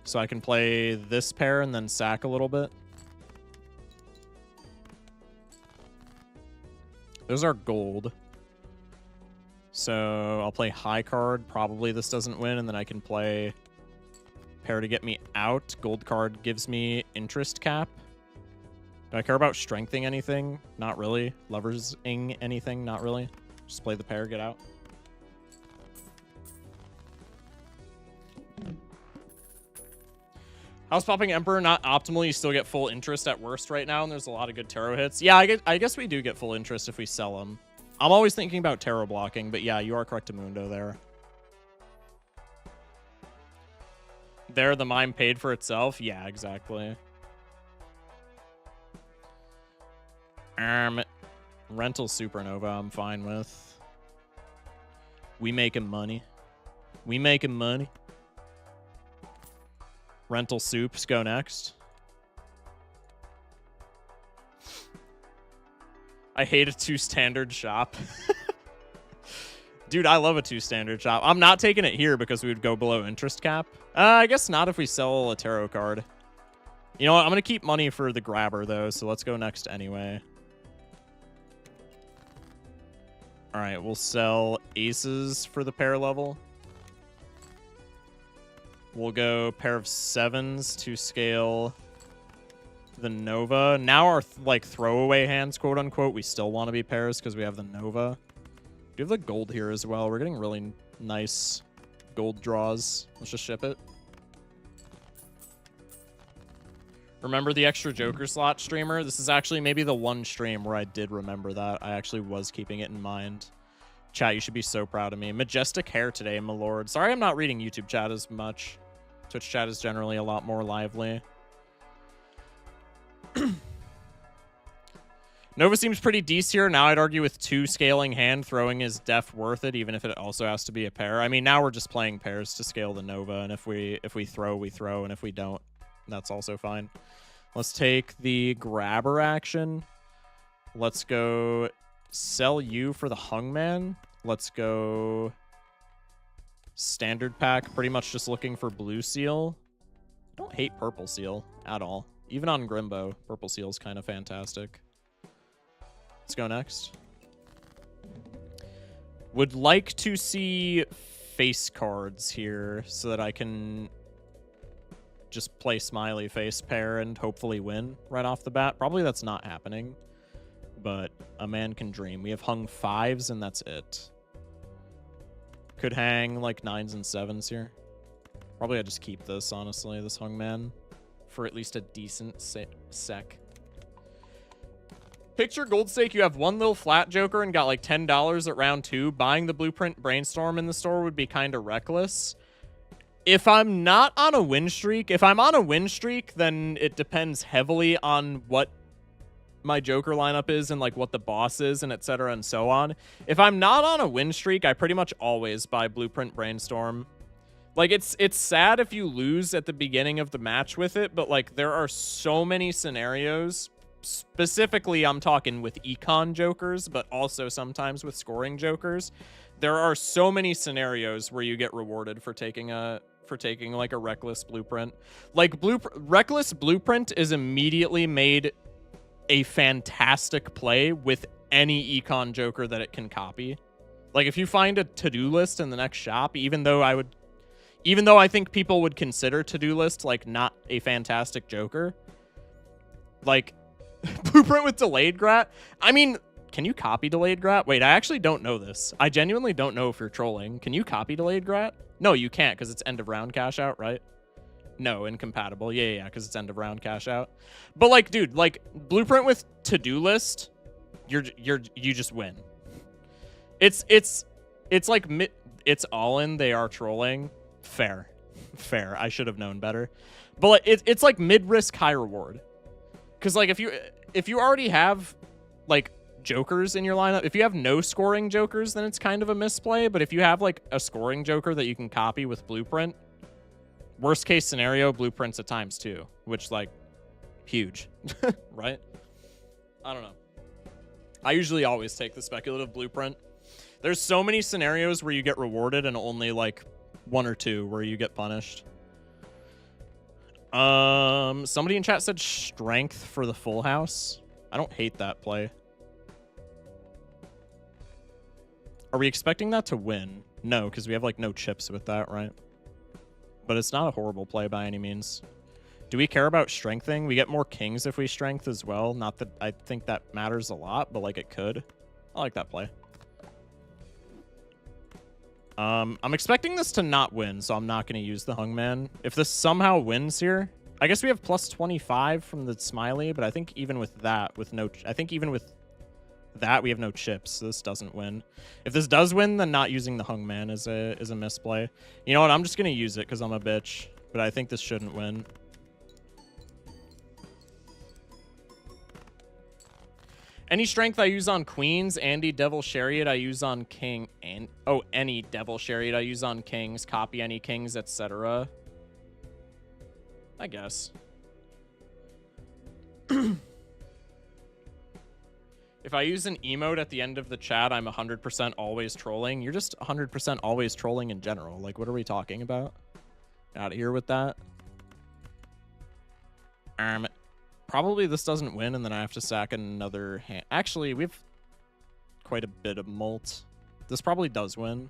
So I can play this pair and then sack a little bit. Those are gold. So I'll play high card. Probably this doesn't win, and then I can play pair to get me out. Gold card gives me interest cap. Do I care about strengthening anything? Not really. Levers-ing anything? Not really. Just play the pair, get out. House popping Emperor, not optimally. You still get full interest at worst right now, and there's a lot of good tarot hits. Yeah, I guess we do get full interest if we sell them. I'm always thinking about tarot blocking, but yeah, you are correctamundo there. There, the mime paid for itself? Yeah, exactly. Rental Supernova, I'm fine with. We making money. We making money. Rental Soups go next. I hate a 2-standard shop. Dude, I love a 2-standard shop. I'm not taking it here because we would go below interest cap. I guess not if we sell a tarot card. You know what? I'm going to keep money for the grabber, though, so let's go next anyway. All right, we'll sell aces for the pair level. We'll go pair of 7s to scale the Nova. Now our like throwaway hands, quote unquote, we still want to be pairs because we have the Nova. We have the gold here as well. We're getting really nice gold draws. Let's just ship it. Remember the extra Joker slot streamer? This is actually maybe the one stream where I did remember that. I actually was keeping it in mind. Chat, you should be so proud of me. Majestic hair today, my lord. Sorry I'm not reading YouTube chat as much. Twitch chat is generally a lot more lively. Nova seems pretty decent here. Now I'd argue with 2 scaling hand, throwing is def worth it, even if it also has to be a pair. I mean, now we're just playing pairs to scale the Nova, and if we throw, we throw, and if we don't, that's also fine. Let's take the grabber action. Let's go sell you for the Hungman. Let's go standard pack. Pretty much just looking for blue seal. I don't hate purple seal at all. Even on Grimbo, purple seal is kind of fantastic. Let's go next. Would like to see face cards here so that I can just play smiley face pair and hopefully win right off the bat. Probably that's not happening, but a man can dream. We have hung 5s and that's it. Could hang like 9s and 7s here. Probably I just keep this, honestly, this hung man, for at least a decent sec. Picture gold stake, you have one little flat joker and got like $10 at round 2. Buying the blueprint brainstorm in the store would be kind of reckless. If I'm not on a win streak, if I'm on a win streak, then it depends heavily on what my joker lineup is and like what the boss is and etc and so on. If I'm not on a win streak, I pretty much always buy blueprint brainstorm. Like it's sad if you lose at the beginning of the match with it, but like there are so many scenarios. Specifically, I'm talking with econ jokers, but also sometimes with scoring jokers. There are so many scenarios where you get rewarded for taking like a reckless blueprint. Like reckless blueprint is immediately made a fantastic play with any econ joker that it can copy. Like if you find a to-do list in the next shop, even though I think people would consider to-do list like not a fantastic joker, like blueprint with delayed grat. I mean, can you copy delayed grat? Wait, I actually don't know this. I genuinely don't know if you're trolling. Can you copy delayed grat? No, you can't because it's end of round cash out, right? No, incompatible. Yeah, because it's end of round cash out. But like, dude, like blueprint with to-do list, you just win. It's like it's all in. They are trolling. Fair. I should have known better. But like, it's like mid-risk, high reward. Because like if you already have like jokers in your lineup, if you have no scoring jokers, then it's kind of a misplay. But if you have like a scoring joker that you can copy with blueprint, worst case scenario, blueprints at ×2, which like huge, right? I don't know. I usually always take the speculative blueprint. There's so many scenarios where you get rewarded and only like 1 or 2 where you get punished. Somebody in chat said strength for the full house. I don't hate that play. Are we expecting that to win? No, because we have like no chips with that, right? But it's not a horrible play by any means. Do we care about strengthing? We get more kings if we strength as well. Not that I think that matters a lot, but like it could. I like that play. I'm expecting this to not win, so I'm not going to use the Hungman. If this somehow wins here, I guess we have plus 25 from the Smiley, but I think even with that, we have no chips, so this doesn't win. If this does win, then not using the Hungman is a misplay. You know what? I'm just going to use it because I'm a bitch, but I think this shouldn't win. Any strength I use on queens, Andy Devil Chariot I use on king, and any Devil Chariot I use on kings, copy any kings, etc. I guess. If I use an emote at the end of the chat, I'm 100% always trolling. You're just 100% always trolling in general. Like, what are we talking about? Out of here with that. Probably this doesn't win, and then I have to sack another hand. Actually, we have quite a bit of molt. This probably does win.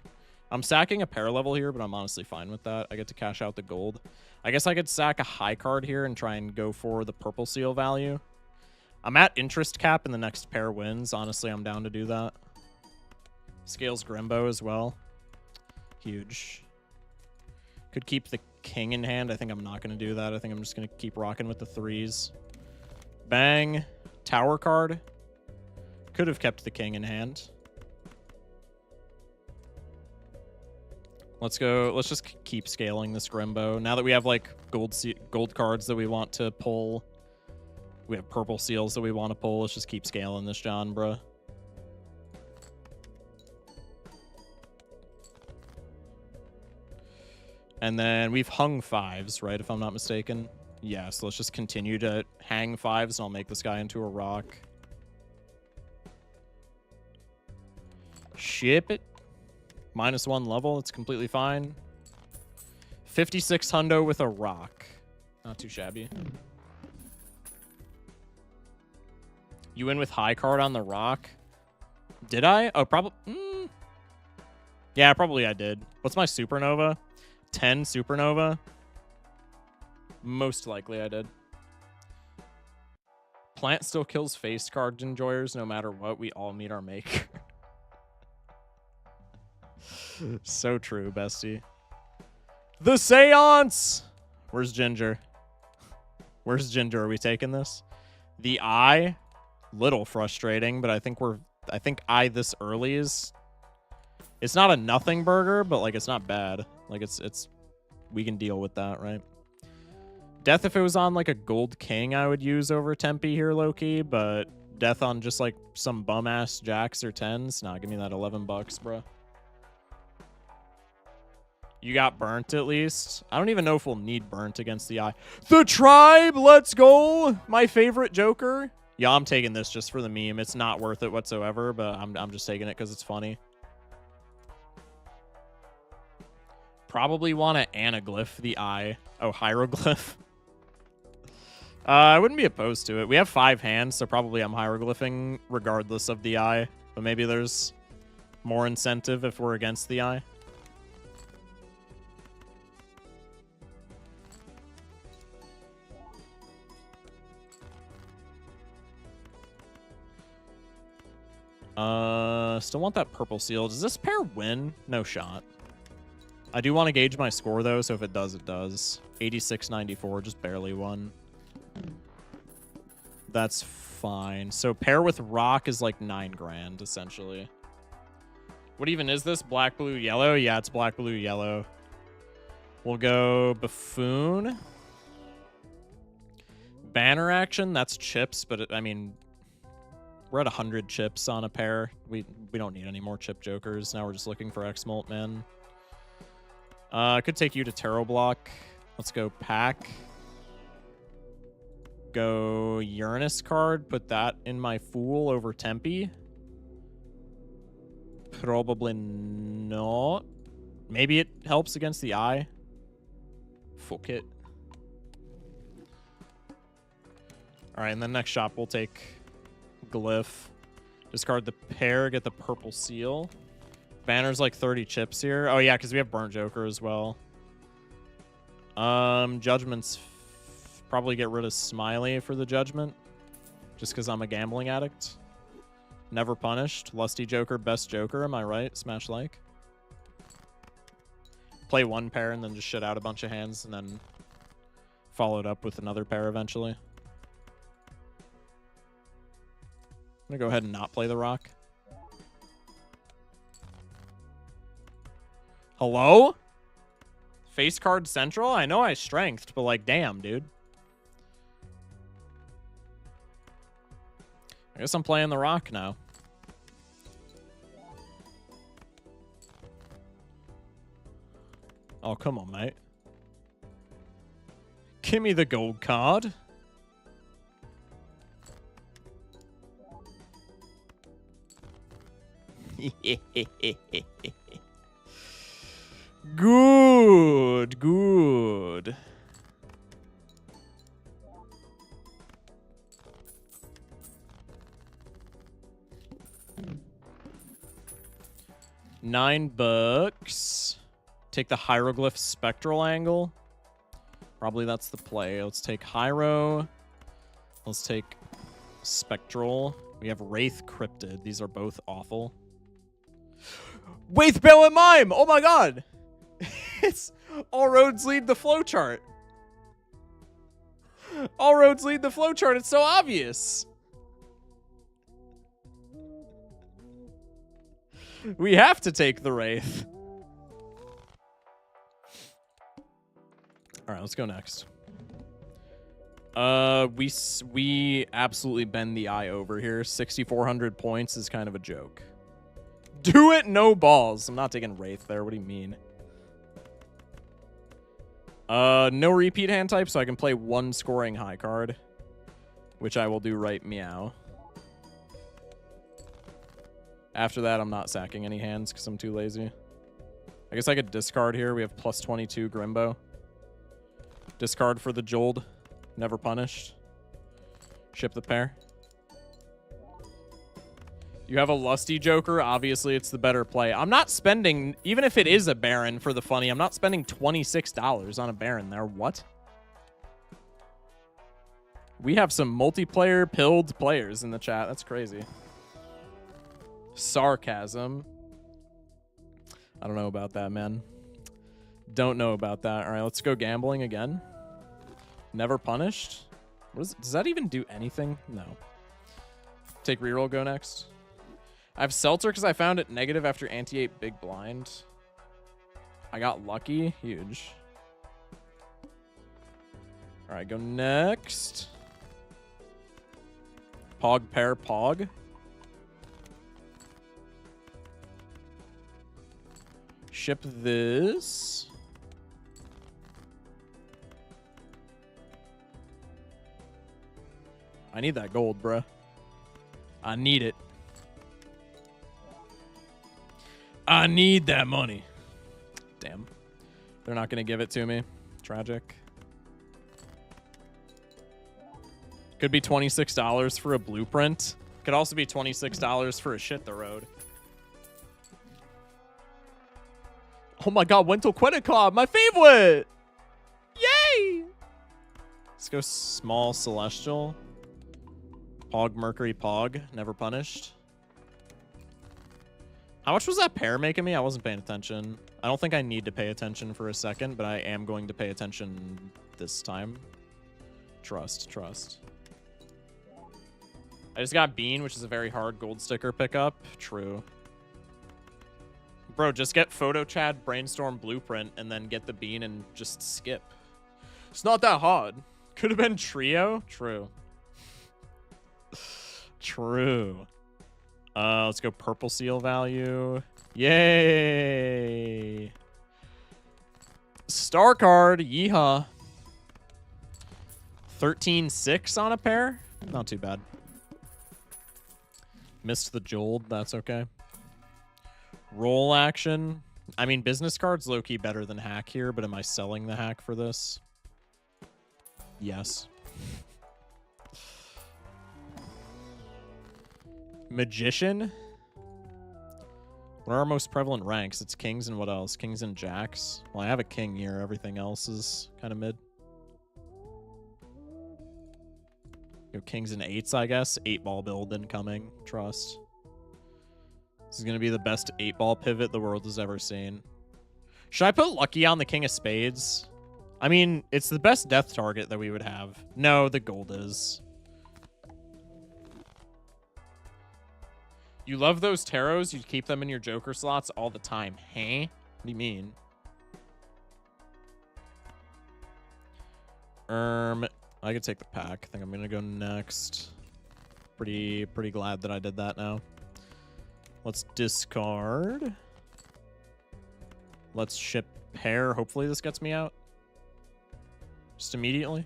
I'm sacking a pair level here, but I'm honestly fine with that. I get to cash out the gold. I guess I could sack a high card here and try and go for the purple seal value. I'm at interest cap in the next pair wins. Honestly, I'm down to do that. Scales Grimbo as well. Huge. Could keep the king in hand. I think I'm not going to do that. I think I'm just going to keep rocking with the threes. Bang. Tower card. Could have kept the king in hand. Let's go. Let's just keep scaling this Grimbo. Now that we have like gold cards that we want to pull. We have purple seals that we want to pull. Let's just keep scaling this John, bruh. And then we've hung fives, right? If I'm not mistaken. Yeah, so let's just continue to hang fives and I'll make this guy into a rock. Ship it. -1 level. It's completely fine. 56 hundo with a rock. Not too shabby. You win with high card on the rock. Did I? Oh, probably. Yeah, probably I did. What's my supernova? 10 supernova? Most likely I did. Plant still kills face card enjoyers no matter what. We all meet our maker. So true, bestie. The Seance! Where's Ginger? Where's Ginger? Are we taking this? The Eye? Little frustrating, but I think Eye this early is... It's not a nothing burger, but like it's not bad. Like it's we can deal with that, right? Death if it was on like a gold king I would use over Tempe here, low-key, but death on just like some bum-ass jacks or 10s? Nah, give me that 11 bucks, bro. You got burnt at least. I don't even know if we'll need burnt against the Eye. The Tribe, let's go! My favorite Joker. Yeah, I'm taking this just for the meme. It's not worth it whatsoever, but I'm just taking it because it's funny. Probably want to anaglyph the Eye. Oh, hieroglyph. I wouldn't be opposed to it. We have 5 hands, so probably I'm hieroglyphing regardless of the Eye. But maybe there's more incentive if we're against the Eye. Still want that purple seal. Does this pair win? No shot. I do want to gauge my score, though, so if it does, it does. 86.94, just barely won. That's fine. So pair with rock is like 9 grand, essentially. What even is this? Black, blue, yellow? Yeah, it's black, blue, yellow. We'll go buffoon. Banner action, that's chips, but I mean... We're at 100 chips on a pair. We don't need any more chip jokers. Now we're just looking for X-Molt, man. I could take you to Tarot Block. Let's go pack. Go Uranus card. Put that in my Fool over Tempe. Probably not. Maybe it helps against the Eye. Fuck it. Alright, and then next shop we'll take... Glyph. Discard the pair, get the purple seal. Banner's like 30 chips here. Oh yeah, because we have burnt Joker as well. Judgment's Probably get rid of Smiley for the judgment. Just because I'm a gambling addict. Never punished. Lusty Joker, best Joker. Am I right? Smash like. Play one pair and then just shit out a bunch of hands and then follow it up with another pair eventually. I'm going to go ahead and not play the rock. Hello? Face card central? I know I strengthed, but like, damn, dude. I guess I'm playing the rock now. Oh, come on, mate. Give me the gold card. Good, good. $9. Take the hieroglyph spectral angle. Probably that's the play. Let's take Hyro. Let's take spectral. We have Wraith Cryptid. These are both awful. Wraith Bell and Mime! Oh my god! It's all roads lead the flowchart. All roads lead the flowchart. It's so obvious. We have to take the Wraith. All right, let's go next. We absolutely bend the eye over here. 6,400 points is kind of a joke. Do it, no balls. I'm not taking Wraith there. What do you mean? No repeat hand type, so I can play one scoring high card, which I will do right meow. After that, I'm not sacking any hands because I'm too lazy. I guess I could discard here. We have plus 22 Grimbo. Discard for the Jold. Never punished. Ship the pair. You have a Lusty Joker. Obviously, it's the better play. I'm not spending, even if it is a Baron for the funny, I'm not spending $26 on a Baron there. What? We have some multiplayer pilled players in the chat. That's crazy. Sarcasm. I don't know about that, man. Don't know about that. All right, let's go gambling again. Never punished. Does that even do anything? No. Take reroll, go next. I have Seltzer because I found it negative after anti-8 big blind. I got lucky. Huge. All right, go next. Pog pair pog. Ship this. I need that gold, bruh. I need it. I need that money. Damn. They're not going to give it to me. Tragic. Could be $26 for a blueprint. Could also be $26 for a shit the road. Oh my god, Wental Queticlob, my favorite! Yay! Let's go small celestial. Pog Mercury Pog, never punished. How much was that pair making me? I wasn't paying attention. I don't think I need to pay attention for a second, but I am going to pay attention this time. Trust, trust. I just got Bean, which is a very hard gold sticker pickup. True. Bro, just get Photo Chad, Brainstorm, Blueprint, and then get the Bean and just skip. It's not that hard. Could have been Trio. True. True. Let's go Purple Seal value. Yay! Star card. Yeehaw. 13-6 on a pair. Not too bad. Missed the Jold. That's okay. Roll action. I mean, business cards low-key better than hack here, but am I selling the hack for this? Yes. Magician? What are our most prevalent ranks? It's kings and what else? Kings and jacks. Well, I have a king here. Everything else is kind of mid. Go kings and eights, I guess. 8-ball build incoming. Trust. This is going to be the best 8-ball pivot the world has ever seen. Should I put Lucky on the king of spades? I mean, it's the best death target that we would have. No, the gold is. You love those tarots? You keep them in your joker slots all the time. Huh? What do you mean? I could take the pack. I think I'm gonna go next. Pretty glad that I did that now. Let's discard. Let's ship pair. Hopefully this gets me out. Just immediately.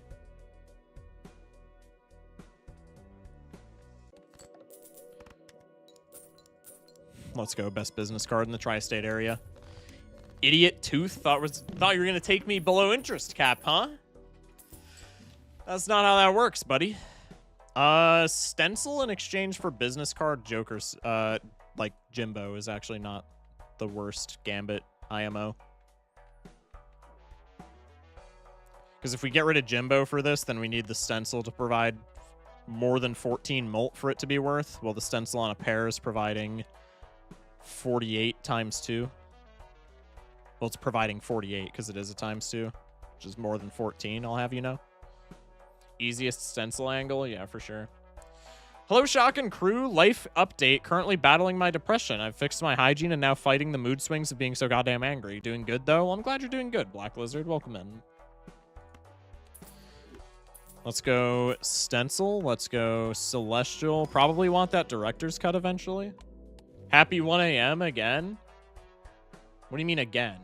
Let's go. Best business card in the tri-state area. Idiot Tooth thought you were gonna take me below interest cap, huh? That's not how that works, buddy. Stencil in exchange for business card jokers. Like Jimbo is actually not the worst Gambit IMO. Because if we get rid of Jimbo for this, then we need the stencil to provide more than 14 molt for it to be worth. Well, the stencil on a pair is providing 48 times 2. Well, it's providing 48 because it is a times 2, which is more than 14, I'll have you know. Easiest stencil angle? Yeah, for sure. Hello, Shock and crew. Life update. Currently battling my depression. I've fixed my hygiene and now fighting the mood swings of being so goddamn angry. Doing good, though? Well, I'm glad you're doing good, Black Lizard. Welcome in. Let's go Stencil. Let's go Celestial. Probably want that Director's Cut eventually. Happy 1 a.m. again? What do you mean again?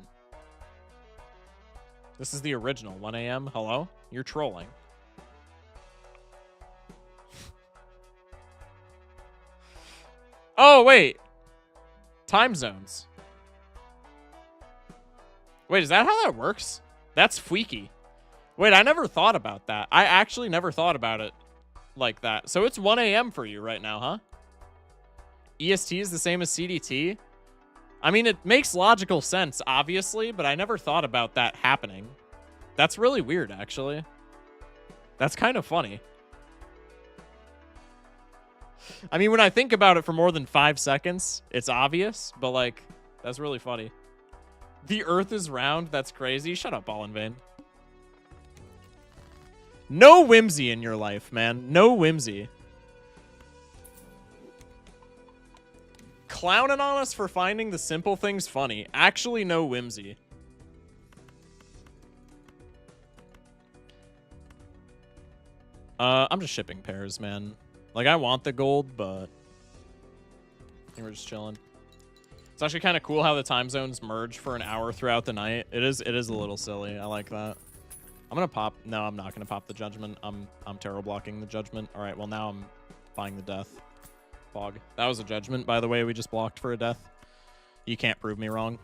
This is the original 1 a.m. Hello? You're trolling. Oh, wait. Time zones. Wait, is that how that works? That's freaky. Wait, I never thought about that. I actually never thought about it like that. So it's 1 a.m. for you right now, huh? EST is the same as CDT? I mean, it makes logical sense, obviously, but I never thought about that happening. That's really weird, actually. That's kind of funny. I mean, when I think about it for more than 5 seconds, it's obvious, but, like, that's really funny. The Earth is round? That's crazy. Shut up, all in vain. No whimsy in your life, man. No whimsy. Clowning on us for finding the simple things funny. Actually, no whimsy. I'm just shipping pairs, man. Like, I want the gold, but I think we're just chilling. It's actually kind of cool how the time zones merge for an hour throughout the night. It is a little silly. I like that. I'm gonna pop. No, I'm not gonna pop the judgment. I'm terror blocking the judgment. All right. Well, now I'm buying the death. Fog. That was a judgment, by the way. We just blocked for a death. You can't prove me wrong.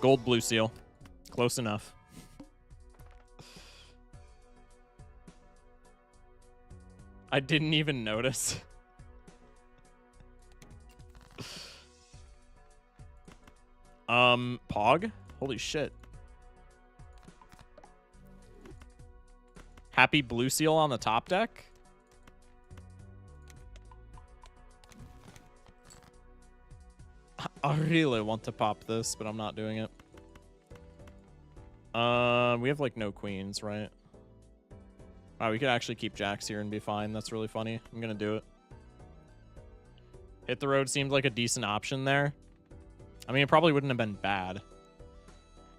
Gold blue seal. Close enough. I didn't even notice. Pog? Holy shit. Happy blue seal on the top deck? I really want to pop this, but I'm not doing it. We have, like, no queens, right? Wow, we could actually keep jacks here and be fine. That's really funny. I'm gonna do it. Hit the road seemed like a decent option there. I mean, it probably wouldn't have been bad.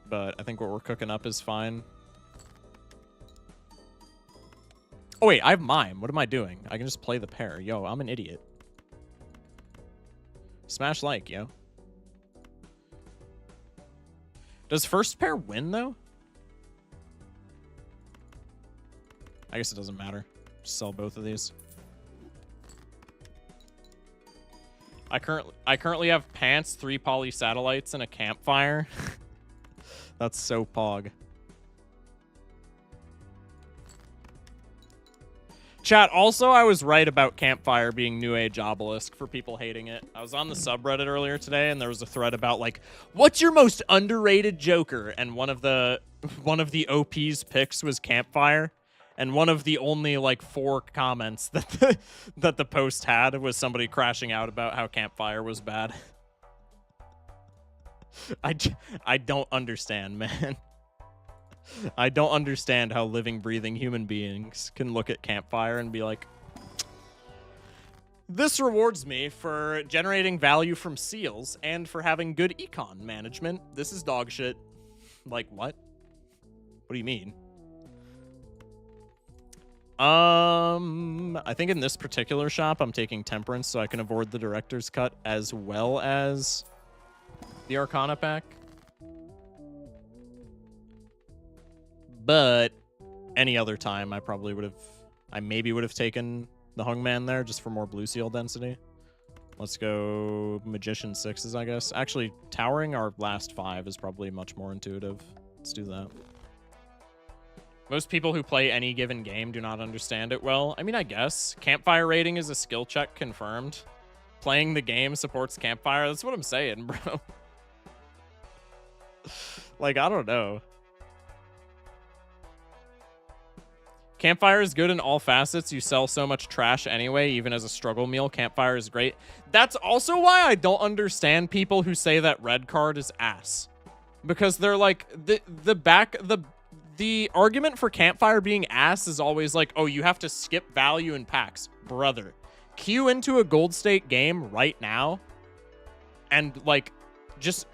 But I think what we're cooking up is fine. Oh, wait, I have mime. What am I doing? I can just play the pair. Yo, I'm an idiot. Smash like, yo. Does first pair win, though? I guess it doesn't matter. Just sell both of these. I currently have pants, 3 poly satellites, and a campfire. That's so pog. Chat, also, I was right about Campfire being New Age obelisk for people hating it. I was on the subreddit earlier today, and there was a thread about, like, what's your most underrated Joker? And one of the OP's picks was Campfire. And one of the only like 4 comments that that the post had was somebody crashing out about how campfire was bad. I don't understand, man. I don't understand how living, breathing human beings can look at campfire and be like, this rewards me for generating value from seals and for having good econ management. This is dog shit. Like, what? What do you mean? I think in this particular shop, I'm taking Temperance so I can avoid the director's cut as well as the Arcana pack. But any other time, I probably would have... I maybe would have taken the Hungman there just for more blue seal density. Let's go Magician 6s, I guess. Actually, Towering our last 5 is probably much more intuitive. Let's do that. Most people who play any given game do not understand it well. I mean, I guess. Campfire rating is a skill check confirmed. Playing the game supports campfire. That's what I'm saying, bro. Like, I don't know. Campfire is good in all facets. You sell so much trash anyway, even as a struggle meal. Campfire is great. That's also why I don't understand people who say that red card is ass. Because they're like, the argument for campfire being ass is always like, oh, you have to skip value in packs. Brother, queue into a gold state game right now. And like, just,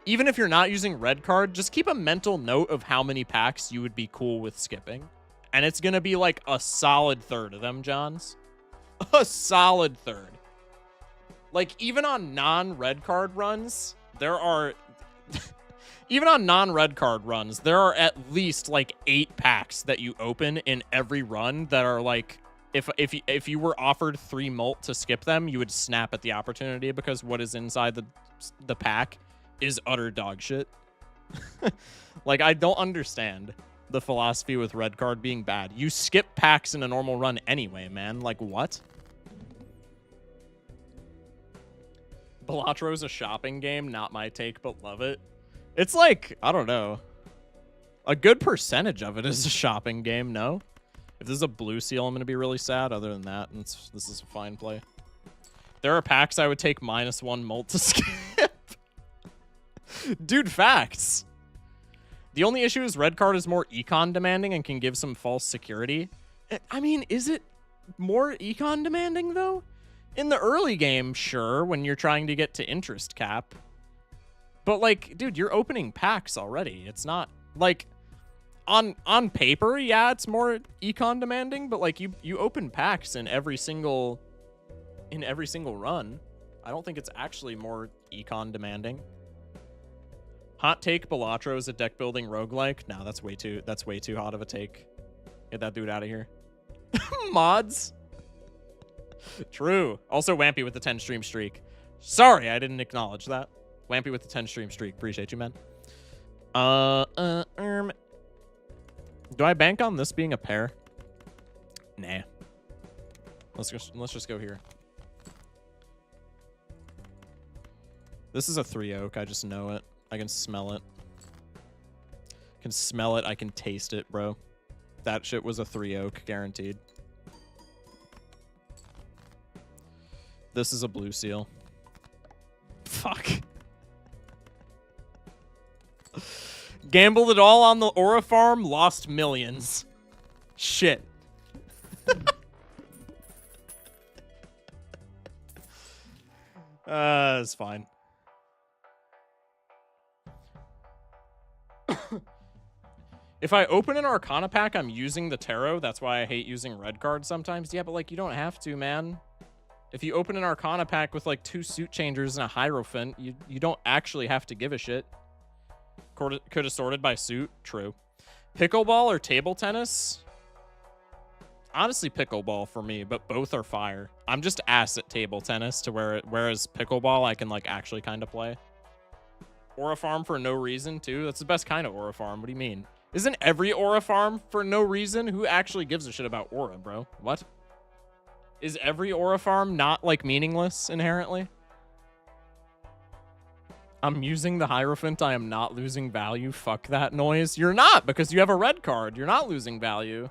even if you're not using red card, just keep a mental note of how many packs you would be cool with skipping. And it's going to be like a solid third of them, Johns. A solid third. Like, even on non-red card runs, there are... even on non-red card runs, there are at least like 8 packs that you open in every run that are like... If you were offered 3 mult to skip them, you would snap at the opportunity because what is inside the pack is utter dog shit. Like, I don't understand the philosophy with red card being bad. You skip packs in a normal run anyway, man. Like, what? Balattro's a shopping game, not my take, but love it. It's like, I don't know. A good percentage of it is a shopping game, no? If this is a blue seal, I'm going to be really sad. Other than that, this is a fine play. There are packs I would take -1 mult to skip. Dude, facts. The only issue is red card is more econ demanding and can give some false security. I mean, is it more econ demanding, though? In the early game, sure, when you're trying to get to interest cap. But, like, dude, you're opening packs already. It's not, like, on paper, yeah, it's more econ demanding, but, like, you open packs in every single run. I don't think it's actually more econ demanding. Hot take, Balatro is a deck building roguelike. No, that's way too hot of a take. Get that dude out of here. Mods. True. Also Wampy with the 10 stream streak. Sorry, I didn't acknowledge that. Wampy with the 10 stream streak. Appreciate you, man. Do I bank on this being a pair? Nah. Let's just go here. This is a 3 oak. I just know it. I can smell it. I can smell it. I can taste it, bro. That shit was a 3 oak, guaranteed. This is a blue seal. Fuck. Gambled it all on the Aura farm, lost millions. Shit. It's fine. If I open an Arcana pack, I'm using the Tarot. That's why I hate using red cards sometimes. Yeah, but, like, you don't have to, man. If you open an Arcana pack with, like, 2 Suit Changers and a Hierophant, you don't actually have to give a shit. Could have sorted by suit. True. Pickleball or table tennis? Honestly, pickleball for me, but both are fire. I'm just ass at table tennis to whereas pickleball I can, like, actually kind of play. Aura farm for no reason, too? That's the best kind of aura farm. What do you mean? Isn't every aura farm for no reason? Who actually gives a shit about aura, bro? What? Is every aura farm not, like, meaningless inherently? I'm using the Hierophant. I am not losing value. Fuck that noise. You're not, because you have a red card. You're not losing value.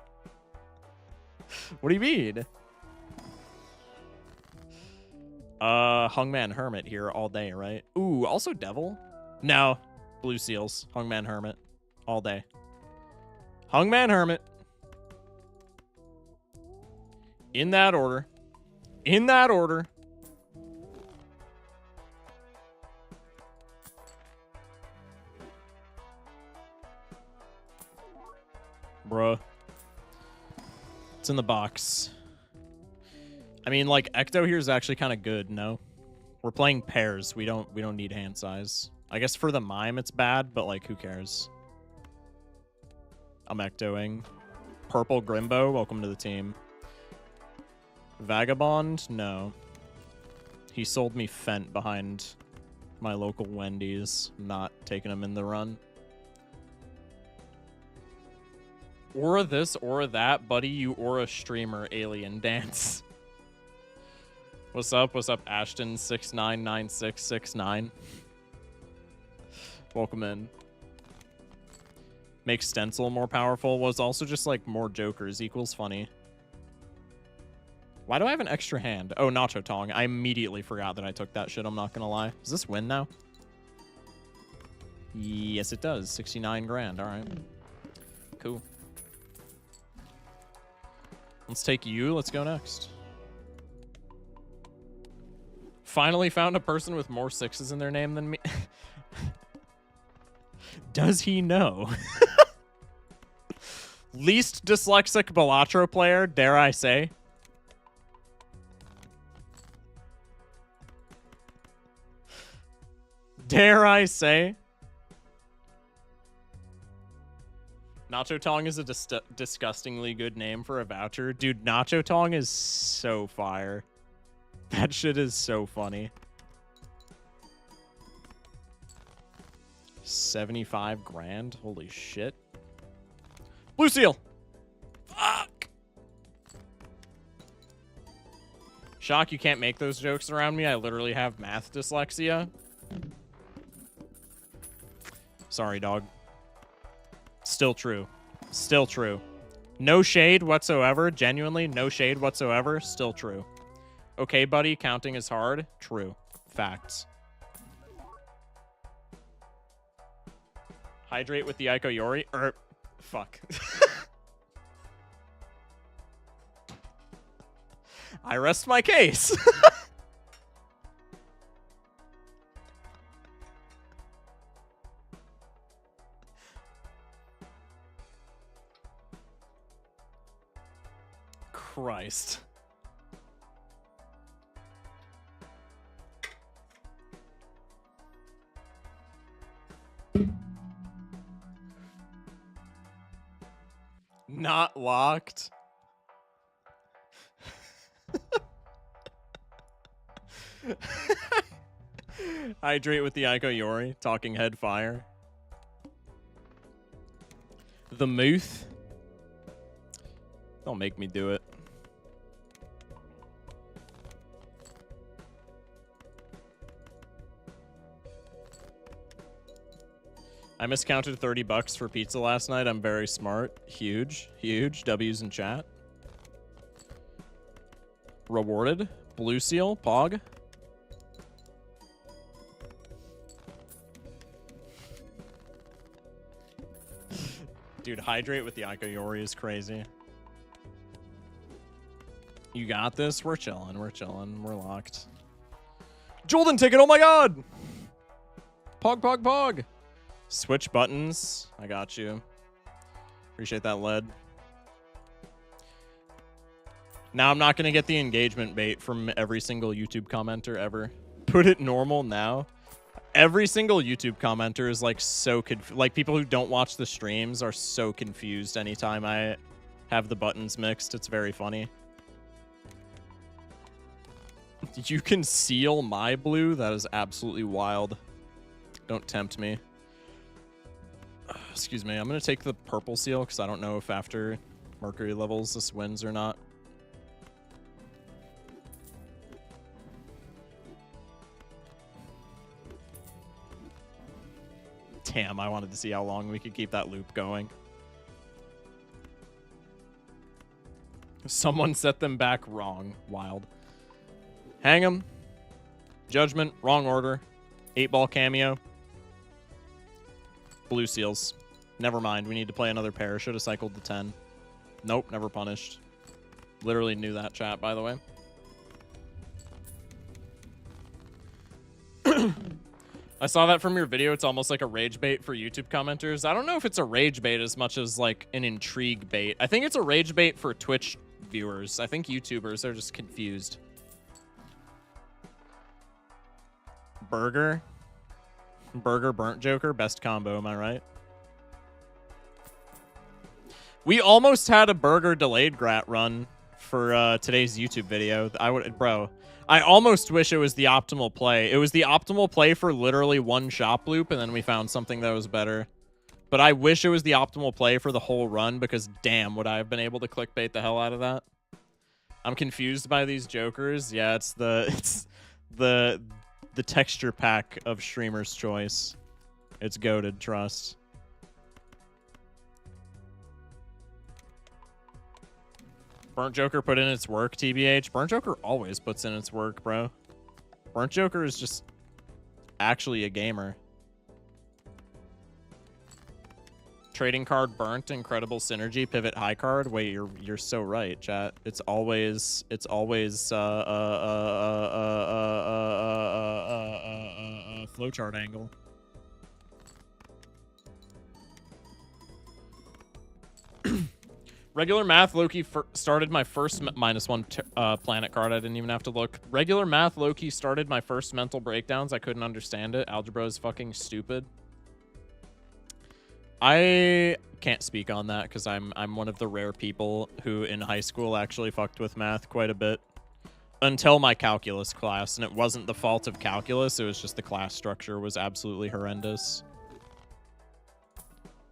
What do you mean? Hungman Hermit here all day, right? Ooh, also Devil? No. Blue Seals. Hungman Hermit. All day. Hungman Hermit. In that order. In that order. Bruh. It's in the box. I mean, like, Ecto here is actually kind of good, no? We're playing pairs. We don't need hand size. I guess for the mime it's bad, but like, who cares? I'm Ectoing. Purple Grimbo, welcome to the team. Vagabond? No. He sold me Fent behind my local Wendy's. I'm not taking him in the run. Aura this, aura that, buddy, you aura streamer, alien dance. What's up? What's up, Ashton699669? Welcome in. Make Stencil more powerful was also just like more jokers equals funny. Why do I have an extra hand? Oh, Nacho Tong. I immediately forgot that I took that shit, I'm not gonna lie. Does this win now? Yes, it does. 69 grand. All right. Cool. Let's take you. Let's go next. Finally found a person with more sixes in their name than me. Does he know? Least dyslexic Balatro player, dare I say. Dare I say? Nacho Tong is a disgustingly good name for a voucher. Dude, Nacho Tong is so fire. That shit is so funny. 75 grand? Holy shit. Blue Seal! Fuck! Shock, you can't make those jokes around me. I literally have math dyslexia. Sorry, dog. Still true. Still true. No shade whatsoever. Genuinely, no shade whatsoever. Still true. Okay, buddy, counting is hard. True. Facts. Hydrate with the Aiko Yori. Fuck. I rest my case. Christ. Not locked. Hydrate with the Aiko Yori. Talking head fire. The Muth. Don't make me do it. I miscounted 30 bucks for pizza last night. I'm very smart. Huge. Huge. W's in chat. Rewarded. Blue Seal. Pog. Dude, hydrate with the Aiko Yori is crazy. You got this? We're chilling. We're chilling. We're locked. Jolden ticket. Oh my god. Pog, pog, pog. Switch buttons. I got you. Appreciate that, lead. Now I'm not going to get the engagement bait from every single YouTube commenter ever. Put it normal now. Every single YouTube commenter is like so like people who don't watch the streams are so confused anytime I have the buttons mixed. It's very funny. You can seal my blue? That is absolutely wild. Don't tempt me. Excuse me. I'm going to take the purple seal because I don't know if after Mercury levels this wins or not. Damn, I wanted to see how long we could keep that loop going. Someone set them back wrong. Wild. Hang 'em. Judgment. Wrong order. 8-ball cameo. Blue seals. Never mind. We need to play another pair. Should have cycled the 10. Nope. Never punished. Literally knew that, chat, by the way. I saw that from your video. It's almost like a rage bait for YouTube commenters. I don't know if it's a rage bait as much as like an intrigue bait. I think it's a rage bait for Twitch viewers. I think YouTubers are just confused. Burger. Burger burnt Joker. Best combo, am I right? We almost had a burger delayed grat run for today's YouTube video. I almost wish it was the optimal play. It was the optimal play for literally one shop loop, and then we found something that was better. But I wish it was the optimal play for the whole run, because damn, would I have been able to clickbait the hell out of that. I'm confused by these jokers. Yeah, it's the texture pack of streamer's choice. It's goated, trust. Burnt Joker put in its work, TBH. Burnt Joker always puts in its work, bro. Burnt Joker is just actually a gamer. Trading card burnt, incredible synergy, pivot high card. Wait, you're so right, chat. It's always flowchart angle. Regular math, Loki started my first -1 planet card. I didn't even have to look. Regular math, Loki started my first mental breakdowns. I couldn't understand it. Algebra is fucking stupid. I can't speak on that because I'm one of the rare people who in high school actually fucked with math quite a bit. Until my calculus class, and it wasn't the fault of calculus, it was just the class structure was absolutely horrendous.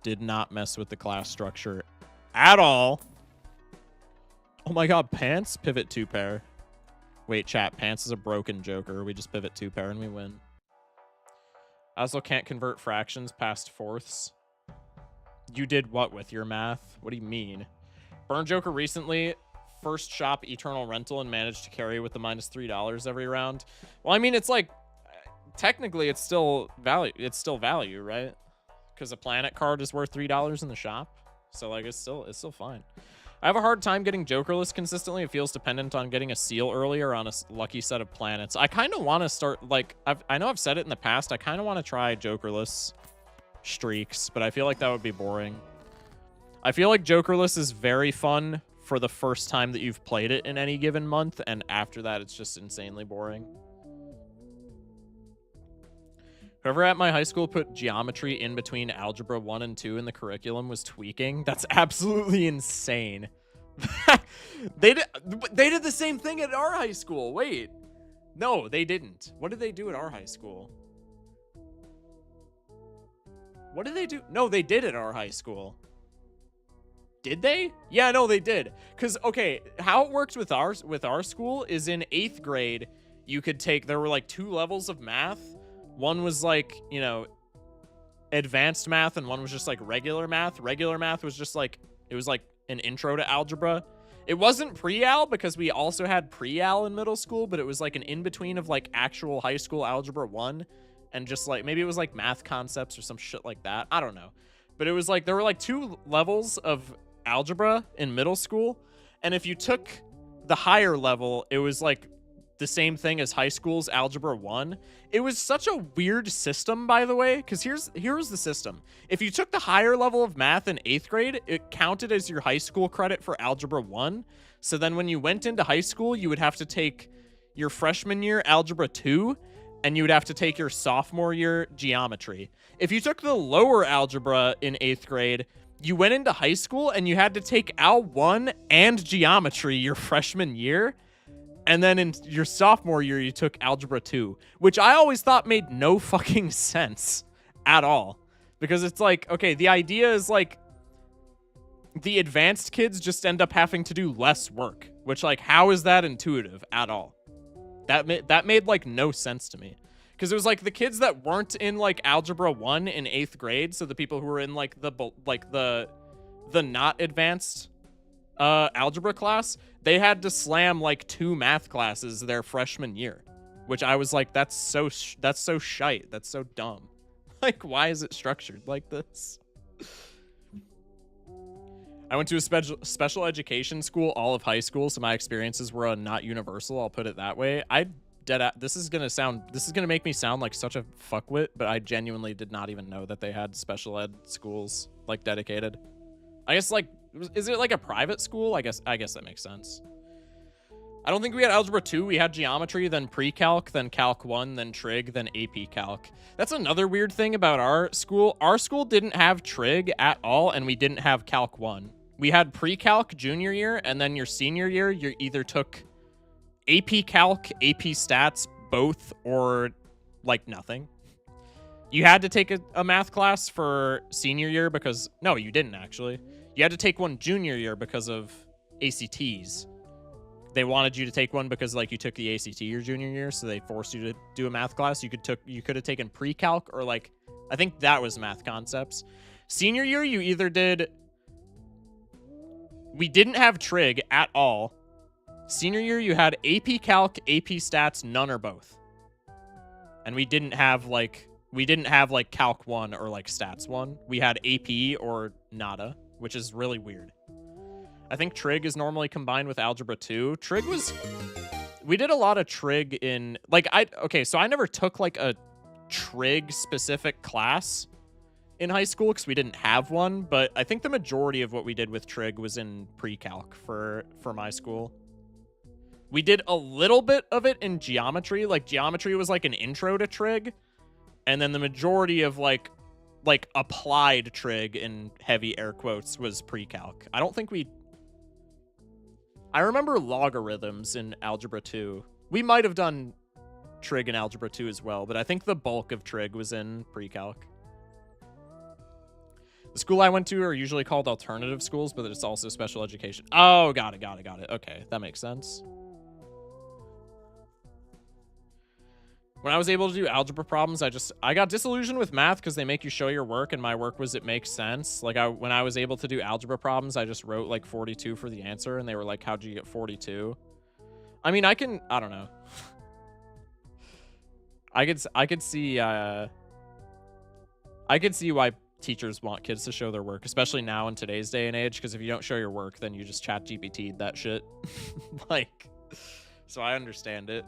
Did not mess with the class structure at all. Oh my god, Pants? Pivot 2-pair. Wait, chat, Pants is a broken Joker. We just pivot 2-pair and we win. I also can't convert fractions past fourths. You did what with your math? What do you mean? Burn Joker recently first shop Eternal Rental and managed to carry with the -$3 every round. Well, I mean, it's like technically it's still value. It's still value, right? Because a planet card is worth $3 in the shop. So like it's still fine. I have a hard time getting Jokerless consistently. It feels dependent on getting a seal earlier on a lucky set of planets. I kind of want to start like I know I've said it in the past. I kind of want to try Jokerless streaks, but I feel like that would be boring. I feel like Jokerless is very fun for the first time that you've played it in any given month, and after that it's just insanely boring. Whoever at my high school put geometry in between algebra 1 and 2 in the curriculum was tweaking. That's absolutely insane. They did the same thing at our high school. Wait. No, they didn't. What did they do at our high school? What did they do? No, they did at our high school. Did they? Yeah, no, they did. Because, okay, how it works with our school is in 8th grade, you could take, there were like 2 levels of math. One was like, you know, advanced math, and one was just like regular math. Regular math was just like, it was like an intro to algebra. It wasn't pre-al because we also had pre-al in middle school, but it was like an in-between of like actual high school algebra 1 and just like, maybe it was like math concepts or some shit like that. I don't know. But it was like, there were like 2 levels of algebra in middle school. And if you took the higher level, it was like the same thing as high school's algebra 1. It was such a weird system, by the way, because here's the system. If you took the higher level of math in 8th grade, it counted as your high school credit for algebra 1. So then when you went into high school, you would have to take your freshman year algebra 2, and you would have to take your sophomore year geometry. If you took the lower algebra in 8th grade, you went into high school and you had to take Al 1 and geometry your freshman year. And then in your sophomore year, you took algebra 2, which I always thought made no fucking sense at all. Because it's like, okay, the idea is like the advanced kids just end up having to do less work, which like, how is that intuitive at all? That made like no sense to me. Because it was like the kids that weren't in like algebra 1 in 8th grade, so the people who were in like the not advanced algebra class, they had to slam like 2 math classes their freshman year, which I was like, that's so shite. That's so dumb. Like, why is it structured like this? I went to a special education school all of high school, so my experiences were not universal. I'll put it that way. This is gonna make me sound like such a fuckwit, but I genuinely did not even know that they had special ed schools like dedicated. I guess like, is it like a private school? I guess that makes sense. I don't think we had algebra 2. We had geometry, then pre-calc, then calc 1, then trig, then AP calc. That's another weird thing about our school. Our school didn't have trig at all, and we didn't have calc 1. We had pre-calc junior year, and then your senior year, you either took AP calc, AP stats, both, or like nothing. You had to take a math class for senior year because, no, you didn't actually. You had to take one junior year because of ACTs. They wanted you to take one because like you took the ACT your junior year, so they forced you to do a math class. You could have taken pre-calc or like, I think that was math concepts. Senior year, you either did, we didn't have trig at all. Senior year, you had AP calc, AP stats, none or both. And we didn't have like calc 1 or like stats 1. We had AP or nada, which is really weird. I think trig is normally combined with algebra 2. We did a lot of trig in, like, so I never took like a trig specific class in high school because we didn't have one, but I think the majority of what we did with trig was in pre-calc for my school. We did a little bit of it in geometry. Like, geometry was like an intro to trig, and then the majority of like applied trig in heavy air quotes was pre-calc. I remember logarithms in algebra 2. We might have done trig in algebra 2 as well, but I think the bulk of trig was in pre-calc. The school I went to are usually called alternative schools, but it's also special education. Oh, got it. Okay, that makes sense. When I was able to do algebra problems, I got disillusioned with math because they make you show your work, and my work was it makes sense. Like, when I was able to do algebra problems, I just wrote like 42 for the answer, and they were like, how'd you get 42? I mean, I don't know. I could see why teachers want kids to show their work, especially now in today's day and age, because if you don't show your work, then you just chat GPT'd that shit. Like, so I understand it.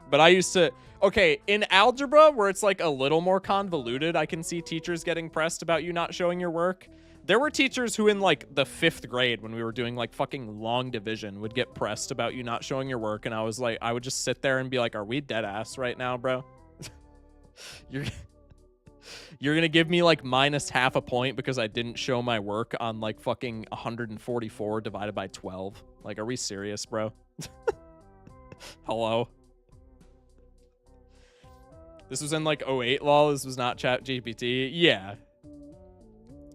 But I used to, okay, in algebra, where it's like a little more convoluted, I can see teachers getting pressed about you not showing your work. There were teachers who in like the 5th grade, when we were doing like fucking long division, would get pressed about you not showing your work. And I was like, I would just sit there and be like, are we dead ass right now, bro? You're going to give me like minus half a point because I didn't show my work on like fucking 144 divided by 12. Like, are we serious, bro? Hello? This was in like 08, lol. This was not chat GPT. Yeah.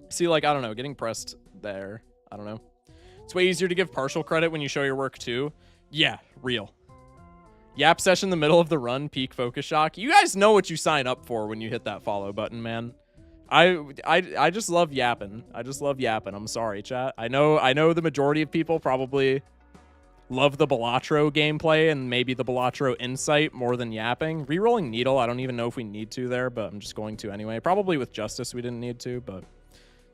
See, like, I don't know, getting pressed there. I don't know. It's way easier to give partial credit when you show your work too. Yeah, real. Yap session in the middle of the run, peak focus shock. You guys know what you sign up for when you hit that follow button, man. I just love yapping. I just love yapping. I'm sorry, chat. I know the majority of people probably love the Balatro gameplay and maybe the Balatro insight more than yapping. Rerolling Needle, I don't even know if we need to there, but I'm just going to anyway. Probably with Justice we didn't need to, but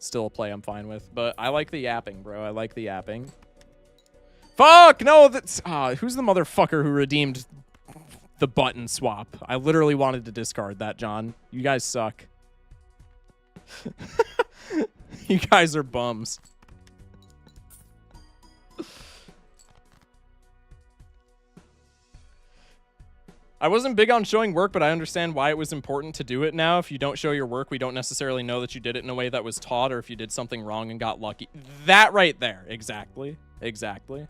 still a play I'm fine with. But I like the yapping, bro. I like the yapping. Fuck! No, that's... who's the motherfucker who redeemed the button swap? I literally wanted to discard that, John. You guys suck. You guys are bums. I wasn't big on showing work, but I understand why it was important to do it now. If you don't show your work, we don't necessarily know that you did it in a way that was taught, or if you did something wrong and got lucky. That right there. Exactly. Exactly.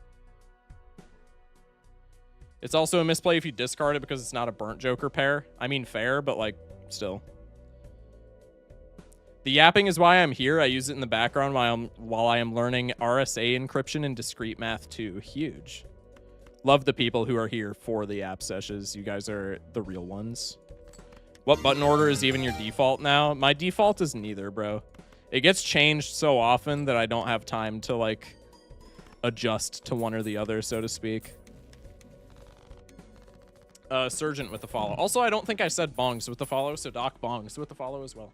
It's also a misplay if you discard it because it's not a burnt Joker pair. I mean, fair, but like, still. The yapping is why I'm here. I use it in the background while I am learning RSA encryption and discrete math too. Huge. Love the people who are here for the app sessions. You guys are the real ones. What button order is even your default now? My default is neither, bro. It gets changed so often that I don't have time to, like... adjust to one or the other, so to speak. Surgeon with the follow. Also, I don't think I said bongs with the follow, so Doc bongs with the follow as well.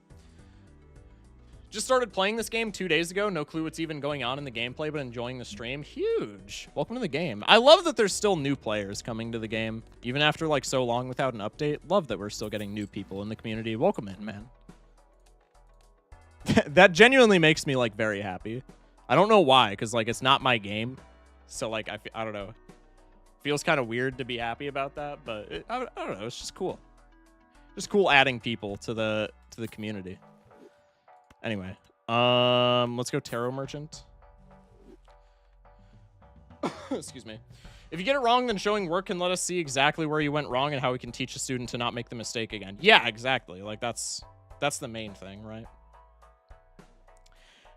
Just started playing this game 2 days ago. No clue what's even going on in the gameplay, but enjoying the stream. Huge. Welcome to the game. I love that there's still new players coming to the game, even after like so long without an update. Love that we're still getting new people in the community. Welcome in, man. That genuinely makes me like very happy. I don't know why, because like it's not my game, so like I don't know. Feels kind of weird to be happy about that, but I don't know. It's just cool. Just cool adding people to the community. Anyway, let's go Tarot Merchant. Excuse me. If you get it wrong, then showing work can let us see exactly where you went wrong and how we can teach a student to not make the mistake again. Yeah, exactly. Like that's the main thing, right?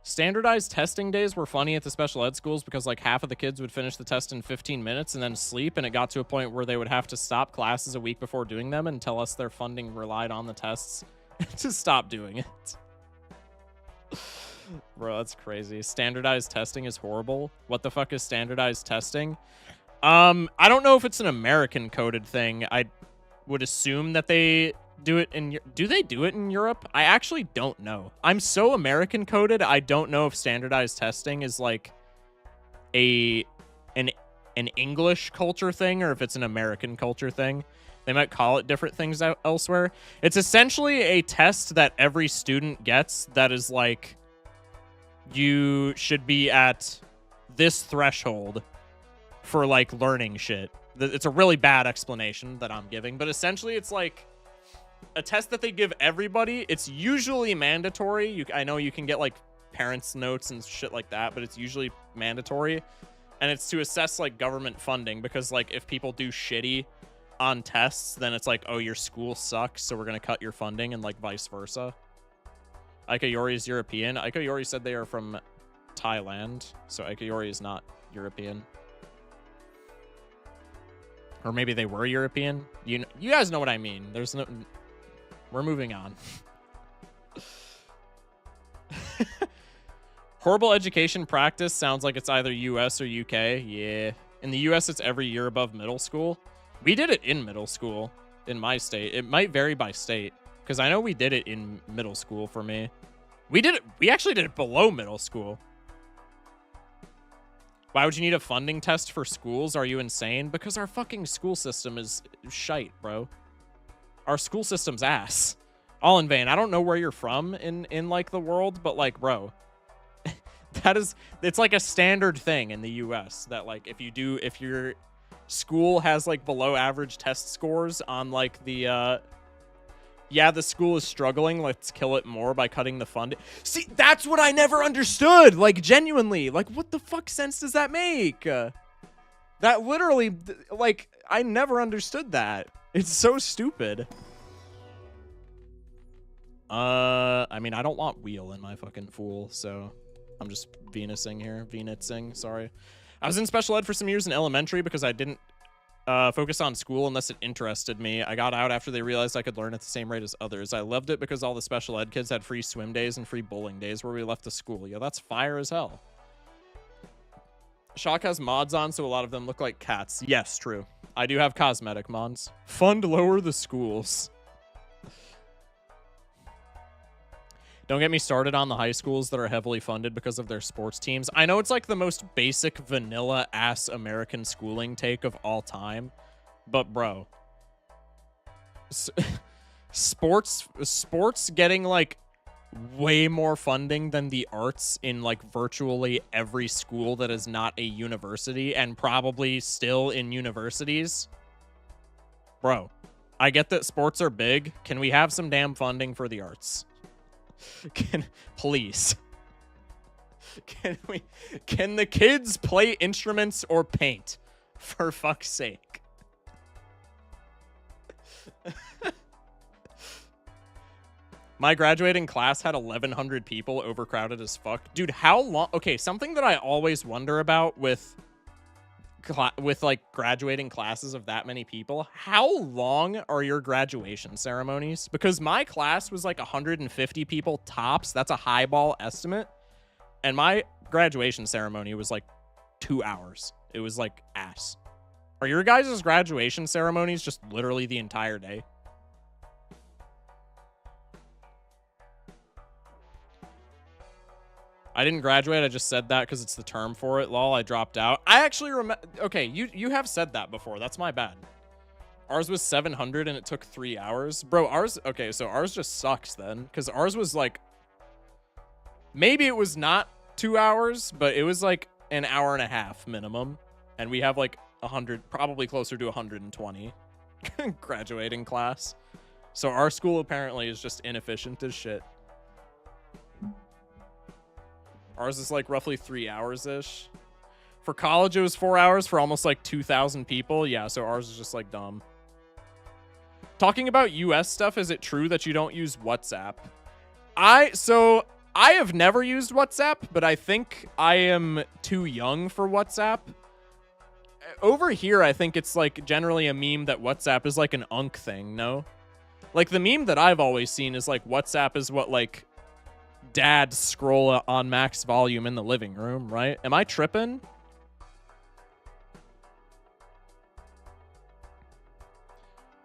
Standardized testing days were funny at the special ed schools because like half of the kids would finish the test in 15 minutes and then sleep, and it got to a point where they would have to stop classes a week before doing them and tell us their funding relied on the tests to stop doing it. Bro, that's crazy. Standardized testing is horrible. What the fuck is standardized testing? I don't know if it's an American coded thing. I would assume that they do it in... Do they do it in Europe? I actually don't know. I'm so American coded, I don't know if standardized testing is like an English culture thing or if it's an American culture thing. They might call it different things elsewhere. It's essentially a test that every student gets that is like, you should be at this threshold for like learning shit. It's a really bad explanation that I'm giving, but essentially it's like a test that they give everybody. It's usually mandatory. I know you can get like parents' notes and shit like that, but it's usually mandatory. And it's to assess like government funding, because like if people do shitty on tests, then it's like, oh, your school sucks, so we're gonna cut your funding, and like vice versa. Aikayori is European. Aikayori said they are from Thailand, so Aikayori is not European. Or maybe they were European. You guys know what I mean. There's no... We're moving on. Horrible education practice sounds like it's either US or UK. Yeah. In the US, it's every year above middle school. We did it in middle school in my state. It might vary by state, because I know we did it in middle school for me. We actually did it below middle school. Why would you need a funding test for schools? Are you insane? Because our fucking school system is shite, bro. Our school system's ass. All in vain. I don't know where you're from in like the world, but like, bro, it's like a standard thing in the US that like if your school has like below average test scores on like the the school is struggling, let's kill it more by cutting the funding. See, that's what I never understood. Like, genuinely, like, what the fuck sense does that make? That literally, like, I never understood that. It's so stupid. I mean, I don't want wheel in my fucking fool, so I'm just Venusing here. Venutsing, sorry. I was in special ed for some years in elementary because I didn't focus on school unless it interested me. I got out after they realized I could learn at the same rate as others. I loved it because all the special ed kids had free swim days and free bowling days where we left the school. Yeah, that's fire as hell. Shock has mods on, so a lot of them look like cats. Yes, true. I do have cosmetic mods. Fund lower the schools. Don't get me started on the high schools that are heavily funded because of their sports teams. I know it's like the most basic vanilla-ass American schooling take of all time, but bro, sports getting like way more funding than the arts in like virtually every school that is not a university, and probably still in universities. Bro, I get that sports are big. Can we have some damn funding for the arts? Please. Can the kids play instruments or paint? For fuck's sake. My graduating class had 1,100 people, overcrowded as fuck. Dude, how long? Okay, something that I always wonder about with like graduating classes of that many people, how long are your graduation ceremonies? Because my class was like 150 people tops. That's a highball estimate. And my graduation ceremony was like 2 hours. It was like ass. Are your guys' graduation ceremonies just literally the entire day? I didn't graduate. I just said that because it's the term for it. Lol, I dropped out. I actually remember. Okay, you have said that before. That's my bad. Ours was 700 and it took 3 hours. Bro, ours... Okay, so ours just sucks then. Because ours was like... Maybe it was not 2 hours, but it was like an hour and a half minimum. And we have like 100, probably closer to 120 graduating class. So our school apparently is just inefficient as shit. Ours is like roughly 3 hours-ish. For college, it was 4 hours for almost like 2,000 people. Yeah, so ours is just like dumb. Talking about US stuff, is it true that you don't use WhatsApp? So I have never used WhatsApp, but I think I am too young for WhatsApp. Over here, I think it's like generally a meme that WhatsApp is like an unk thing, no? Like the meme that I've always seen is like WhatsApp is what like dads scroll on max volume in the living room, right? Am I tripping?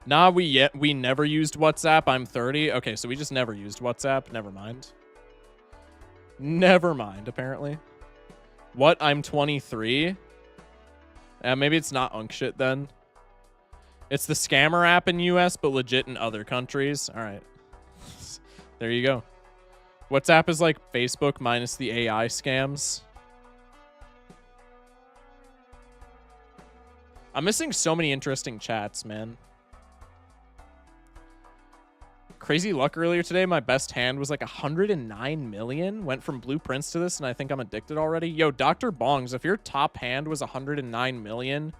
Nah, we never used WhatsApp. I'm 30. Okay, so we just never used WhatsApp. Never mind. Never mind, apparently. What? I'm 23? Maybe it's not unk shit then. It's the scammer app in US, but legit in other countries. All right. There you go. WhatsApp is like Facebook minus the AI scams. I'm missing so many interesting chats, man. Crazy luck earlier today. My best hand was like 109 million. Went from blueprints to this, and I think I'm addicted already. Yo, Dr. Bongs, if your top hand was 109 million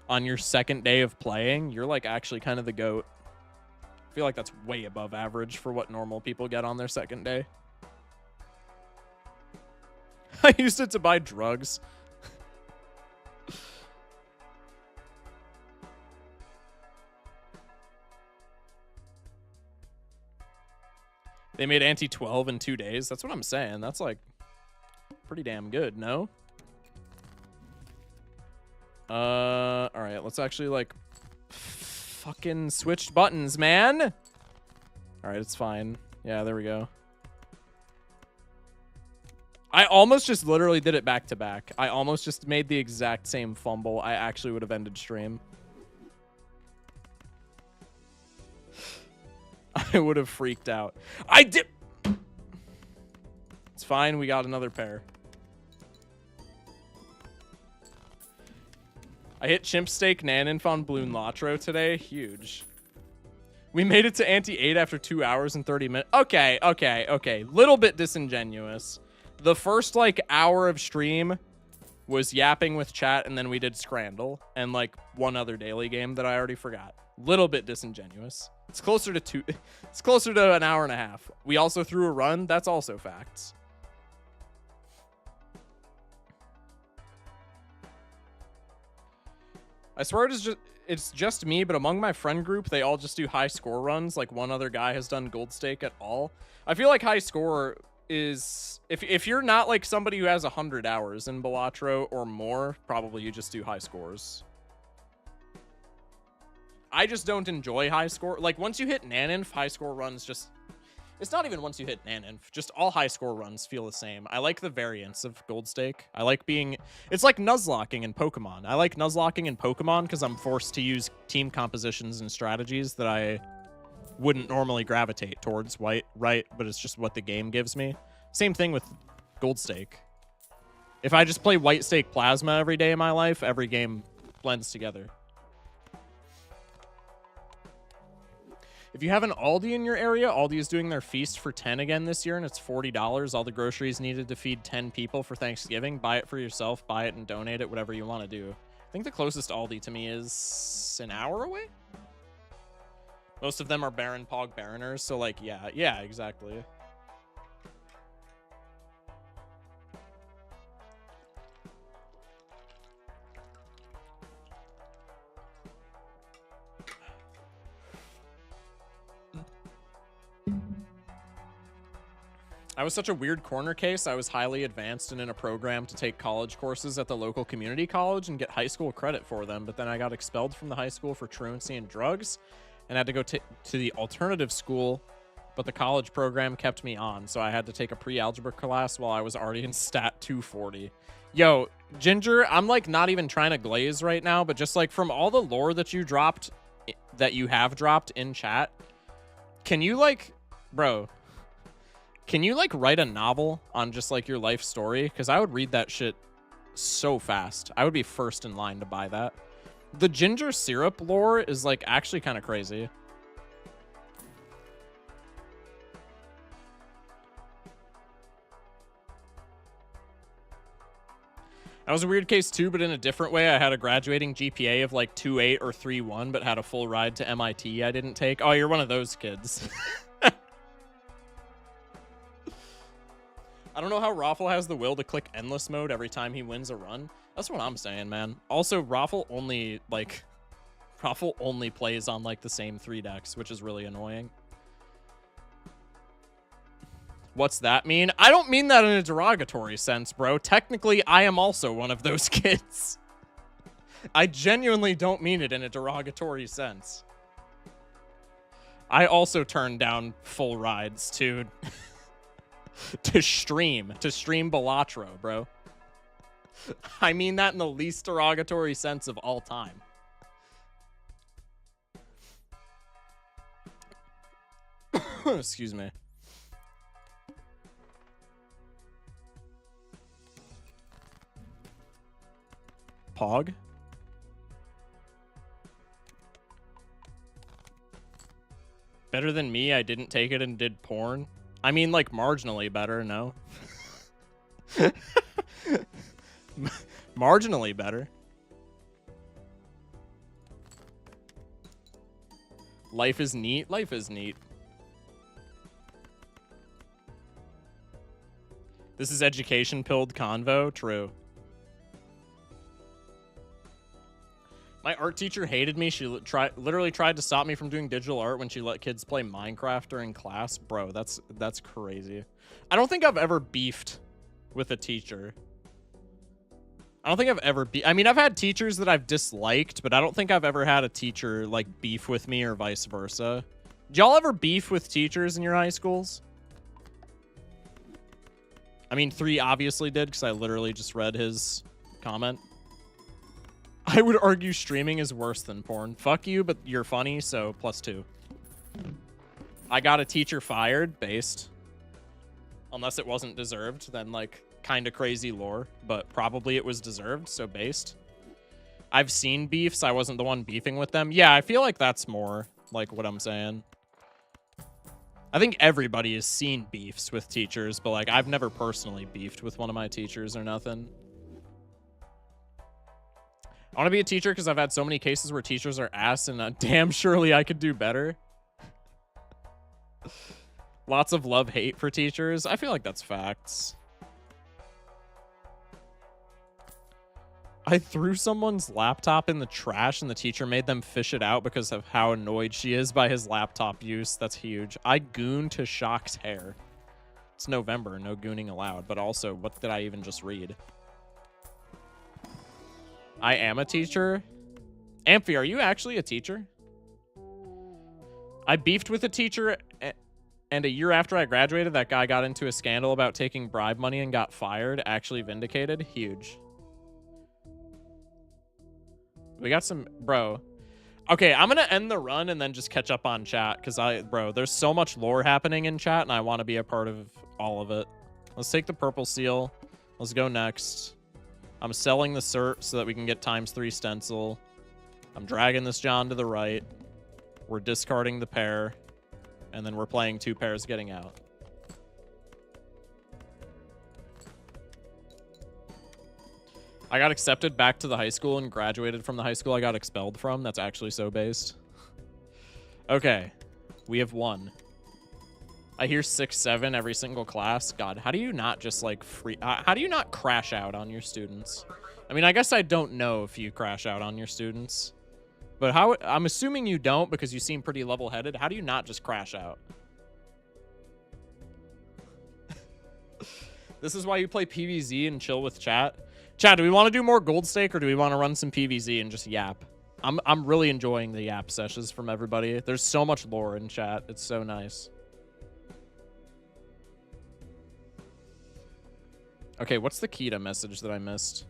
on your second day of playing, you're like actually kind of the GOAT. I feel like that's way above average for what normal people get on their second day. I used it to buy drugs. They made anti-12 in 2 days. That's what I'm saying. That's like pretty damn good, no? All right, let's actually like fucking switch buttons, man. All right, it's fine. Yeah, there we go. I almost just literally did it back to back. I almost just made the exact same fumble. I actually would have ended stream. I would have freaked out. I did. It's fine. We got another pair. I hit Chimp Steak Naninf on Bloon Latro today. Huge. We made it to Ante 8 after 2 hours and 30 minutes. Okay. Little bit disingenuous. The first, like, hour of stream was yapping with chat, and then we did Scrandle and, like, one other daily game that I already forgot. Little bit disingenuous. It's closer to two. It's closer to an hour and a half. We also threw a run. That's also facts. I swear it's just me, but among my friend group, they all just do high score runs. Like one other guy has done gold stake at all. I feel like high score is if you're not like somebody who has 100 hours in Balatro or more, probably you just do high scores. I just don't enjoy high score. Like once you hit Naninf, high score runs just... It's not even once you hit Naninf. Just all high score runs feel the same. I like the variance of Gold Stake. I like being... It's like Nuzlocking in Pokemon. I like Nuzlocking in Pokemon because I'm forced to use team compositions and strategies that I wouldn't normally gravitate towards, right? But it's just what the game gives me. Same thing with Gold Stake. If I just play White Stake Plasma every day of my life, every game blends together. If you have an Aldi in your area, Aldi is doing their feast for 10 again this year, and it's $40. All the groceries needed to feed 10 people for Thanksgiving. Buy it for yourself, buy it and donate it, whatever you want to do. I think the closest Aldi to me is an hour away. Most of them are Baron Pog Baroners, so like, yeah, exactly. I was such a weird corner case. I was highly advanced and in a program to take college courses at the local community college and get high school credit for them, but then I got expelled from the high school for truancy and drugs and had to go to the alternative school, but the college program kept me on, so I had to take a pre-algebra class while I was already in stat 240. Yo, Ginger, I'm like not even trying to glaze right now, but just like from all the lore that you dropped, that you have dropped in chat, can you like, bro, can you like write a novel on just like your life story? Because I would read that shit so fast. I would be first in line to buy that. The ginger syrup lore is like actually kind of crazy. That was a weird case too, but in a different way. I had a graduating GPA of like 2.8 or 3.1, but had a full ride to MIT I didn't take. Oh, you're one of those kids. I don't know how Raffle has the will to click endless mode every time he wins a run. That's what I'm saying, man. Also, Raffle only plays on like the same 3 decks, which is really annoying. What's that mean? I don't mean that in a derogatory sense, bro. Technically, I am also one of those kids. I genuinely don't mean it in a derogatory sense. I also turned down full rides to to stream Balatro, bro. I mean that in the least derogatory sense of all time. Excuse me. Pog? Better than me, I didn't take it and did porn. I mean, like, marginally better, no? Marginally better. Life is neat. Life is neat. This is education pilled convo. True. My art teacher hated me. She literally tried to stop me from doing digital art when she let kids play Minecraft during class. Bro, that's crazy. I don't think I've ever beefed with a teacher. I don't think I've ever I mean, I've had teachers that I've disliked, but I don't think I've ever had a teacher like beef with me or vice versa. Did y'all ever beef with teachers in your high schools? I mean, 3 obviously did because I literally just read his comment. I would argue streaming is worse than porn. Fuck you, but you're funny, so +2. I got a teacher fired, based. Unless it wasn't deserved, then, like, kind of crazy lore. But probably it was deserved, so based. I've seen beefs. I wasn't the one beefing with them. Yeah, I feel like that's more, like, what I'm saying. I think everybody has seen beefs with teachers, but, like, I've never personally beefed with one of my teachers or nothing. I want to be a teacher because I've had so many cases where teachers are ass, and damn surely I could do better. Lots of love-hate for teachers. I feel like that's facts. I threw someone's laptop in the trash, and the teacher made them fish it out because of how annoyed she is by his laptop use. That's huge. I gooned to Shock's hair. It's November, no gooning allowed. But also, what did I even just read? I am a teacher. Amphi, are you actually a teacher? I beefed with a teacher, and a year after I graduated, that guy got into a scandal about taking bribe money and got fired. Actually vindicated. Huge. We got some... Bro. Okay, I'm going to end the run and then just catch up on chat, because bro, there's so much lore happening in chat, and I want to be a part of all of it. Let's take the purple seal. Let's go next. I'm selling the cert so that we can get ×3 stencil. I'm dragging this John to the right. We're discarding the pair. And then we're playing 2 pairs getting out. I got accepted back to the high school and graduated from the high school I got expelled from. That's actually so based. Okay. We have 1. I hear 6, 7 every single class. God, how do you not just like how do you not crash out on your students? I mean, I guess I don't know if you crash out on your students, but I'm assuming you don't because you seem pretty level-headed. How do you not just crash out? This is why you play PvZ and chill with chat. Chat, do we want to do more gold stake or do we want to run some PvZ and just yap? I'm really enjoying the yap sessions from everybody. There's so much lore in chat. It's so nice. Okay, what's the Kita message that I missed?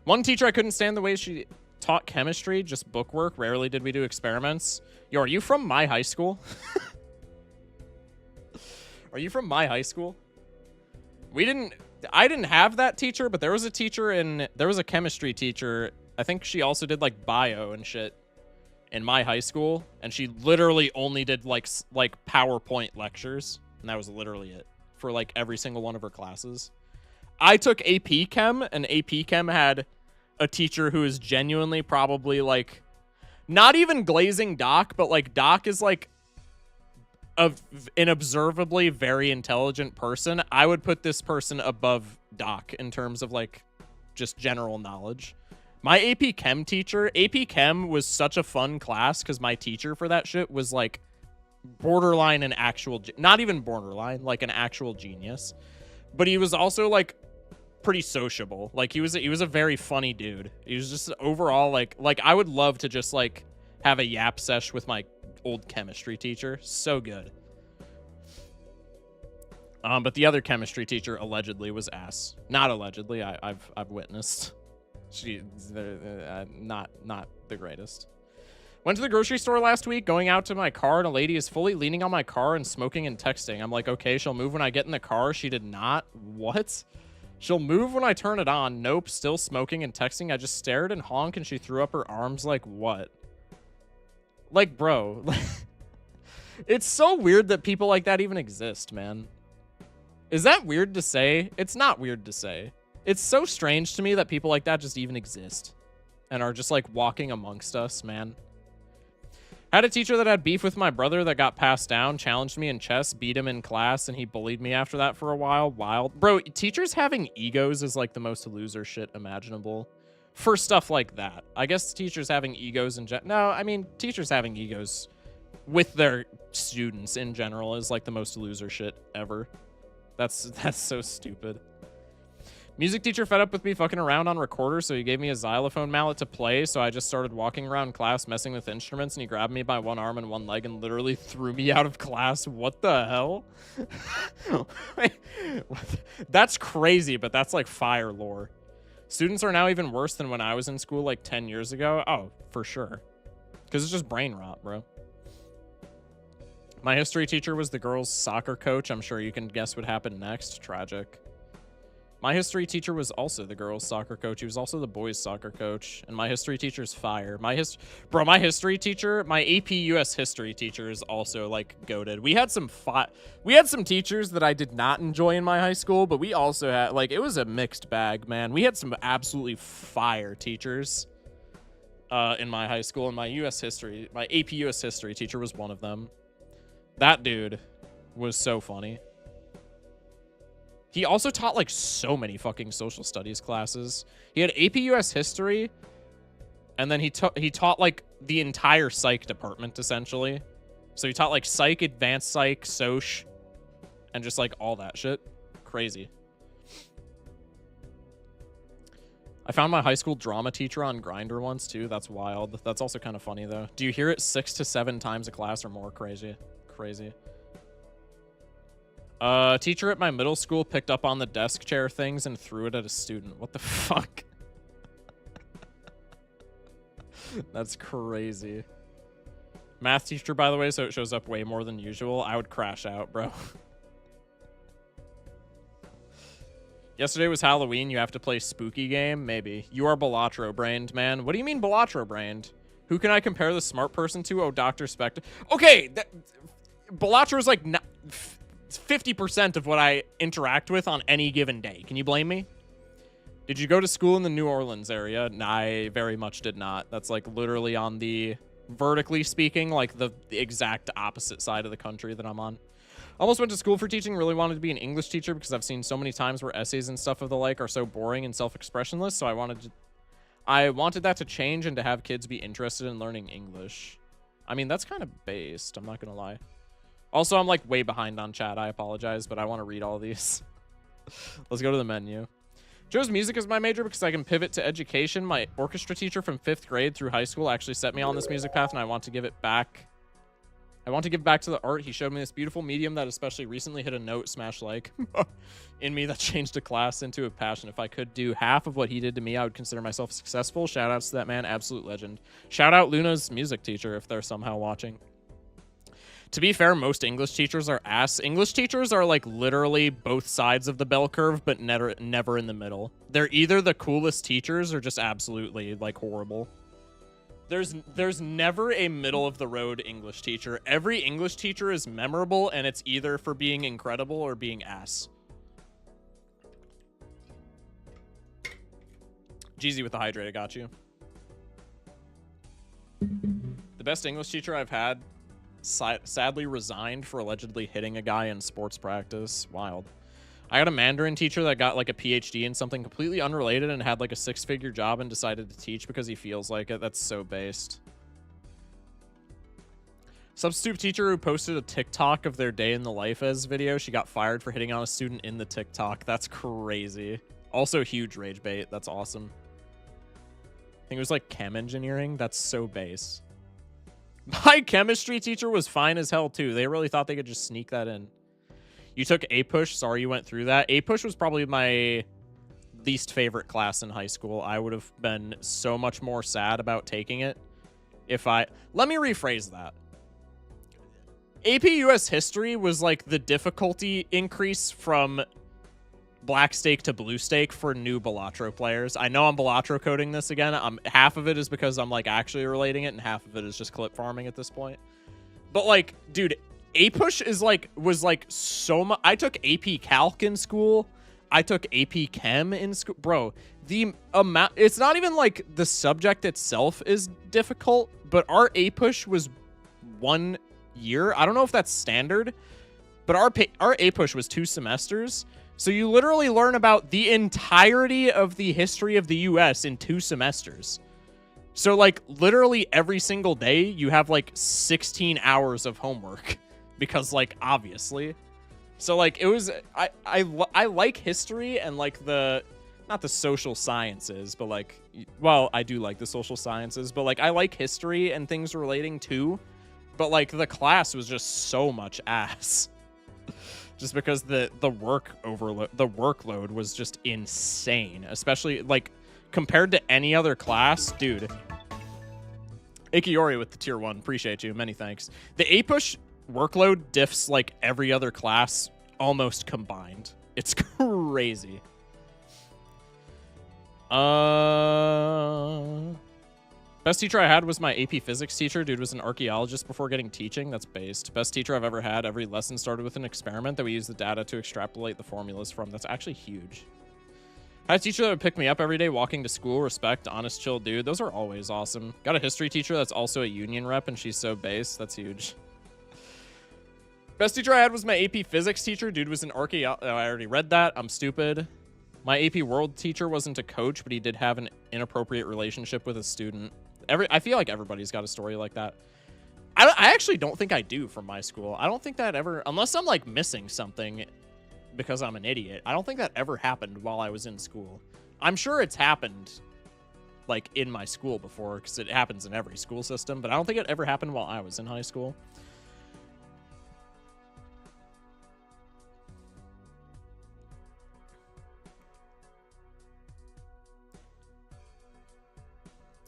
One teacher I couldn't stand the way she taught chemistry, just bookwork. Rarely did we do experiments. Yo, are you from my high school? Are you from my high school? I didn't have that teacher, but there was a chemistry teacher. I think she also did like bio and shit in my high school. And she literally only did like PowerPoint lectures. And that was literally it for like every single one of her classes. I took AP Chem, and AP Chem had a teacher who is genuinely probably like, not even glazing Doc, but like Doc is like an observably very intelligent person. I would put this person above Doc in terms of like just general knowledge. My AP Chem teacher, AP Chem was such a fun class because my teacher for that shit was like borderline an actual, not even borderline, like an actual genius. But he was also like pretty sociable. Like he was a very funny dude. He was just overall like I would love to just like have a yap sesh with my old chemistry teacher. So good. But the other chemistry teacher allegedly was ass. Not allegedly. I've witnessed. She's not the greatest. Went to the grocery store last week, going out to my car, and a lady is fully leaning on my car and smoking and texting. I'm like, okay, she'll move when I get in the car. She did not. What? She'll move when I turn it on. Nope, still smoking and texting. I just stared and honked, and she threw up her arms like, what? Like, bro. It's so weird that people like that even exist, man. Is that weird to say? It's not weird to say. It's so strange to me that people like that just even exist and are just, like, walking amongst us, man. Had a teacher that had beef with my brother that got passed down, challenged me in chess, beat him in class, and he bullied me after that for a while. Wild. Bro, teachers having egos is like the most loser shit imaginable for stuff like that. I guess teachers having egos no, I mean, teachers having egos with their students in general is like the most loser shit ever. That's so stupid. Music teacher fed up with me fucking around on recorder, so he gave me a xylophone mallet to play, so I just started walking around class messing with instruments, and he grabbed me by one arm and one leg and literally threw me out of class. What the hell? That's crazy, but that's like fire lore. Students are now even worse than when I was in school like 10 years ago. Oh, for sure. Because it's just brain rot, bro. My history teacher was the girls' soccer coach. I'm sure you can guess what happened next. Tragic. My history teacher was also the girls' soccer coach. He was also the boys' soccer coach. And my history teacher's fire. My history teacher, my AP US history teacher is also like goated. We had some teachers that I did not enjoy in my high school, but we also had like it was a mixed bag, man. We had some absolutely fire teachers in my high school, and my AP US history teacher was one of them. That dude was so funny. He also taught like so many fucking social studies classes. He had AP US history, and then he taught like the entire psych department essentially. So he taught like psych, advanced psych, soc, and just like all that shit. Crazy. I found my high school drama teacher on Grindr once too. That's wild. That's also kind of funny though. Do you hear it 6 to 7 times a class or more? Crazy. Teacher at my middle school picked up on the desk chair things and threw it at a student. What the fuck? That's crazy. Math teacher, by the way, so it shows up way more than usual. I would crash out, bro. Yesterday was Halloween. You have to play spooky game? Maybe. You are Balatro-brained, man. What do you mean Balatro-brained? Who can I compare the smart person to? Oh, Dr. Spectre. Okay, Balatro is like 50% of what I interact with on any given day. Can you blame me? Did you go to school in the New Orleans area? No, I very much did not. That's like literally on the, vertically speaking, like the exact opposite side of the country that I'm on. Almost went to school for teaching. Really wanted to be an English teacher because I've seen so many times where essays and stuff of the like are so boring and self-expressionless. So I wanted that to change and to have kids be interested in learning English. I mean, that's kind of based. I'm not going to lie. Also, I'm like way behind on chat. I apologize, but I want to read all these. Let's go to the menu. Chose music as my major because I can pivot to education. My orchestra teacher from 5th grade through high school actually set me on this music path, and I want to give it back. I want to give back to the art. He showed me this beautiful medium that especially recently hit a note smash like in me that changed a class into a passion. If I could do half of what he did to me, I would consider myself successful. Shout outs to that man, absolute legend. Shout out Luna's music teacher if they're somehow watching. To be fair, most English teachers are ass. English teachers are like literally both sides of the bell curve, but never in the middle. They're either the coolest teachers or just absolutely like horrible. There's never a middle of the road English teacher. Every English teacher is memorable, and it's either for being incredible or being ass. Jeezy with the hydrate, I got you. The best English teacher I've had sadly resigned for allegedly hitting a guy in sports practice. Wild. I got a Mandarin teacher that got like a PhD in something completely unrelated and had like a 6-figure job and decided to teach because he feels like it. That's so based. Substitute teacher who posted a TikTok of their day in the life as video. She got fired for hitting on a student in the TikTok. That's crazy. Also huge rage bait. That's awesome. I think it was like chem engineering. That's so base. My chemistry teacher was fine as hell too. They really thought they could just sneak that in. You took A-Push. Sorry you went through that. A-Push was probably my least favorite class in high school. I would have been so much more sad about taking it if I... Let me rephrase that. AP US History was like the difficulty increase from Black Stake to Blue Stake for new Balatro players. I know I'm Balatro coding this again. Half of it is because I'm like actually relating it, and half of it is just clip farming at this point. But like, dude... A-Push is like, was like so much. I took AP Calc in school. I took AP Chem in school. Bro, the amount, it's not even like the subject itself is difficult, but our A-Push was 1 year. I don't know if that's standard, but our A-Push was 2 semesters. So you literally learn about the entirety of the history of the US in 2 semesters. So like literally every single day you have like 16 hours of homework. Because, like, obviously. So, like, it was... I like history and, like, the... Not the social sciences, but, like... Well, I do like the social sciences, but, like, I like history and things relating to. But, like, the class was just so much ass. Just because the workload was just insane. Especially, like, compared to any other class. Dude. Ikiori with the tier 1. Appreciate you. Many thanks. The A-Push... workload diffs like every other class almost combined. It's crazy. Best teacher I had was my AP physics teacher. Dude was an archaeologist before getting teaching. That's based. Best teacher I've ever had. Every lesson started with an experiment that we used the data to extrapolate the formulas from. That's actually huge. I had a teacher that would pick me up every day walking to school. Respect, honest, chill dude. Those are always awesome. Got a history teacher that's also a union rep and she's so base. That's huge. Best teacher I had was my AP physics teacher. Dude was an archaeologist. Oh, I already read that. I'm stupid. My AP world teacher wasn't a coach, but he did have an inappropriate relationship with a student. I feel like everybody's got a story like that. I actually don't think I do from my school. I don't think that ever, unless I'm like missing something because I'm an idiot. I don't think that ever happened while I was in school. I'm sure it's happened like in my school before because it happens in every school system, but I don't think it ever happened while I was in high school.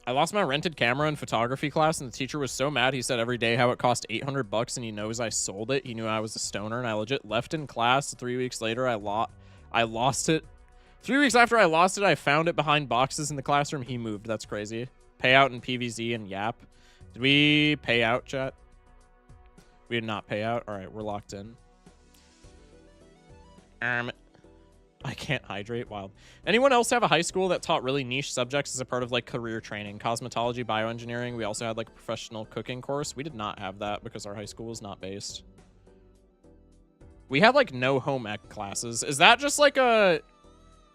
I lost my rented camera in photography class, and the teacher was so mad. He said every day how it cost $800, and he knows I sold it. He knew I was a stoner, and I legit left in class. 3 weeks later, I lost it. 3 weeks after I lost it, I found it behind boxes in the classroom. He moved. That's crazy. Payout in PVZ and YAP. Did we pay out, chat? We did not pay out. All right, we're locked in. I can't hydrate. Wild. Anyone else have a high school that taught really niche subjects as a part of like career training? Cosmetology, bioengineering. We also had like a professional cooking course. We did not have that because our high school was not based. We had like no home ec classes. Is that just like a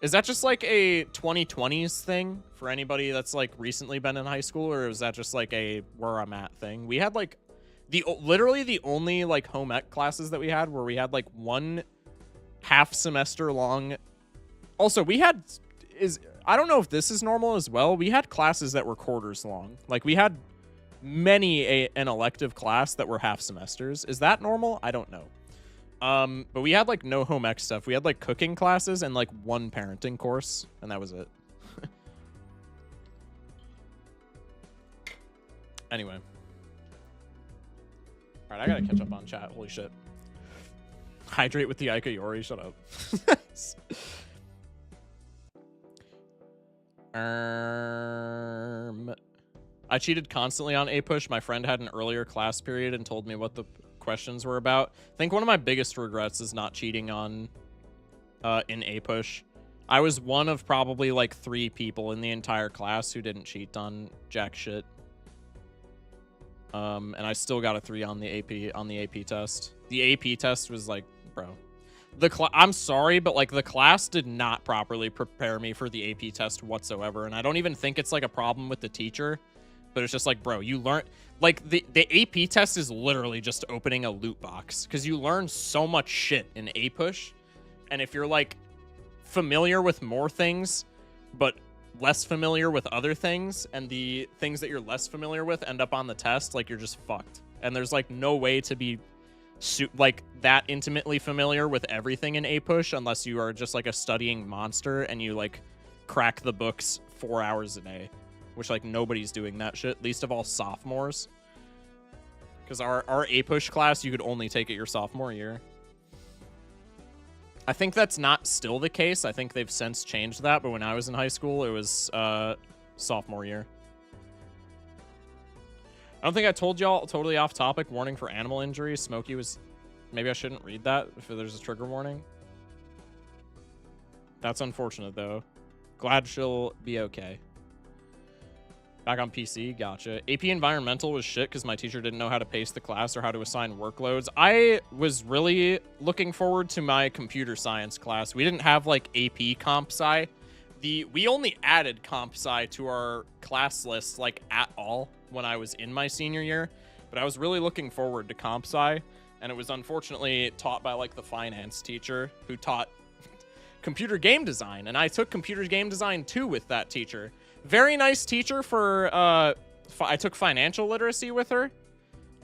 2020s thing for anybody that's like recently been in high school, or is that just like a where I'm at thing? We had like literally the only like home ec classes that we had where we had like one half semester long. Also, we had I don't know if this is normal as well. We had classes that were quarters long. Like we had an elective class that were half semesters. Is that normal? I don't know. But we had like no home ec stuff. We had like cooking classes and like one parenting course, and that was it. Anyway. All right, I gotta catch up on chat. Holy shit. Hydrate with the Ikayori. Shut up. I cheated constantly on A-Push. My friend had an earlier class period and told me what the questions were about. I think one of my biggest regrets is not cheating on in A-Push. I was one of probably like 3 people in the entire class who didn't cheat on jack shit. And I still got a 3 on the AP test. The AP test was like, bro. I'm sorry, but like the class did not properly prepare me for the AP test whatsoever, and I don't even think it's like a problem with the teacher, but it's just like, bro, you learn like the AP test is literally just opening a loot box because you learn so much shit in A-Push, and if you're like familiar with more things but less familiar with other things, and the things that you're less familiar with end up on the test, like you're just fucked, and there's like no way to be like that intimately familiar with everything in A-Push unless you are just like a studying monster and you like crack the books 4 hours a day, which like nobody's doing that shit, least of all sophomores, because our A-Push class you could only take it your sophomore year. I think that's not still the case. I think they've since changed that, but when I was in high school it was sophomore year. I don't think I told y'all, totally off topic, warning for animal injury. Smokey was... Maybe I shouldn't read that if there's a trigger warning. That's unfortunate, though. Glad she'll be okay. Back on PC, gotcha. AP Environmental was shit because my teacher didn't know how to pace the class or how to assign workloads. I was really looking forward to my computer science class. We didn't have, like, AP Comp Sci. We only added Comp Sci to our class list, like, at all when I was in my senior year, but I was really looking forward to Comp Sci, and it was unfortunately taught by like the finance teacher who taught computer game design, and I took computer game design 2 with that teacher. Very nice teacher for I took financial literacy with her.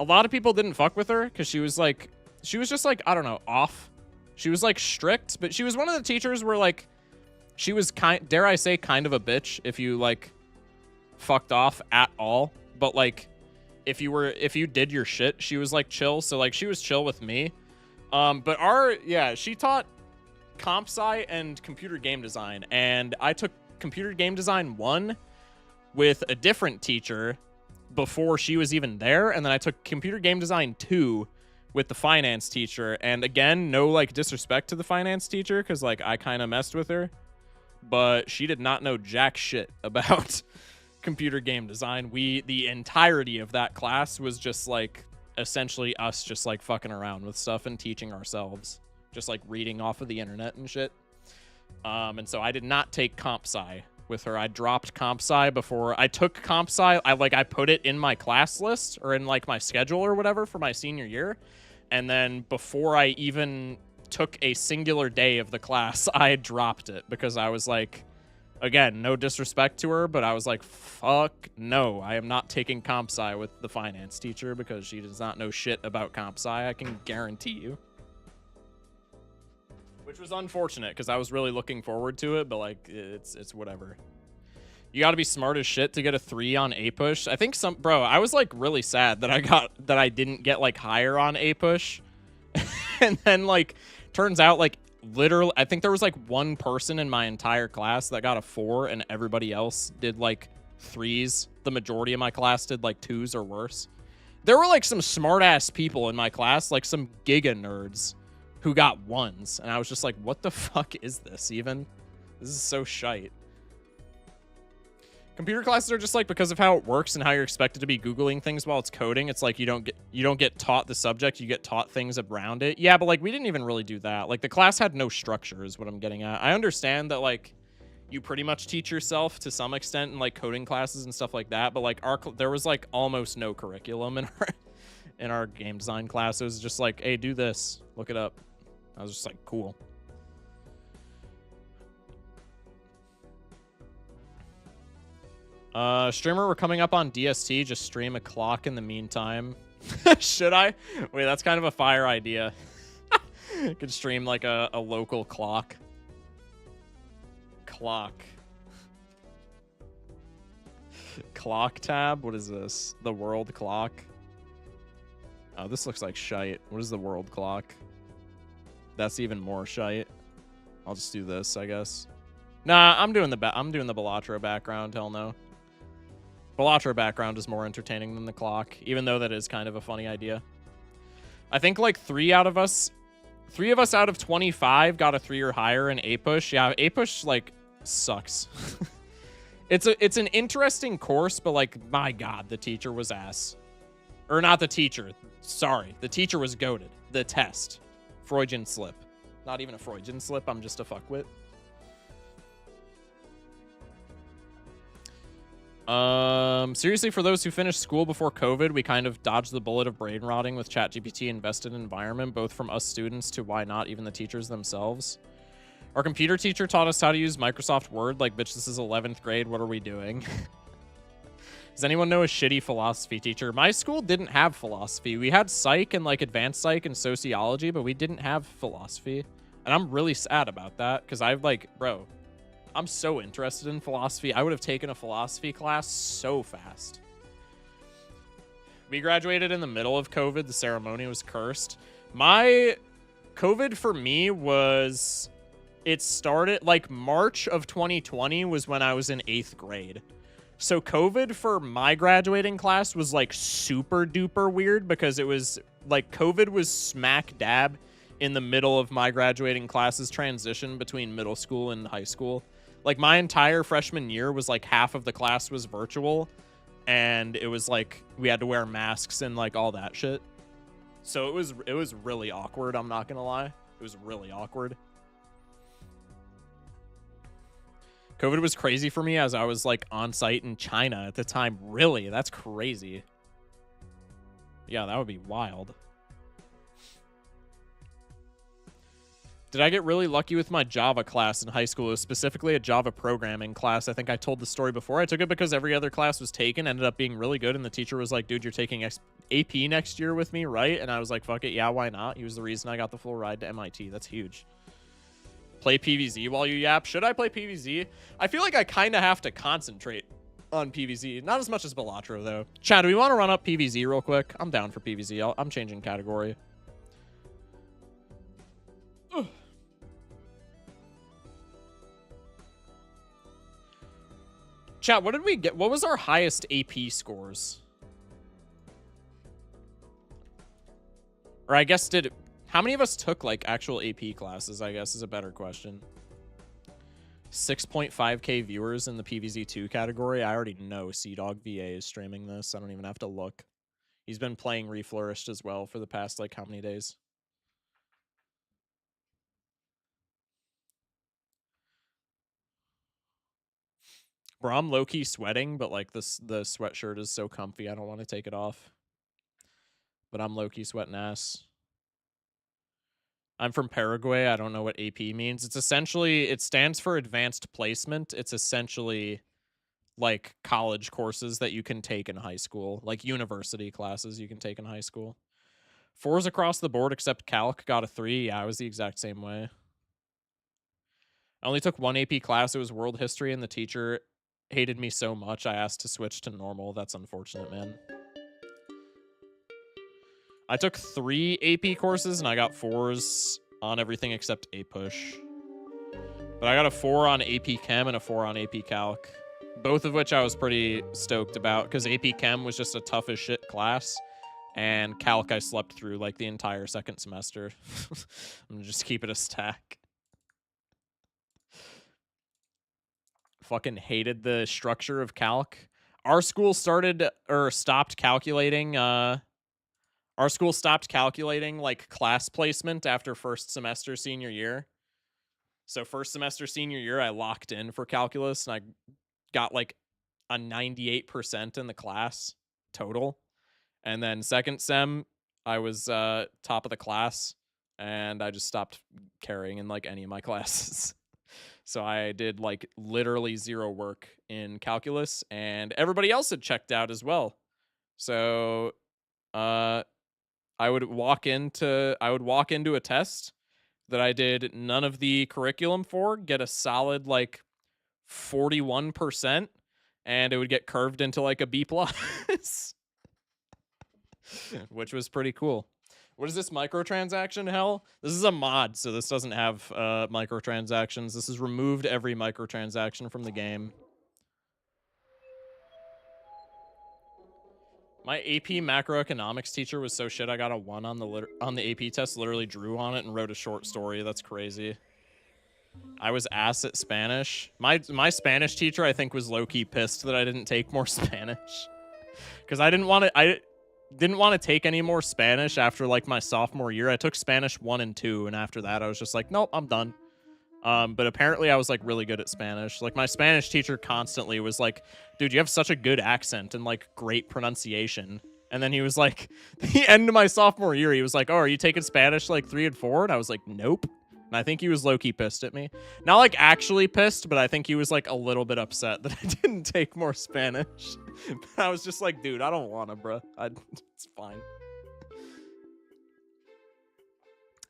A lot of people didn't fuck with her because she was just like, I don't know, off. She was like strict, but she was one of the teachers where like she was dare I say kind of a bitch if you like fucked off at all. But like if you did your shit, she was like chill. So like she was chill with me. But she taught comp sci and computer game design, and I took computer game design 1 with a different teacher before she was even there, and then I took computer game design 2 with the finance teacher. And again, no like disrespect to the finance teacher because like I kind of messed with her, but she did not know jack shit about computer game design. The entirety of that class was just like essentially us just like fucking around with stuff and teaching ourselves, just like reading off of the internet and shit. And so I did not take comp sci with her. I dropped comp sci before I took comp sci. I put it in my class list or in like my schedule or whatever for my senior year, and then before I even took a singular day of the class, I dropped it because I was like, again, no disrespect to her, but I was like, fuck no, I am not taking comp sci with the finance teacher because she does not know shit about comp sci, I can guarantee you. Which was unfortunate because I was really looking forward to it, but like, it's whatever. You gotta be smart as shit to get a 3 on A-Push. I think bro, I was like really sad that I didn't get like higher on A-Push. And then like, turns out like, literally, I think there was like one person in my entire class that got a 4 and everybody else did like 3s. The majority of my class did like 2s or worse. There were like some smart ass people in my class, like some giga nerds who got 1s. And I was just like, what the fuck is this even? This is so shite. Computer classes are just like, because of how it works and how you're expected to be Googling things while it's coding, it's like you don't get taught the subject, you get taught things around it. Yeah, but like we didn't even really do that. Like the class had no structure is what I'm getting at. I understand that like you pretty much teach yourself to some extent in like coding classes and stuff like that, but like there was like almost no curriculum in our game design class. It was just like, hey, do this, look it up. I was just like, cool. Streamer, we're coming up on DST. Just stream a clock in the meantime. Should I? Wait, that's kind of a fire idea. Could stream like a local clock. Clock. Clock tab? What is this? The world clock? Oh, this looks like shite. What is the world clock? That's even more shite. I'll just do this, I guess. Nah, I'm doing the Balatro background. Hell no. Balatro background is more entertaining than the clock, even though that is kind of a funny idea. I think like 3 of us out of 25 got a 3 or higher in A-Push. Yeah, A-Push like sucks. It's an interesting course, but like, my God, the teacher was ass. Or not the teacher. Sorry, the teacher was goated. The test. Freudian slip. Not even a Freudian slip, I'm just a fuckwit. Seriously, for those who finished school before COVID, we kind of dodged the bullet of brain rotting with ChatGPT invested environment, both from us students to why not even the teachers themselves. Our computer teacher taught us how to use Microsoft Word. Like, bitch, this is 11th grade. What are we doing? Does anyone know a shitty philosophy teacher? My school didn't have philosophy. We had psych and like advanced psych and sociology, but we didn't have philosophy. And I'm really sad about that because I've like, bro, I'm so interested in philosophy. I would have taken a philosophy class so fast. We graduated in the middle of COVID. The ceremony was cursed. My COVID for me was, it started like March of 2020 was when I was in 8th grade. So COVID for my graduating class was like super duper weird because it was like COVID was smack dab in the middle of my graduating class's transition between middle school and high school. Like my entire freshman year was like half of the class was virtual and it was like we had to wear masks and like all that shit. So it was really awkward, I'm not gonna lie. It was really awkward. COVID was crazy for me as I was like on site in China at the time. Really? That's crazy. Yeah, that would be wild. Did I get really lucky with my Java class in high school? It was specifically a Java programming class. I think I told the story before. I took it because every other class was taken, ended up being really good, and the teacher was like, dude, you're taking AP next year with me, right? And I was like, fuck it, yeah, why not? He was the reason I got the full ride to MIT. That's huge. Play PvZ while you yap. Should I play PvZ? I feel like I kind of have to concentrate on PvZ. Not as much as Balatro, though. Chad, do we want to run up PvZ real quick? I'm down for PvZ. I'm changing category. Ugh. Chat, what did we get? What was our highest AP scores? Or I guess how many of us took like actual AP classes, I guess is a better question. 6.5k viewers in the PvZ2 category. I already know CDog VA is streaming this. I don't even have to look. He's been playing Reflourished as well for the past like how many days? Bro, I'm low-key sweating, but like the sweatshirt is so comfy I don't want to take it off. But I'm low-key sweating ass. I'm from Paraguay. I don't know what AP means. It's essentially, it stands for advanced placement. It's essentially like college courses that you can take in high school, like university classes you can take in high school. 4s across the board except Calc got a 3. Yeah, I was the exact same way. I only took 1 AP class. It was world history, and the teacher hated me so much I asked to switch to normal. That's unfortunate, man. I took 3 AP courses, and I got 4s on everything except A-Push. But I got a 4 on AP Chem and a 4 on AP Calc. Both of which I was pretty stoked about, because AP Chem was just a tough as shit class, and Calc I slept through like the entire second semester. I'm gonna just keep it a stack. Fucking hated the structure of Calc. Our school stopped calculating like class placement after first semester senior year. So first semester senior year I locked in for calculus and I got like a 98% in the class total. And then second sem I was top of the class and I just stopped caring in like any of my classes. So I did like literally zero work in calculus, and everybody else had checked out as well. So I would walk into a test that I did none of the curriculum for, get a solid like 41%, and it would get curved into like a B plus, which was pretty cool. What is this microtransaction hell? This is a mod, so this doesn't have microtransactions. This has removed every microtransaction from the game. My AP macroeconomics teacher was so shit I got a 1 on the AP test, literally drew on it and wrote a short story. That's crazy. I was ass at Spanish. My Spanish teacher, I think, was low-key pissed that I didn't take more Spanish. Because I didn't want to take any more Spanish after like my sophomore year. I took Spanish 1 and 2, and after that I was just like, nope, I'm done. But apparently I was like really good at Spanish. Like my Spanish teacher constantly was like, dude, you have such a good accent and like great pronunciation. And then he was like, the end of my sophomore year, he was like, oh, are you taking Spanish like 3 and 4? And I was like, nope. And I think he was low-key pissed at me. Not like actually pissed, but I think he was like a little bit upset that I didn't take more Spanish. I was just like, dude, I don't wanna, bro. It's fine.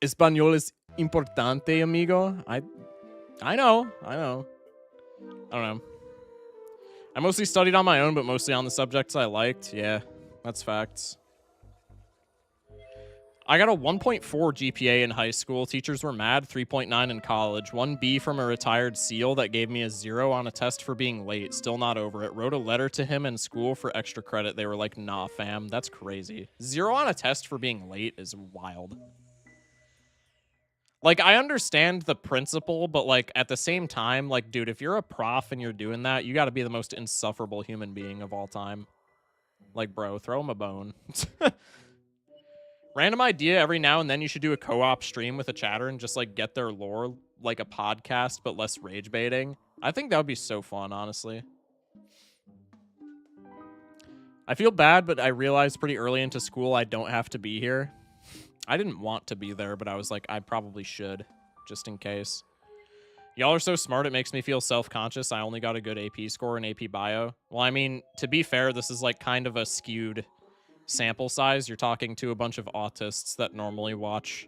Español es importante, amigo. I know. I don't know. I mostly studied on my own, but mostly on the subjects I liked. Yeah, that's facts. I got a 1.4 GPA in high school. Teachers were mad. 3.9 in college. 1 B from a retired SEAL that gave me a 0 on a test for being late. Still not over it. Wrote a letter to him in school for extra credit. They were like, nah, fam. That's crazy. 0 on a test for being late is wild. Like, I understand the principle, but, like, at the same time, like, dude, if you're a prof and you're doing that, you gotta be the most insufferable human being of all time. Like, bro, throw him a bone. Random idea, every now and then you should do a co-op stream with a chatter and just, like, get their lore, like a podcast, but less rage baiting. I think that would be so fun, honestly. I feel bad, but I realized pretty early into school I don't have to be here. I didn't want to be there, but I was like, I probably should, just in case. Y'all are so smart, it makes me feel self-conscious. I only got a good AP score in AP Bio. Well, I mean, to be fair, this is like kind of a skewed sample size. You're talking to a bunch of autists that normally watch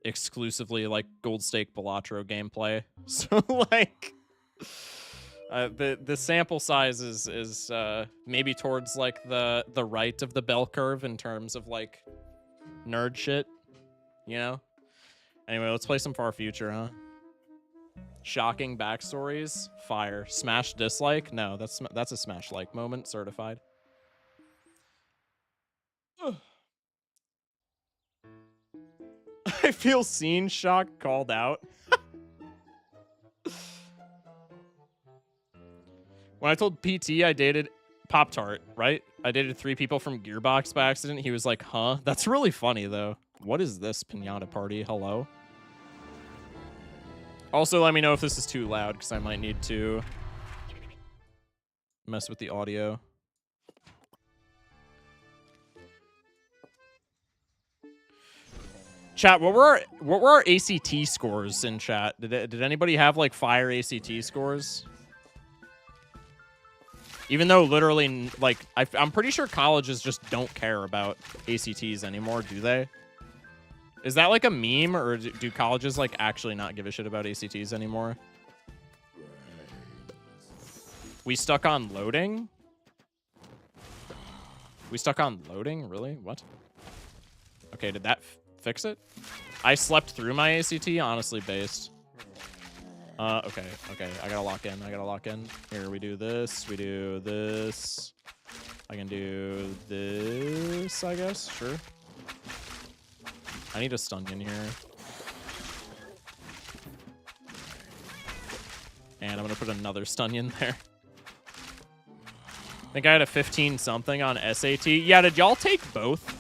exclusively like Gold Stake Balatro gameplay. So like the sample size is maybe towards like the right of the bell curve in terms of like nerd shit, you know? Anyway, let's play some Far Future, huh? Shocking backstories, fire. Smash dislike? No, that's a smash like moment, certified. I feel seen, shocked, called out. When I told PT I dated Pop-Tart, right? I dated 3 people from Gearbox by accident. He was like, huh? That's really funny, though. What is this pinata party? Hello? Also, let me know if this is too loud, because I might need to mess with the audio. Chat, what were our ACT scores in chat? Did anybody have like fire ACT scores? Even though literally, like, I'm pretty sure colleges just don't care about ACTs anymore, do they? Is that like a meme, or do colleges like actually not give a shit about ACTs anymore? We stuck on loading? We stuck on loading? Really? What? Okay, did that fix it? I slept through my ACT, honestly based. Okay. I gotta lock in. Here, we do this. We do this. I can do this, I guess. Sure. I need a stun in here. And I'm gonna put another stun in there. I think I had a 15 something on SAT. Yeah, did y'all take both?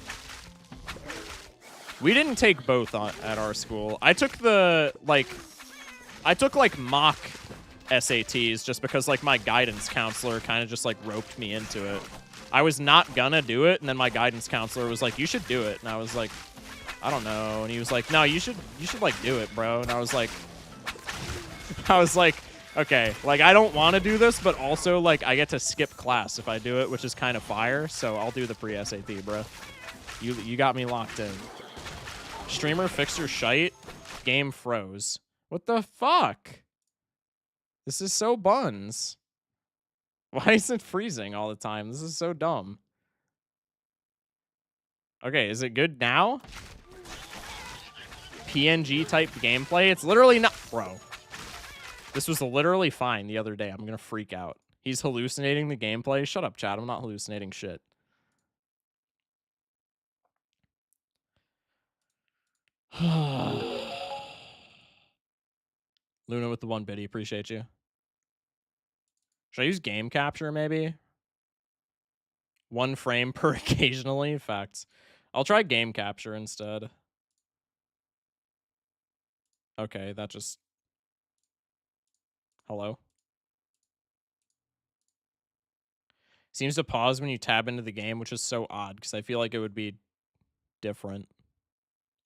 We didn't take both at our school. I took like mock SATs just because like my guidance counselor kind of just like roped me into it. I was not gonna do it, and then my guidance counselor was like, you should do it. And I was like, I don't know. And he was like, no, you should like do it, bro. And I was like, I was like, okay, like I don't want to do this, but also like I get to skip class if I do it, which is kind of fire. So I'll do the pre-SAT, bro. You got me locked in. Streamer fixed your shite. Game froze. What the fuck? This is so buns. Why is it freezing all the time? This is so dumb. Okay, is it good now? PNG type gameplay? It's literally not, bro. This was literally fine the other day. I'm gonna freak out. He's hallucinating the gameplay. Shut up, chat. I'm not hallucinating shit. Luna with the 1 biddy. Appreciate you. Should I use game capture maybe? 1 frame per occasionally? Facts. I'll try game capture instead. Okay, that just... Hello? Seems to pause when you tab into the game, which is so odd, because I feel like it would be different.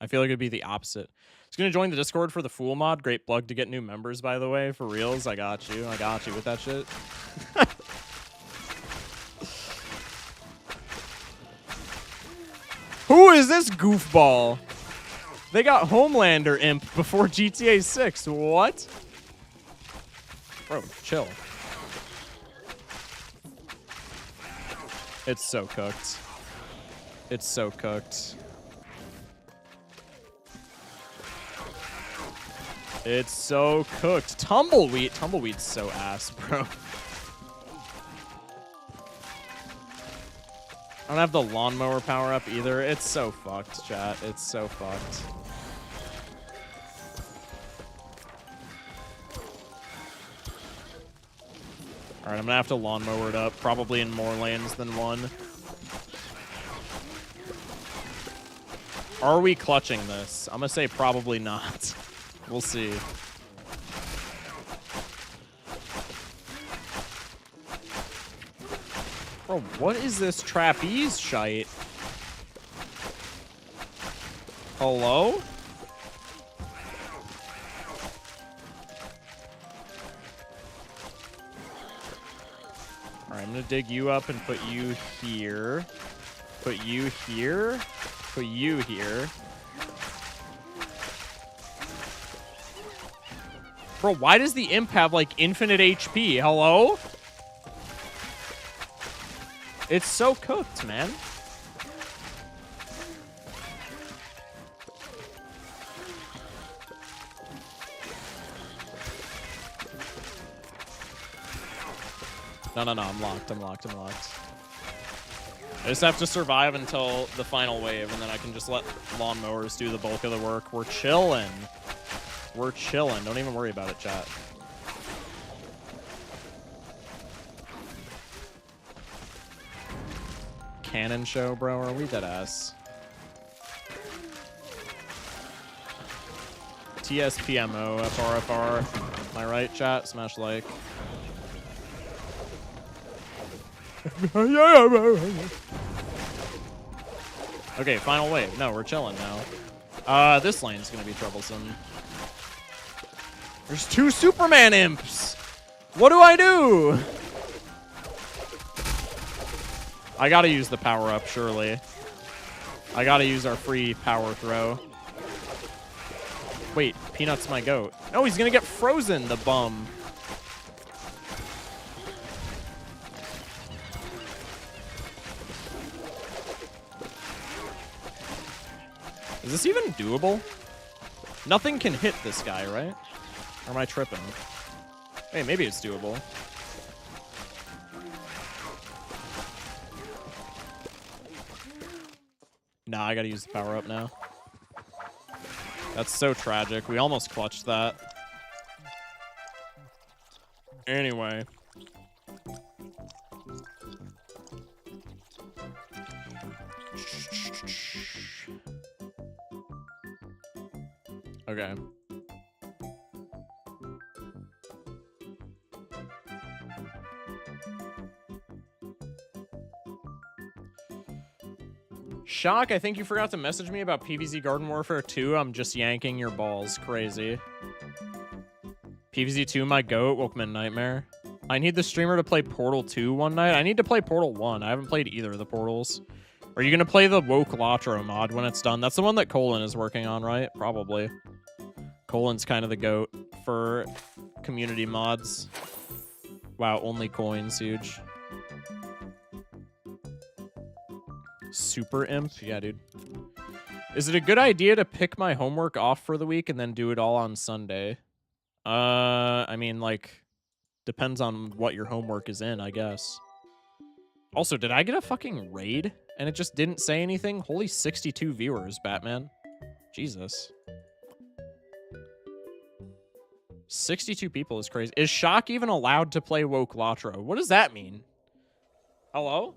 I feel like it'd be the opposite. Just gonna join the Discord for the Fool mod. Great plug to get new members, by the way. For reals, I got you. I got you with that shit. Who is this goofball? They got Homelander imp before GTA 6. What? Bro, chill. It's so cooked. It's so cooked. It's so cooked. Tumbleweed. Tumbleweed's so ass, bro. I don't have the lawnmower power up either. It's so fucked, chat. It's so fucked. Alright, I'm gonna have to lawnmower it up. Probably in more lanes than one. Are we clutching this? I'm gonna say probably not. We'll see. Bro, what is this trapeze shite? Hello? Alright, I'm gonna dig you up and put you here. Put you here. Put you here. Bro, why does the imp have, like, infinite HP? Hello? It's so cooked, man. No, I'm locked. I just have to survive until the final wave, and then I can just let lawnmowers do the bulk of the work. We're chilling. We're chilling. Don't even worry about it, chat. Cannon show, bro? Are we dead ass? TSPMO, FRFR. Am I right, chat? Smash like. Okay, final wave. No, we're chilling now. This lane's gonna be troublesome. There's 2 Superman imps! What do I do? I gotta use the power-up, surely. I gotta use our free power throw. Wait, Peanut's my goat. No, he's gonna get frozen, the bum. Is this even doable? Nothing can hit this guy, right? Or am I tripping? Hey, maybe it's doable. Nah, I gotta use the power up now. That's so tragic. We almost clutched that. Anyway. Okay. Shock, I think you forgot to message me about PvZ Garden Warfare 2. I'm just yanking your balls. Crazy. PvZ2, my goat, woke me nightmare. I need the streamer to play Portal 2 one night. I need to play Portal 1. I haven't played either of the Portals. Are you going to play the Woke Latro mod when it's done? That's the one that Colin is working on, right? Probably. Colin's kind of the goat for community mods. Wow, only coins, huge. Super Imp? Yeah, dude. Is it a good idea to pick my homework off for the week and then do it all on Sunday? I mean, like, depends on what your homework is in, I guess. Also, did I get a fucking raid and it just didn't say anything? Holy 62 viewers, Batman. Jesus. 62 people is crazy. Is Shock even allowed to play Woke Latro? What does that mean? Hello?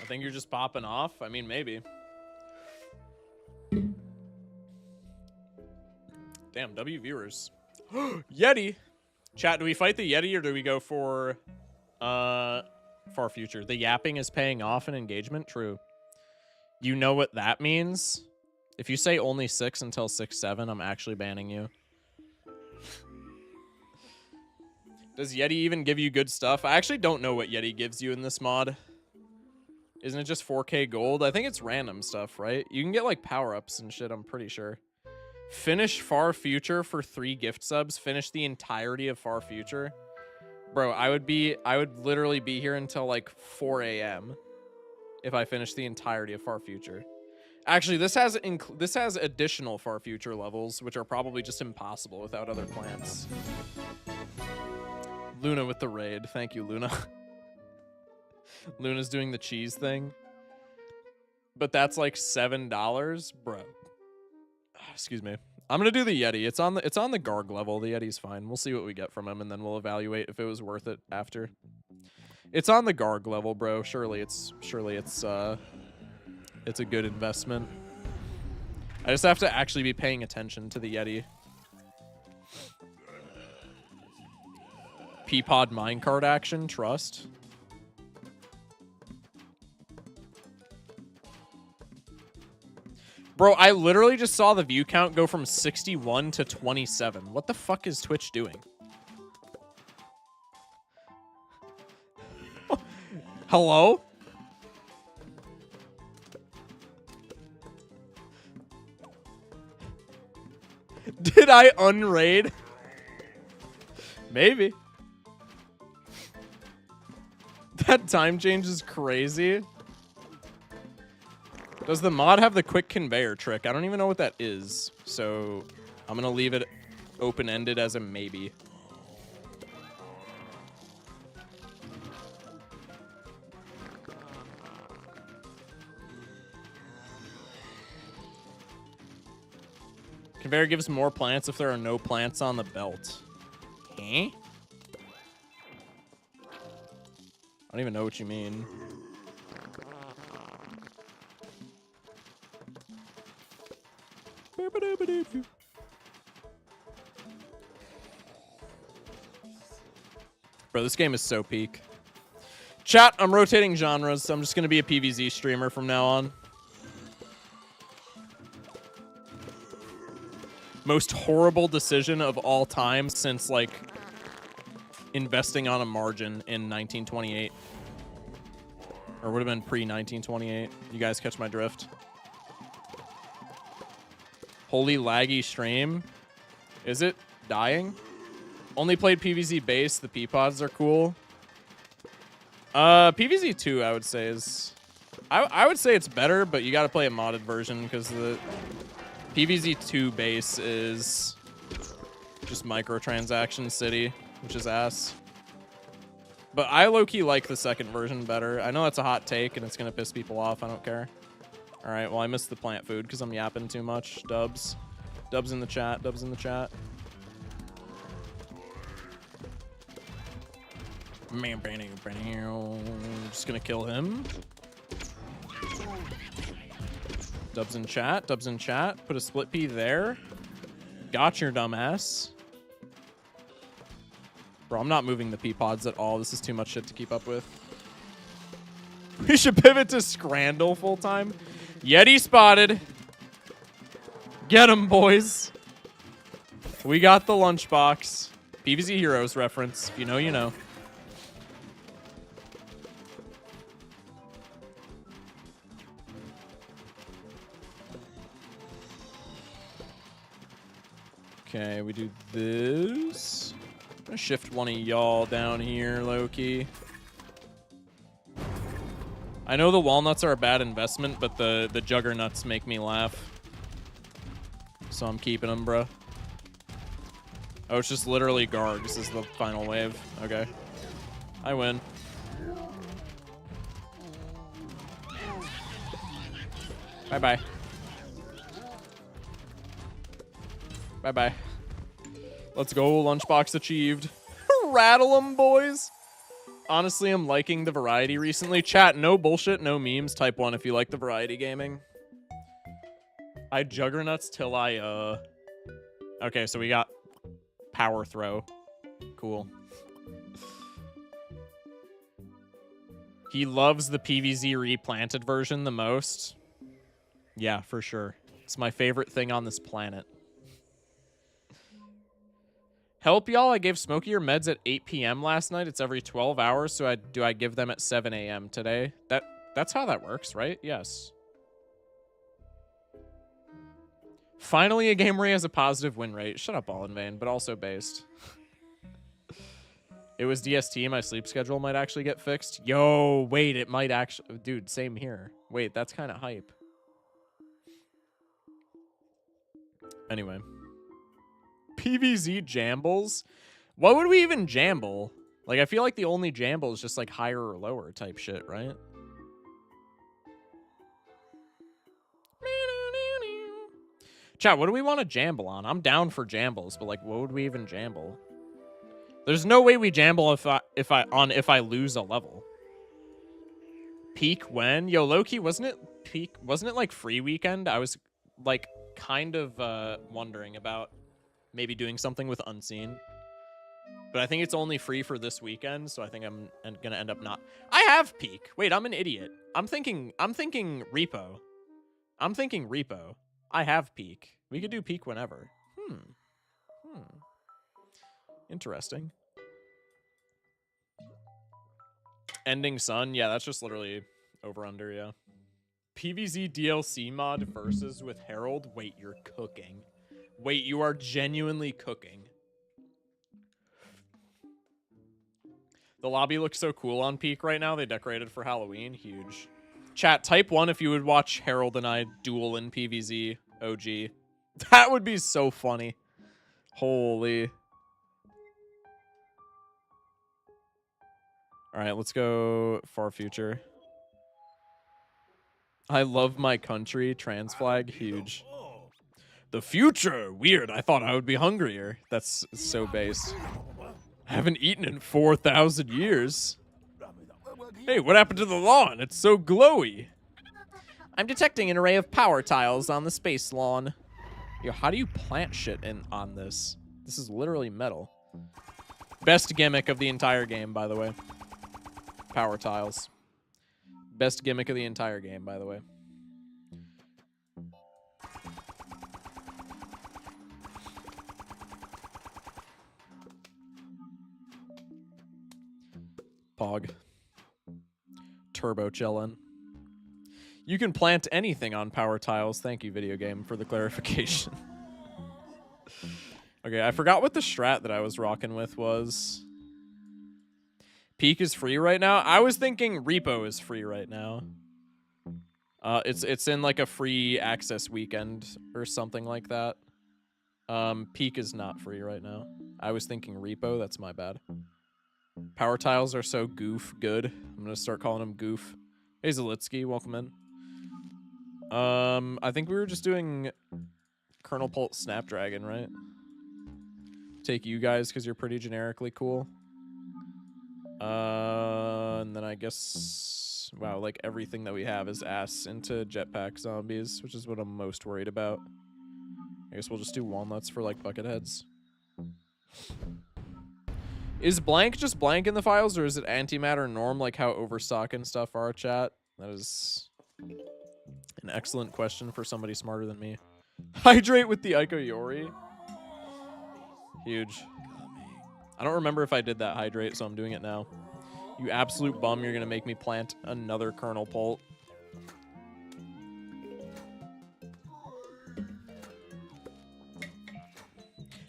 I think you're just popping off. I mean, maybe. Damn, W viewers. Yeti! Chat, do we fight the Yeti or do we go for Far Future? The yapping is paying off in engagement? True. You know what that means? If you say only 6 until 6-7, I'm actually banning you. Does Yeti even give you good stuff? I actually don't know what Yeti gives you in this mod. Isn't it just 4K gold? I think it's random stuff, right? You can get like power-ups and shit, I'm pretty sure. Finish Far Future for 3 gift subs. Finish the entirety of Far Future. Bro, I would literally be here until like 4 a.m. if I finished the entirety of Far Future. Actually, this has additional Far Future levels, which are probably just impossible without other plants. Luna with the raid. Thank you, Luna. Luna's doing the cheese thing. But that's like $7, bro. Excuse me. I'm gonna do the Yeti. It's on the Garg level. The Yeti's fine. We'll see what we get from him, and then we'll evaluate if it was worth it after. It's on the Garg level, bro. Surely it's a good investment. I just have to actually be paying attention to the Yeti. Peapod minecart action. Trust. Bro, I literally just saw the view count go from 61 to 27. What the fuck is Twitch doing? Hello? Did I unraid? Maybe. That time change is crazy. Does the mod have the quick conveyor trick? I don't even know what that is. So I'm going to leave it open-ended as a maybe. Conveyor gives more plants if there are no plants on the belt. Eh? I don't even know what you mean. Bro, this game is so peak. Chat, I'm rotating genres, so I'm just going to be a PvZ streamer from now on. Most horrible decision of all time since, like, investing on a margin in 1928. Or would have been pre-1928. You guys catch my drift? Holy laggy stream. Is it dying? Only played PvZ base. The Peapods are cool. PvZ 2, I would say, is... I would say it's better, but you gotta play a modded version because the PvZ 2 base is just microtransaction city, which is ass. But I low-key like the second version better. I know that's a hot take and it's gonna piss people off. I don't care. All right, well, I missed the plant food because I'm yapping too much. Dubs. Dubs in the chat. Dubs in the chat. Just gonna kill him. Dubs in chat. Dubs in chat. Put a split pea there. Got your dumbass. Bro, I'm not moving the pea pods at all. This is too much shit to keep up with. We should pivot to Scrandle full time. Yeti spotted. Get him, boys. We got the lunchbox. PvZ Heroes reference. If you know, you know. Okay, we do this. I'm gonna shift one of y'all down here, low-key. I know the walnuts are a bad investment, but the juggernauts make me laugh. So I'm keeping them, bro. Oh, it's just literally Gargs is the final wave. Okay. I win. Bye-bye. Bye-bye. Let's go. Lunchbox achieved. Rattle 'em, boys. Honestly, I'm liking the variety recently. Chat, no bullshit, no memes. Type 1 if you like the variety gaming. I juggernauts till I, Okay, so we got power throw. Cool. He loves the PvZ replanted version the most. Yeah, for sure. It's my favorite thing on this planet. Help y'all, I gave Smokey your meds at 8 p.m. last night. It's every 12 hours, so do I give them at 7 a.m. today? That's how that works, right? Yes. Finally a game where he has a positive win rate. Shut up, all in vain, but also based. It was DST, my sleep schedule might actually get fixed. Yo, wait, it might actually... Dude, same here. Wait, that's kind of hype. Anyway. PvZ jambles? What would we even jamble? Like, I feel like the only jamble is just like higher or lower type shit, right? Chat, what do we want to jamble on? I'm down for jambles, but like, what would we even jamble? There's no way we jamble if I lose a level. Peak when? Yo, Loki, wasn't it like free weekend? I was like kind of wondering about maybe doing something with Unseen. But I think it's only free for this weekend, so I think I'm gonna end up not. I have Peak. Wait, I'm an idiot. I'm thinking Repo. I'm thinking Repo. I have Peak. We could do Peak whenever. Interesting. Ending Sun? Yeah, that's just literally over under, yeah. PvZ DLC mod versus with Herald? Wait, you're cooking. Wait, you are genuinely cooking. The lobby looks so cool on Peak right now. They decorated for Halloween. Huge. Chat, type 1 if you would watch Harold and I duel in PvZ OG. That would be so funny. Holy. All right, let's go far future. I love my country. Trans flag, huge. The future, weird. I thought I would be hungrier. That's so based. Haven't eaten in 4,000 years. Hey, what happened to the lawn? It's so glowy. I'm detecting an array of power tiles on the space lawn. Yo, how do you plant shit on this? This is literally metal. Best gimmick of the entire game, by the way. Power tiles. Best gimmick of the entire game, by the way. Pog. Turbo chillin'. You can plant anything on power tiles. Thank you, video game, for the clarification. Okay, I forgot what the strat that I was rocking with was. Peak is free right now. I was thinking Repo is free right now. It's in like a free access weekend or something like that. Peak is not free right now. I was thinking Repo. That's my bad. Power tiles are so good. I'm gonna start calling them goof. Hey Zalitsky, welcome in. I think we were just doing Colonel Pult Snapdragon, right? Take you guys because you're pretty generically cool. And then I guess, wow, like everything that we have is ass into jetpack zombies, which is what I'm most worried about. I guess we'll just do walnuts for like bucket heads. Is blank just blank in the files, or is it antimatter norm like how overstock and stuff are, chat? That is an excellent question for somebody smarter than me. Hydrate with the Ico Yori. Huge. I don't remember if I did that hydrate, so I'm doing it now. You absolute bum, you're gonna make me plant another kernel pult.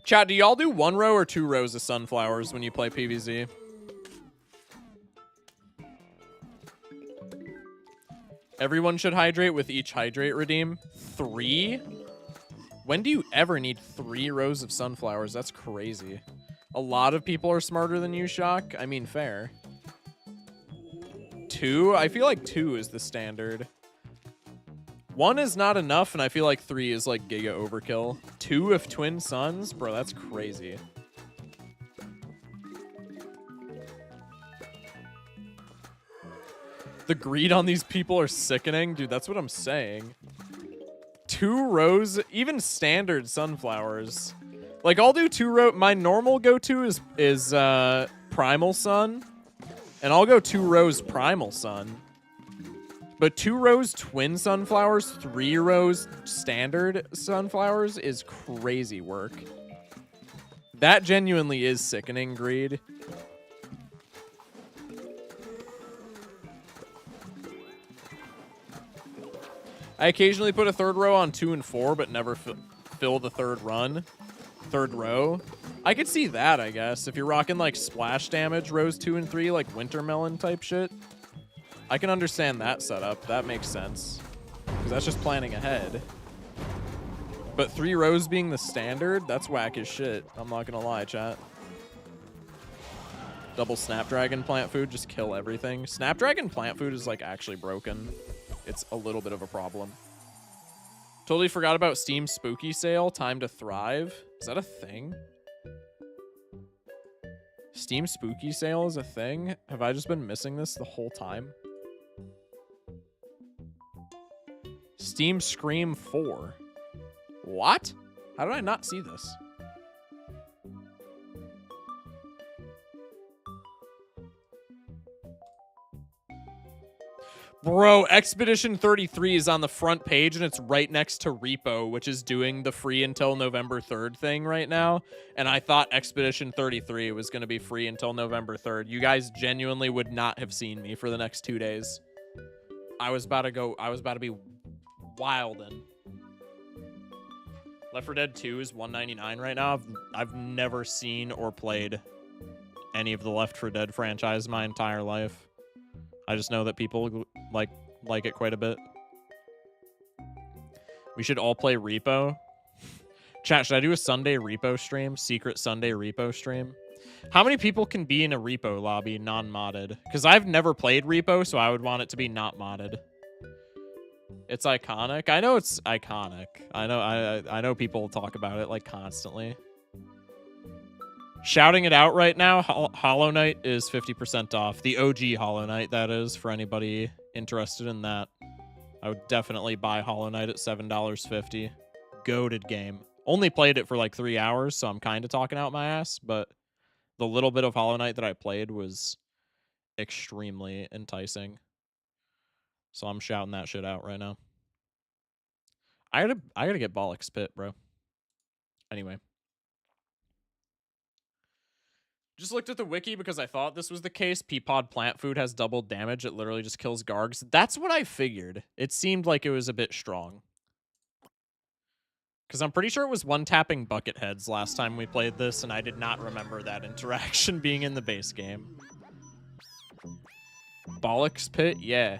Chat, do y'all do 1 row or 2 rows of sunflowers when you play PvZ? Everyone should hydrate with each hydrate redeem. 3? When do you ever need 3 rows of sunflowers? That's crazy. A lot of people are smarter than you, Shock. I mean, fair. 2? I feel like 2 is the standard. 1 is not enough, and I feel like 3 is like giga overkill. 2 if twin suns? Bro, that's crazy. The greed on these people are sickening. Dude, that's what I'm saying. 2 rows, even standard sunflowers. Like, I'll do 2 row. My normal go-to is Primal Sun. And I'll go 2 rows Primal Sun. But 2 rows twin sunflowers, 3 rows standard sunflowers is crazy work. That genuinely is sickening greed. I occasionally put a 3rd row on 2 and 4, but never fill the 3rd row. I could see that, I guess. If you're rocking like splash damage rows 2 and 3, like winter melon type shit. I can understand that setup. That makes sense. Because that's just planning ahead. But 3 rows being the standard, that's whack as shit. I'm not gonna lie, chat. Double Snapdragon plant food, just kill everything. Snapdragon plant food is like actually broken. It's a little bit of a problem. Totally forgot about Steam Spooky Sale. Time to Thrive. Is that a thing? Steam Spooky Sale is a thing? Have I just been missing this the whole time? Steam Scream 4. What? How did I not see this? Bro, Expedition 33 is on the front page, and it's right next to Repo, which is doing the free until November 3rd thing right now. And I thought Expedition 33 was going to be free until November 3rd. You guys genuinely would not have seen me for the next 2 days. I was about to be wildin'. Left 4 Dead 2 is $1.99 right now. I've never seen or played any of the Left 4 Dead franchise my entire life. I just know that people like it quite a bit. We should all play Repo. Chat, should I do a Sunday Repo stream? Secret Sunday Repo stream? How many people can be in a Repo lobby non-modded? Because I've never played Repo, so I would want it to be not modded. It's iconic. I know it's iconic. I know people talk about it like constantly. Shouting it out right now, Hollow Knight is 50% off. The OG Hollow Knight, that is, for anybody interested in that. I would definitely buy Hollow Knight at $7.50. Goated game. Only played it for like 3 hours, so I'm kind of talking out my ass, but the little bit of Hollow Knight that I played was extremely enticing. So I'm shouting that shit out right now. I gotta get Bollock's Pit, bro. Anyway. Just looked at the wiki because I thought this was the case. Peapod plant food has double damage. It literally just kills Gargs. That's what I figured. It seemed like it was a bit strong. Because I'm pretty sure it was one-tapping bucket heads last time we played this, and I did not remember that interaction being in the base game. Bollock's Pit? Yeah.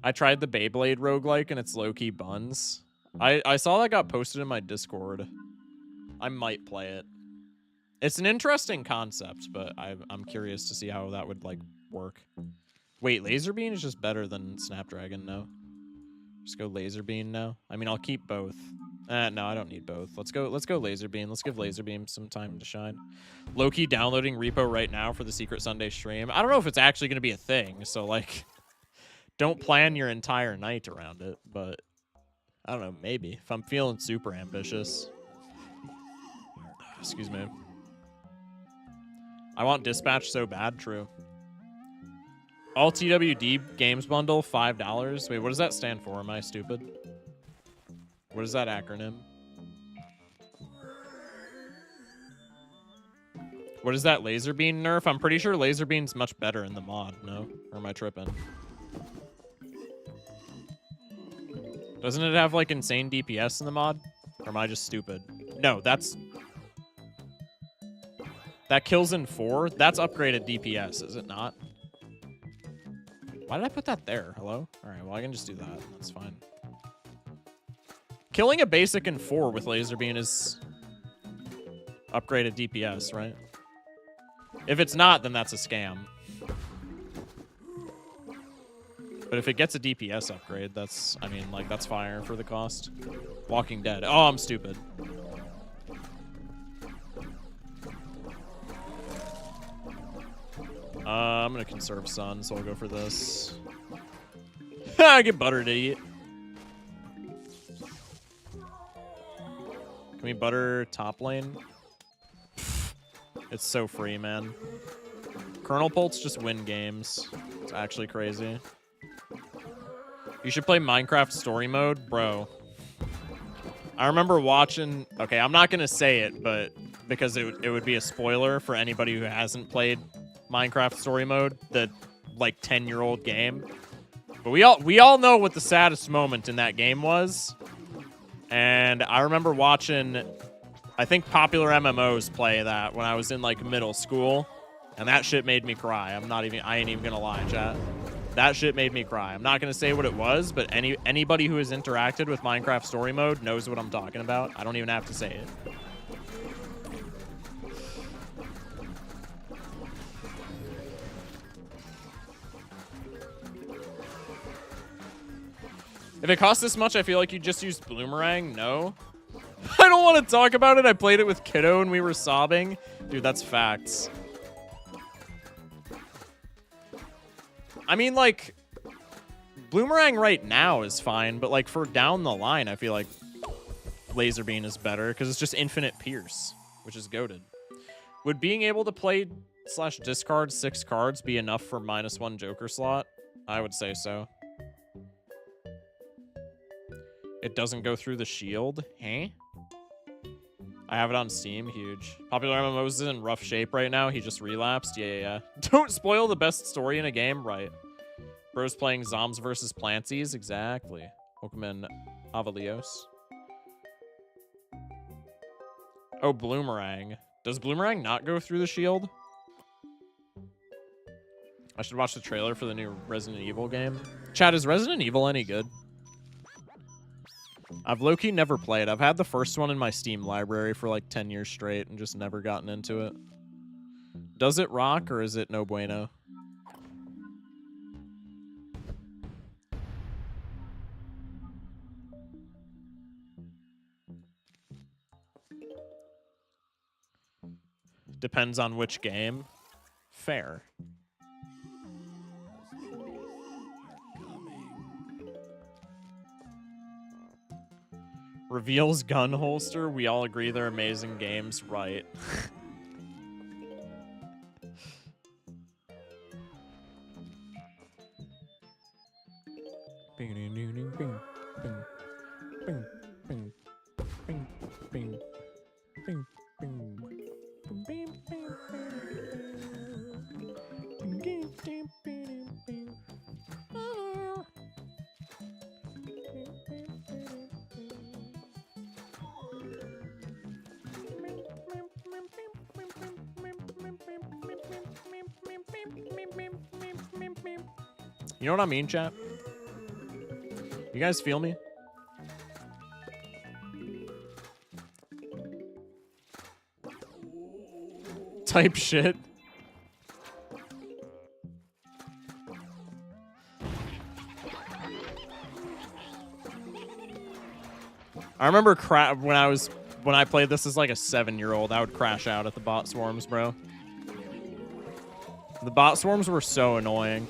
I tried the Beyblade roguelike, and it's low-key buns. I saw that got posted in my Discord. I might play it. It's an interesting concept, but I'm curious to see how that would, like, work. Wait, Laser Beam is just better than Snapdragon, no? Just go Laser Beam now? I mean, I'll keep both. No, I don't need both. Let's go Laser Beam. Let's give Laser Beam some time to shine. Low-key downloading Repo right now for the Secret Sunday stream. I don't know if it's actually going to be a thing, so, like, don't plan your entire night around it, but I don't know, maybe. If I'm feeling super ambitious. Excuse me. I want dispatch so bad. True. All TWD games bundle, $5. Wait, what does that stand for? Am I stupid? What is that acronym? What is that laser beam nerf? I'm pretty sure laser beam's much better in the mod, no? Or am I tripping? Doesn't it have like insane DPS in the mod? Or am I just stupid? No, that's... That kills in 4? That's upgraded DPS, is it not? Why did I put that there? Hello? Alright, well I can just do that. That's fine. Killing a basic in 4 with laser beam is upgraded DPS, right? If it's not, then that's a scam. But if it gets a DPS upgrade, that's, I mean, like, that's fire for the cost. Walking Dead. Oh, I'm stupid. I'm gonna conserve sun, so I'll go for this. I get butter to eat. Can we butter top lane? It's so free, man. Colonel Polts just win games. It's actually crazy. You should play Minecraft story mode, bro. I remember watching... Okay, I'm not gonna say it, but because it would be a spoiler for anybody who hasn't played Minecraft story mode, the like 10-year-old game. But we all know what the saddest moment in that game was. And I remember watching, I think, popular MMOs play that when I was in like middle school, and that shit made me cry. I ain't even gonna lie, chat. That shit made me cry. I'm not gonna say what it was, but anybody who has interacted with Minecraft story mode knows what I'm talking about. I don't even have to say it. If it costs this much, I feel like you just used Bloomerang. No. I don't want to talk about it. I played it with Kiddo and we were sobbing. Dude, that's facts. I mean, like, Bloomerang right now is fine, but, like, for down the line, I feel like Laser Beam is better because it's just infinite Pierce, which is goated. Would being able to play / discard 6 cards be enough for -1 Joker slot? I would say so. It doesn't go through the shield? Huh? I have it on Steam. Huge. Popular MMOs is in rough shape right now. He just relapsed. Yeah. Don't spoil the best story in a game. Right. Bro's playing Zoms versus Plantsies. Exactly. Welcome in, Avalios. Oh, Bloomerang. Does Bloomerang not go through the shield? I should watch the trailer for the new Resident Evil game. Chat, is Resident Evil any good? I've low-key never played. I've had the first one in my Steam library for like 10 years straight and just never gotten into it. Does it rock or is it no bueno? Depends on which game. Fair. Reveals gun holster. We all agree they're amazing games, right? You know what I mean, chat? You guys feel me? Type shit. I remember when I played this as like a 7-year-old, I would crash out at the bot swarms, bro. The bot swarms were so annoying.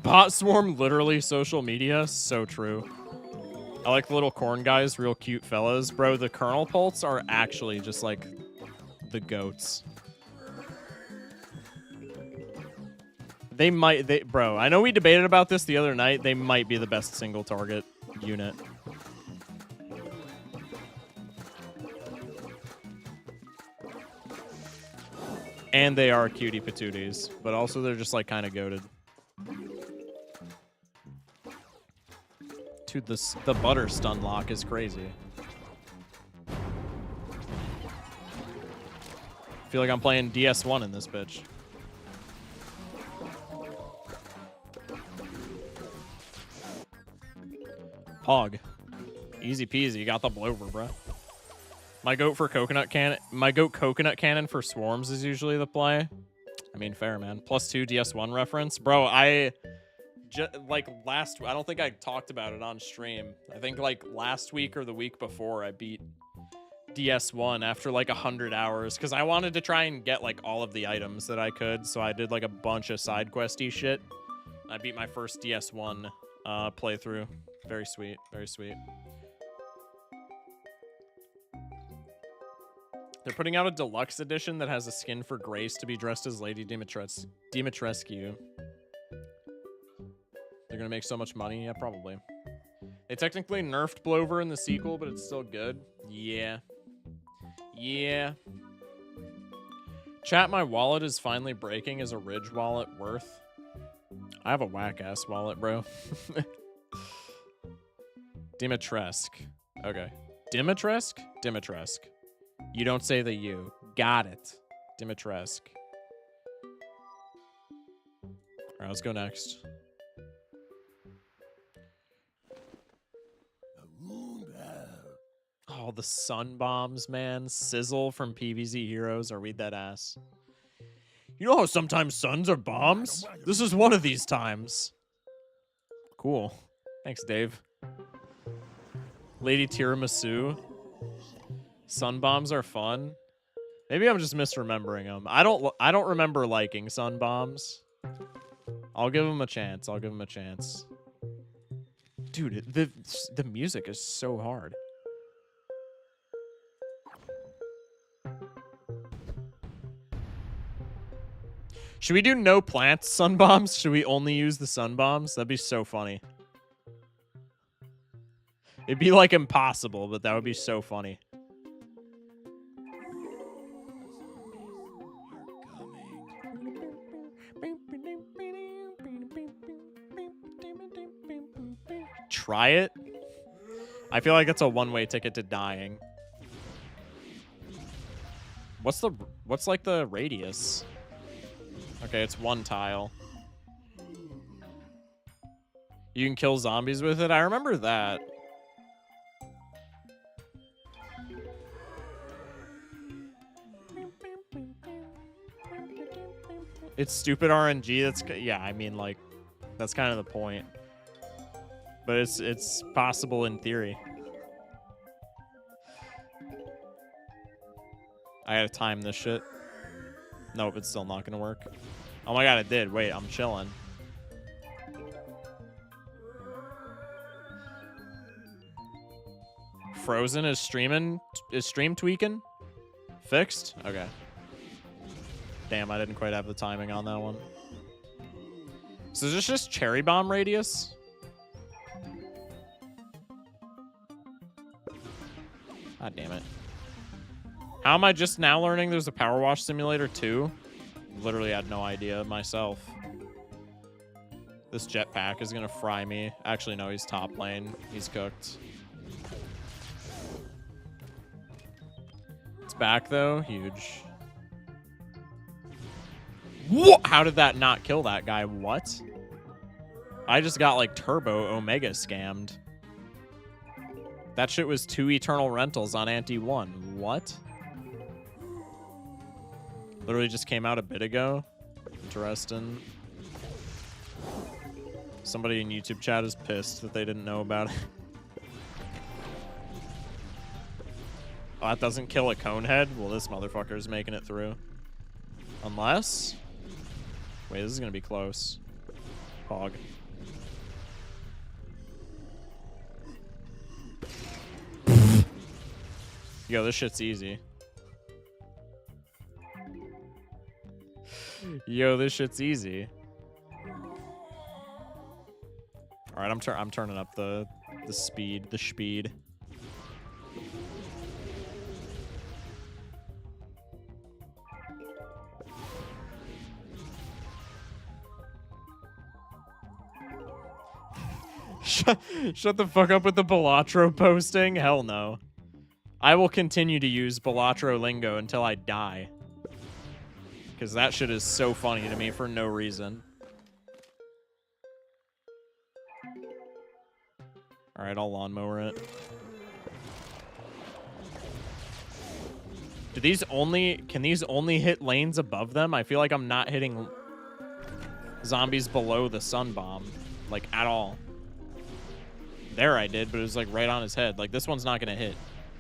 Bot swarm, literally social media. So true. I like the little corn guys, real cute fellas. Bro, the kernel pults are actually just like the goats. Bro, I know we debated about this the other night. They might be the best single target unit. And they are cutie patooties, but also they're just like kind of goated. Dude, the butter stun lock is crazy. I feel like I'm playing DS1 in this bitch. Hog. Easy peasy. You got the blover, bro. My goat coconut cannon for swarms is usually the play. I mean, fair, man. +2 DS1 reference. Bro, I don't think I talked about it on stream. I think like last week or the week before I beat DS1 after like 100 hours because I wanted to try and get like all of the items that I could. So I did like a bunch of side questy shit. I beat my first DS1 playthrough. Very sweet. Very sweet. They're putting out a deluxe edition that has a skin for Grace to be dressed as Lady Dimitrescu. They're gonna make so much money. Yeah, probably. They technically nerfed Blover in the sequel, but it's still good. Yeah. Yeah. Chat, my wallet is finally breaking. Is a Ridge wallet worth? I have a whack-ass wallet, bro. Dimitrescu. Okay. Dimitrescu? Dimitrescu. You don't say the U. Got it. Dimitrescu. All right, let's go next. Oh, the sun bombs, man. Sizzle from PvZ Heroes. Are we dead ass? You know how sometimes suns are bombs? This is one of these times. Cool. Thanks, Dave. Lady Tiramisu. Sun bombs are fun. Maybe I'm just misremembering them. I don't remember liking sun bombs. I'll give them a chance. I'll give them a chance. Dude, the music is so hard. Should we do no plants sun bombs? Should we only use the sun bombs? That'd be so funny. It'd be like impossible, but that would be so funny. Try it? I feel like it's a one-way ticket to dying. What's like the radius? Okay, it's one tile. You can kill zombies with it? I remember that. It's stupid RNG. That's, yeah, I mean, like, that's kind of the point. But it's possible in theory. I gotta time this shit. Nope, it's still not gonna work. Oh my god, it did. Wait, I'm chilling. Frozen is streaming? Is stream tweaking? Fixed? Okay. Damn, I didn't quite have the timing on that one. So is this just cherry bomb radius? God damn it. How am I just now learning there's a Power Wash Simulator 2? Literally had no idea myself. This jetpack is gonna fry me. Actually, no, he's top lane. He's cooked. It's back though. Huge. What? How did that not kill that guy? What? I just got like turbo Omega scammed. That shit was 2 eternal rentals on Anti 1. What? Literally just came out a bit ago. Interesting. Somebody in YouTube chat is pissed that they didn't know about it. Oh, that doesn't kill a cone head? Well, this motherfucker is making it through. Unless... Wait, this is going to be close. Hog. Yo, this shit's easy. Yo, this shit's easy. All right, I'm turning up the speed, the speed. Shut the fuck up with the Balatro posting. Hell no. I will continue to use Balatro lingo until I die. Because that shit is so funny to me for no reason. Alright, I'll lawnmower it. Can these only hit lanes above them? I feel like I'm not hitting zombies below the sun bomb. Like, at all. There I did, but it was like right on his head. Like, this one's not gonna hit.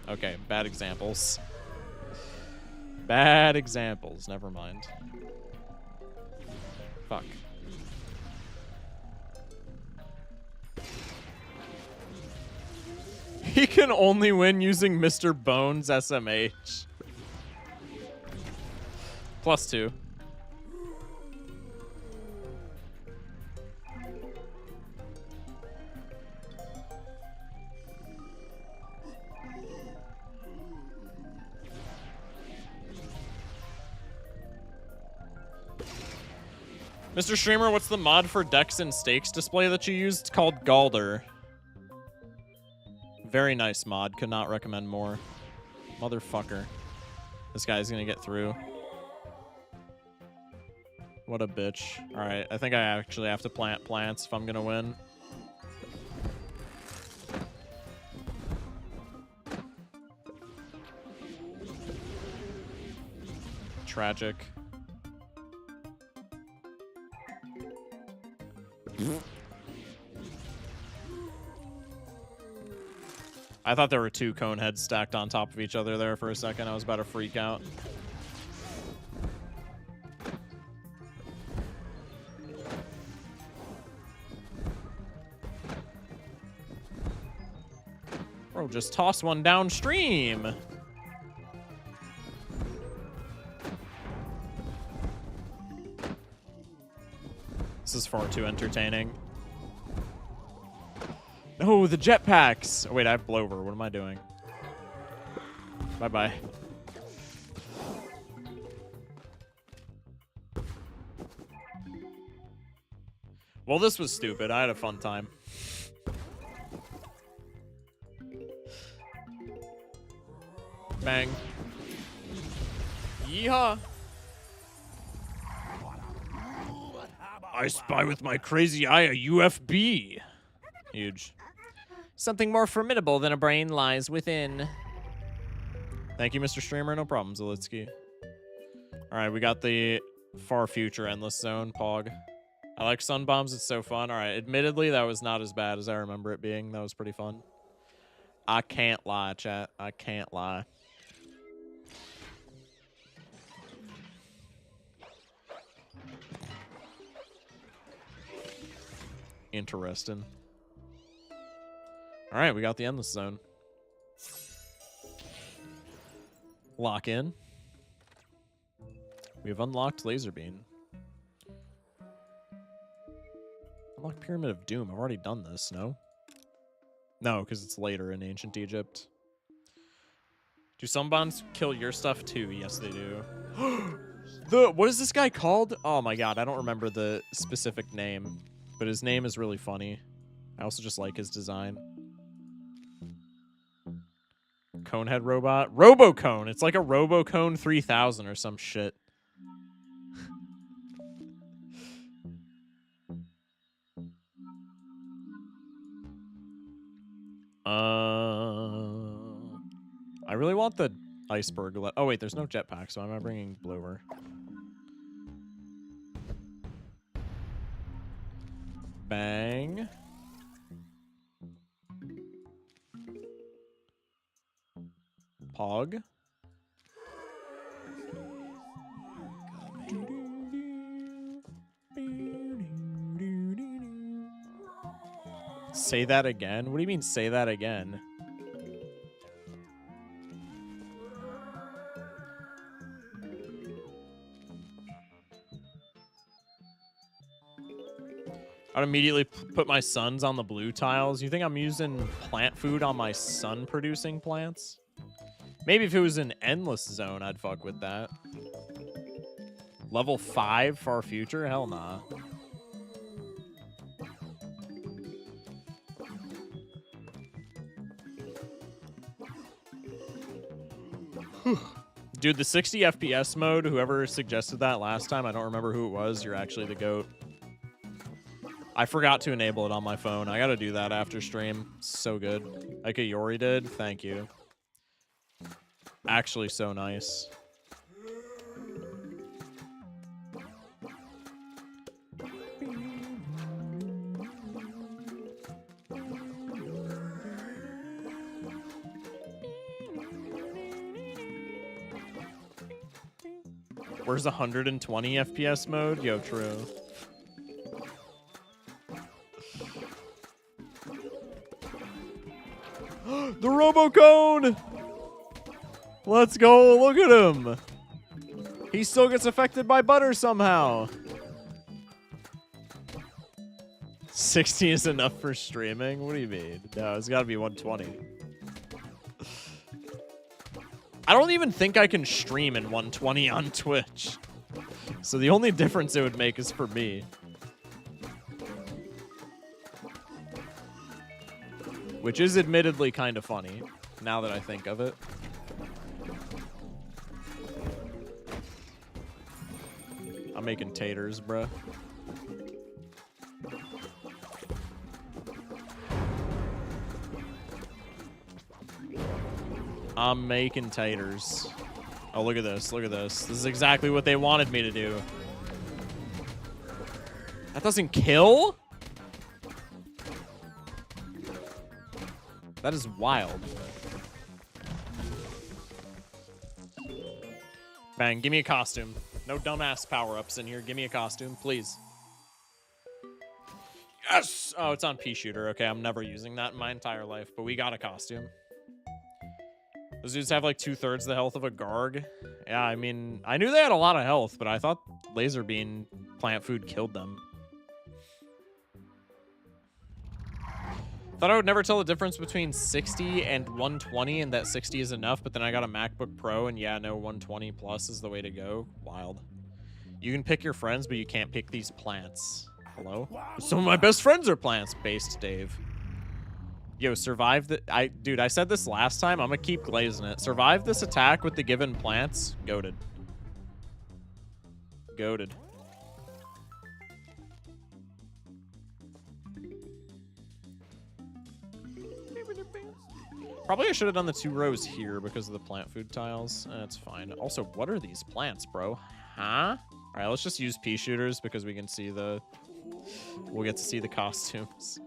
Okay, bad examples. Bad examples, never mind. Fuck. He can only win using Mr. Bones SMH. +2. Mr. Streamer, what's the mod for Dex and Stakes display that you used? It's called Galder. Very nice mod. Could not recommend more. Motherfucker. This guy's gonna get through. What a bitch. Alright, I think I actually have to plant plants if I'm gonna win. Tragic. I thought there were two cone heads stacked on top of each other there for a second. I was about to freak out. Bro, just toss one downstream. This is far too entertaining. No, the jetpacks. Oh, wait, I have blower. What am I doing? Bye-bye. Well, this was stupid. I had a fun time. Bang. Yeehaw. I spy with my crazy eye a UFB. Huge. Something more formidable than a brain lies within. Thank you, Mr. Streamer. No problem, Zelitsky. All right, we got the far future endless zone, Pog. I like sun bombs. It's so fun. All right, admittedly, that was not as bad as I remember it being. That was pretty fun. I can't lie, chat. I can't lie. Interesting. All right, we got the endless zone. Lock in. We have unlocked laser beam. Unlock Pyramid of Doom. I've already done this, no? No, because it's later in ancient Egypt. Do sun bombs kill your stuff too? Yes, they do. What is this guy called? Oh my god, I don't remember the specific name, but his name is really funny. I also just like his design. Conehead robot. Robocone. It's like a Robocone 3000 or some shit. I really want the iceberg. Oh wait, there's no jetpack, so I'm not bringing blower. Bang. Pog. Say that again? What do you mean, say that again? I'd immediately put my sons on the blue tiles. You think I'm using plant food on my sun producing plants? Maybe if it was an endless zone, I'd fuck with that. Level 5 far future? Hell nah. Dude, the 60 FPS mode, whoever suggested that last time, I don't remember who it was. You're actually the GOAT. I forgot to enable it on my phone. I gotta do that after stream. So good. Like a Yori did. Thank you. Actually so nice. Where's 120 FPS mode? Yo, true. The Robocone! Let's go, look at him! He still gets affected by butter somehow. 60 is enough for streaming? What do you mean? No, it's gotta be 120. I don't even think I can stream in 120 on Twitch. So the only difference it would make is for me. Which is admittedly kind of funny, now that I think of it. I'm making taters, bruh. I'm making taters. Oh, look at this. Look at this. This is exactly what they wanted me to do. That doesn't kill? That is wild. Bang, give me a costume. No dumbass power-ups in here. Give me a costume, please. Yes! Oh, it's on pea shooter. Okay, I'm never using that in my entire life, but we got a costume. Those dudes have like 2/3 the health of a Garg. Yeah, I mean, I knew they had a lot of health, but I thought laser bean plant food killed them. Thought I would never tell the difference between 60 and 120 and that 60 is enough, but then I got a MacBook Pro and yeah, no, 120 plus is the way to go. Wild. You can pick your friends, but you can't pick these plants. Hello? Some of my best friends are plants, based Dave. Yo, survive the... Dude, I said this last time. I'm gonna keep glazing it. Survive this attack with the given plants. Goated. Goated. Probably I should have done the 2 rows here because of the plant food tiles. That's fine. Also, what are these plants, bro? Huh? All right, let's just use pea shooters because we can see the... We'll get to see the costumes.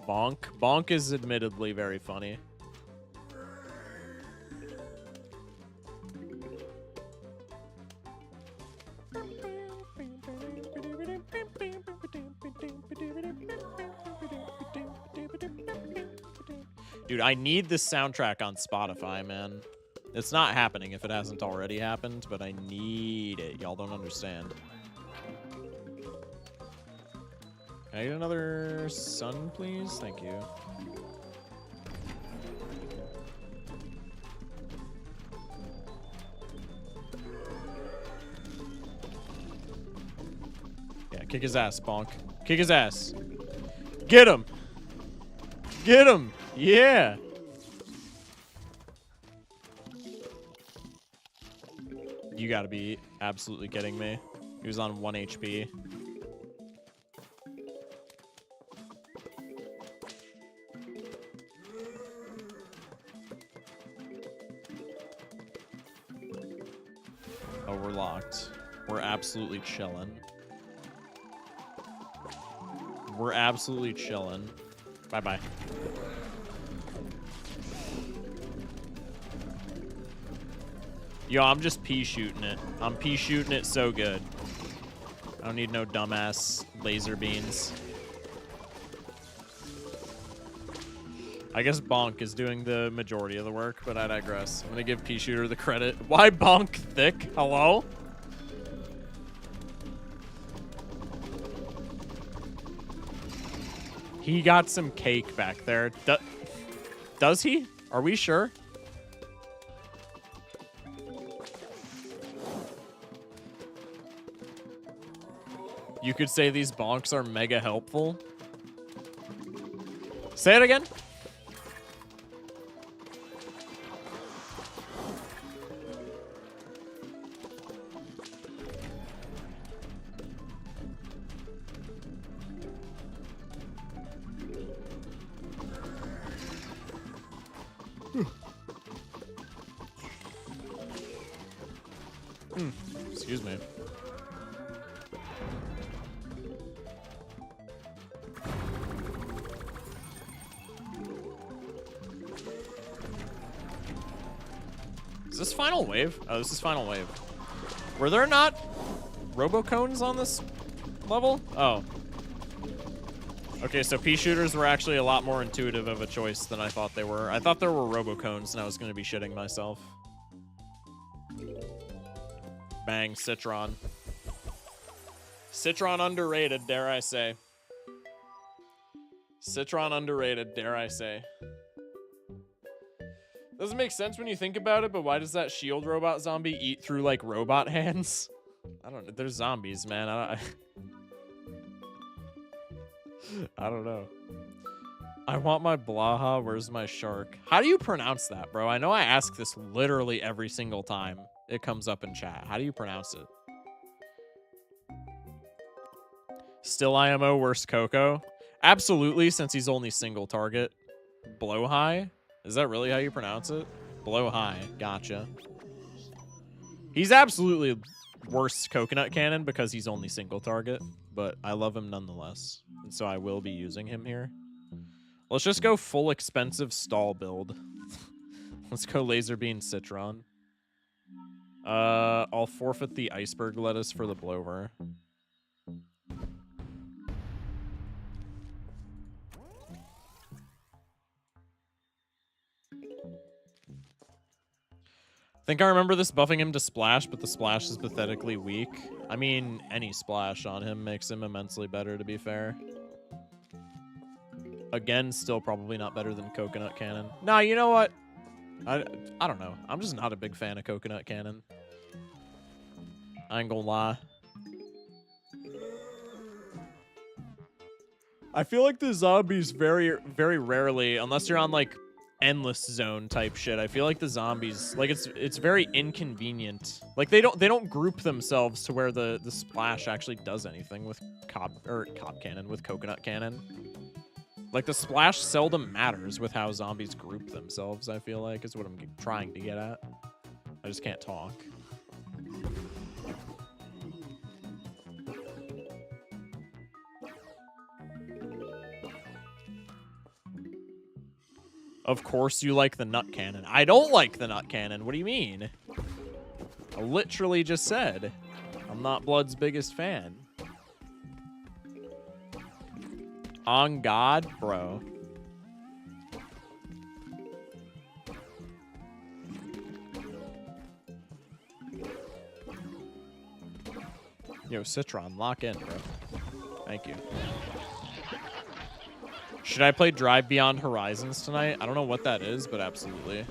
Bonk. Bonk is admittedly very funny. Dude, I need this soundtrack on Spotify, man. It's not happening if it hasn't already happened, but I need it. Y'all don't understand. Can I get another sun, please? Thank you. Yeah, kick his ass, Bonk. Kick his ass. Get him! Get him! Yeah! You gotta be absolutely kidding me. He was on 1 HP. Oh, we're locked. We're absolutely chilling. We're absolutely chilling. Bye-bye. Yo, I'm just pea shooting it. I'm pea shooting it so good. I don't need no dumbass laser beans. I guess Bonk is doing the majority of the work, but I digress. I'm gonna give pea shooter the credit. Why Bonk thick? Hello? He got some cake back there. Does he? Are we sure? You could say these bonks are mega helpful. Say it again. Excuse me. Is this final wave? Oh, this is final wave. Were there not robocones on this level? Oh. Okay, so pea shooters were actually a lot more intuitive of a choice than I thought they were. I thought there were robocones and I was going to be shitting myself. Bang, Citron. Citron underrated, dare I say. Citron underrated, dare I say. Doesn't make sense when you think about it, but why does that shield robot zombie eat through, like, robot hands? I don't know. They're zombies, man. I don't know. I want my Blaha. Where's my shark? How do you pronounce that, bro? I know I ask this literally every single time it comes up in chat. How do you pronounce it? Still IMO worst Coco? Absolutely, since he's only single target. Blow high? Is that really how you pronounce it? Blow high. Gotcha. He's absolutely worse coconut cannon because he's only single target, but I love him nonetheless. And so I will be using him here. Let's just go full expensive stall build. Let's go laser beam Citron. I'll forfeit the iceberg lettuce for the blower. I think I remember this buffing him to splash, but the splash is pathetically weak. I mean, any splash on him makes him immensely better, to be fair. Again, still probably not better than Coconut Cannon. Nah, you know what? I don't know. I'm just not a big fan of Coconut Cannon. I ain't gonna lie. I feel like the zombies very, very rarely, unless you're on, like, endless zone type shit, I feel like the zombies, like, it's very inconvenient. Like, they don't group themselves to where the splash actually does anything with with Coconut Cannon. Like, the splash seldom matters with how zombies group themselves, I feel like, is what I'm trying to get at. I just can't talk. Of course you like the nut cannon. I don't like the nut cannon. What do you mean? I literally just said I'm not Blood's biggest fan. On God, bro. Yo, Citron, lock in, bro. Thank you. Should I play Drive Beyond Horizons tonight? I don't know what that is, but absolutely.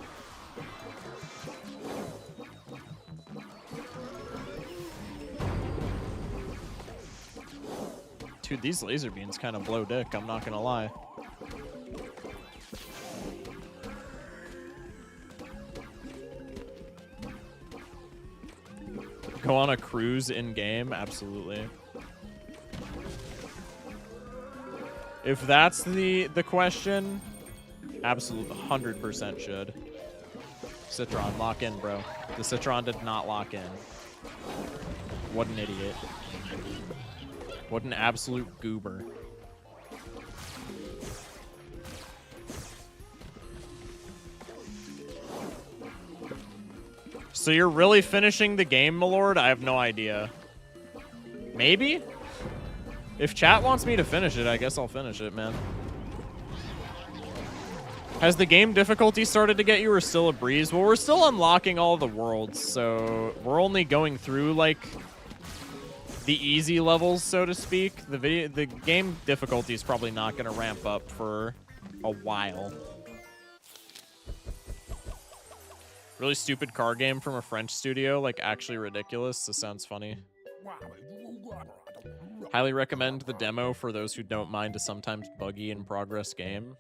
Dude, these laser beams kind of blow dick, I'm not gonna lie. Go on a cruise in-game? Absolutely. If that's the question, absolutely 100% should. Citron, lock in, bro. The Citron did not lock in. What an idiot. What an absolute goober. So you're really finishing the game, my lord? I have no idea. Maybe? If chat wants me to finish it, I guess I'll finish it, man. Has the game difficulty started to get you or still a breeze? Well, we're still unlocking all the worlds, so we're only going through, like, the easy levels, so to speak. The game difficulty is probably not going to ramp up for a while. Really stupid car game from a French studio, like actually ridiculous. This sounds funny. Highly recommend the demo for those who don't mind a sometimes buggy in progress game.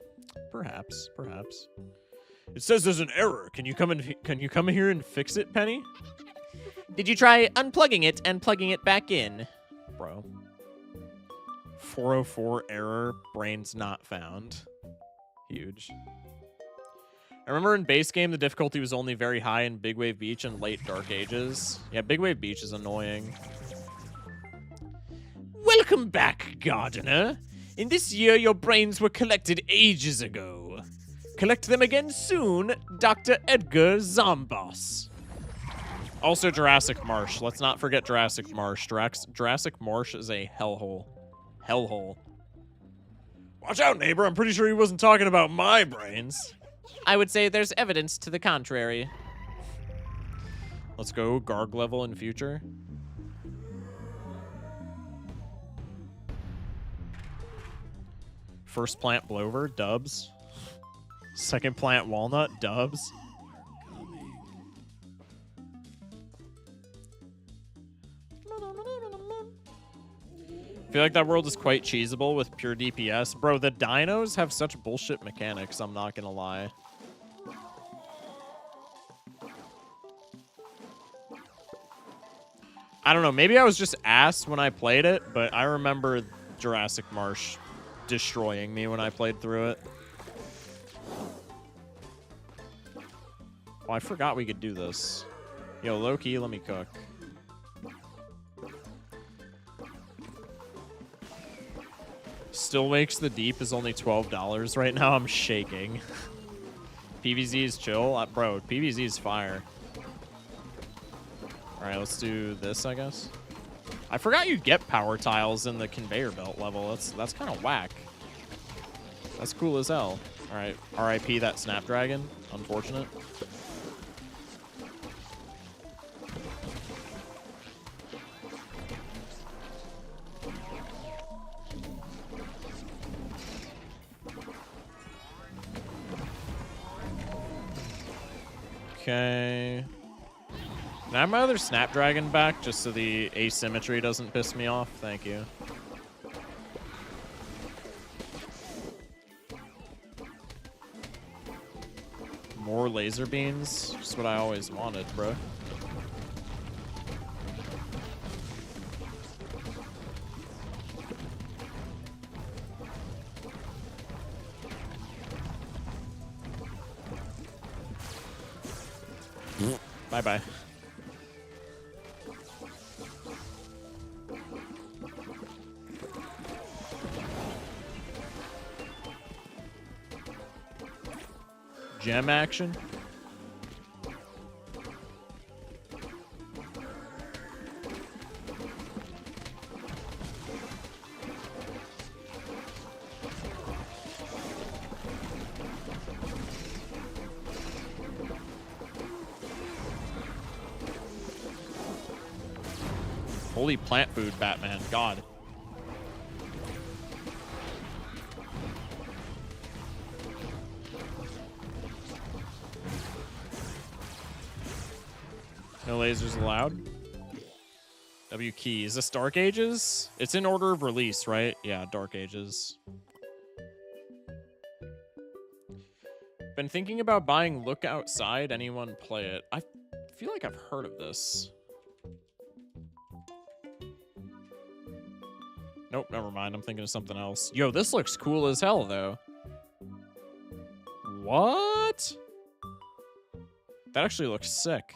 Perhaps, perhaps. It says there's an error. Can you come in here and fix it, Penny? Did you try unplugging it and plugging it back in? Bro. 404 error, brains not found. Huge. I remember in base game, the difficulty was only very high in Big Wave Beach and late Dark Ages. Yeah, Big Wave Beach is annoying. Welcome back, Gardener. In this year, your brains were collected ages ago. Collect them again soon, Dr. Edgar Zambos. Also Jurassic Marsh. Let's not forget Jurassic Marsh. Jurassic Marsh is a hellhole. Hellhole. Watch out, neighbor. I'm pretty sure he wasn't talking about my brains. I would say there's evidence to the contrary. Let's go Garg level in future. First plant Blover, dubs. Second plant Walnut, dubs. I feel like that world is quite cheesable with pure DPS. Bro, the dinos have such bullshit mechanics, I'm not gonna lie. I don't know, maybe I was just ass when I played it, but I remember Jurassic Marsh destroying me when I played through it. Oh, I forgot we could do this. Yo, low-key, let me cook. Still Wakes the Deep is only $12 right now. I'm shaking. PVZ is chill. Bro, PVZ is fire. Alright, let's do this, I guess. I forgot you get power tiles in the conveyor belt level. That's kind of whack. That's cool as hell. Alright, RIP that Snapdragon. Unfortunate. Okay. Can I have my other Snapdragon back just so the asymmetry doesn't piss me off? Thank you. More laser beams? Just what I always wanted, bro. Bye-bye. Gem action? Holy plant food, Batman. God. No lasers allowed. W key. Is this Dark Ages? It's in order of release, right? Yeah, Dark Ages. Been thinking about buying Look Outside. Anyone play it? I feel like I've heard of this. Nope, never mind. I'm thinking of something else. Yo, this looks cool as hell, though. What? That actually looks sick.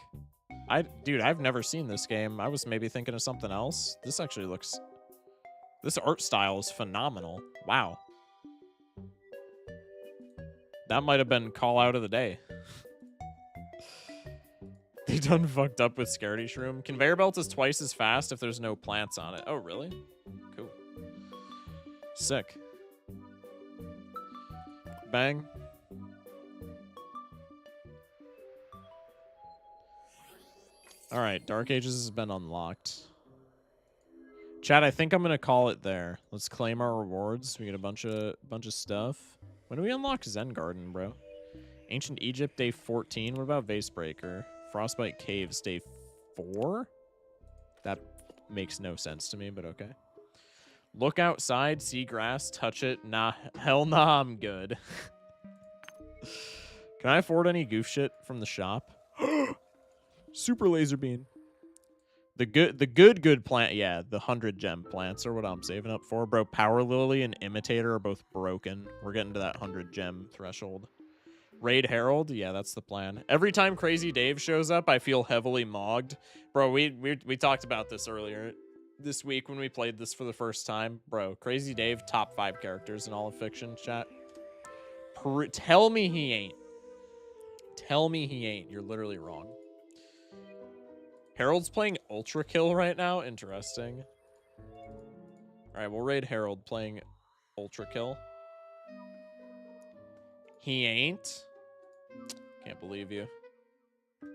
Dude, I've never seen this game. I was maybe thinking of something else. This actually looks... This art style is phenomenal. Wow. That might have been call out of the day. They done fucked up with Scaredy Shroom. Conveyor belt is twice as fast if there's no plants on it. Oh, really? Cool. Sick. Bang. All right, Dark Ages has been unlocked. Chad, I think I'm gonna call it there. Let's claim our rewards. We get a bunch of stuff. When do we unlock Zen Garden, bro? Ancient Egypt, day 14. What about Vasebreaker? Frostbite Caves, day 4? That makes no sense to me, but okay. Look outside, see grass, touch it. Nah, hell nah, I'm good. Can I afford any goof shit from the shop? Super laser beam. The good plant, yeah, the 100 gem plants are what I'm saving up for, bro. Power Lily and Imitator are both broken. We're getting to that 100 gem threshold. Raid Herald, yeah, that's the plan. Every time Crazy Dave shows up, I feel heavily mogged, bro. We talked about this earlier this week when we played this for the first time, bro. Crazy Dave, top 5 characters in all of fiction. Chat, tell me he ain't. Tell me he ain't. You're literally wrong. Harold's playing Ultra Kill right now. Interesting. All right, we'll raid Harold playing Ultra Kill. He ain't. Can't believe you. All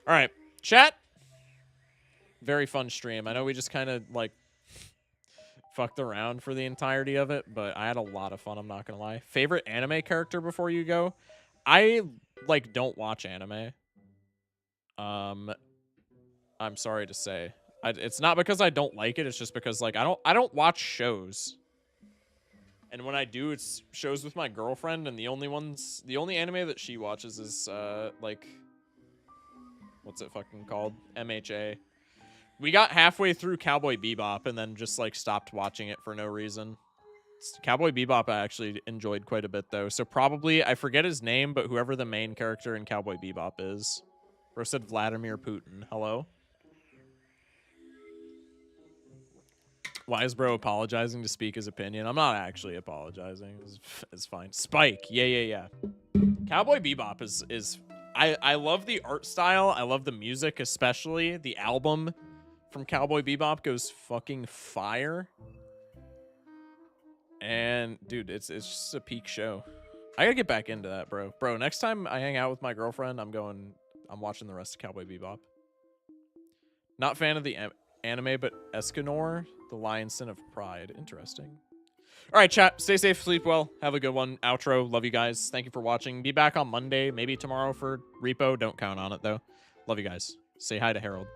right, chat. Very fun stream. I know we just kind of like fucked around for the entirety of it, but I had a lot of fun. I'm not gonna lie. Favorite anime character before you go? I like don't watch anime. I'm sorry to say. It's not because I don't like it. It's just because like I don't watch shows. And when I do, it's shows with my girlfriend, and the only anime that she watches is like, what's it fucking called? MHA. We got halfway through Cowboy Bebop and then just like stopped watching it for no reason. Cowboy Bebop I actually enjoyed quite a bit though. So probably, I forget his name, but whoever the main character in Cowboy Bebop is. Bro said Vladimir Putin. Hello? Why is bro apologizing to speak his opinion? I'm not actually apologizing. It's fine. Spike. Yeah. Cowboy Bebop is I love the art style. I love the music, especially. The album from Cowboy Bebop goes fucking fire. And dude, it's just a peak show. I gotta get back into that, bro. Bro, next time I hang out with my girlfriend, I'm watching the rest of Cowboy Bebop. Not fan of the anime, but Escanor, the Lion's Sin of Pride. Interesting. All right, chat. Stay safe, sleep well. Have a good one. Outro. Love you guys. Thank you for watching. Be back on Monday, maybe tomorrow for Repo. Don't count on it, though. Love you guys. Say hi to Harold.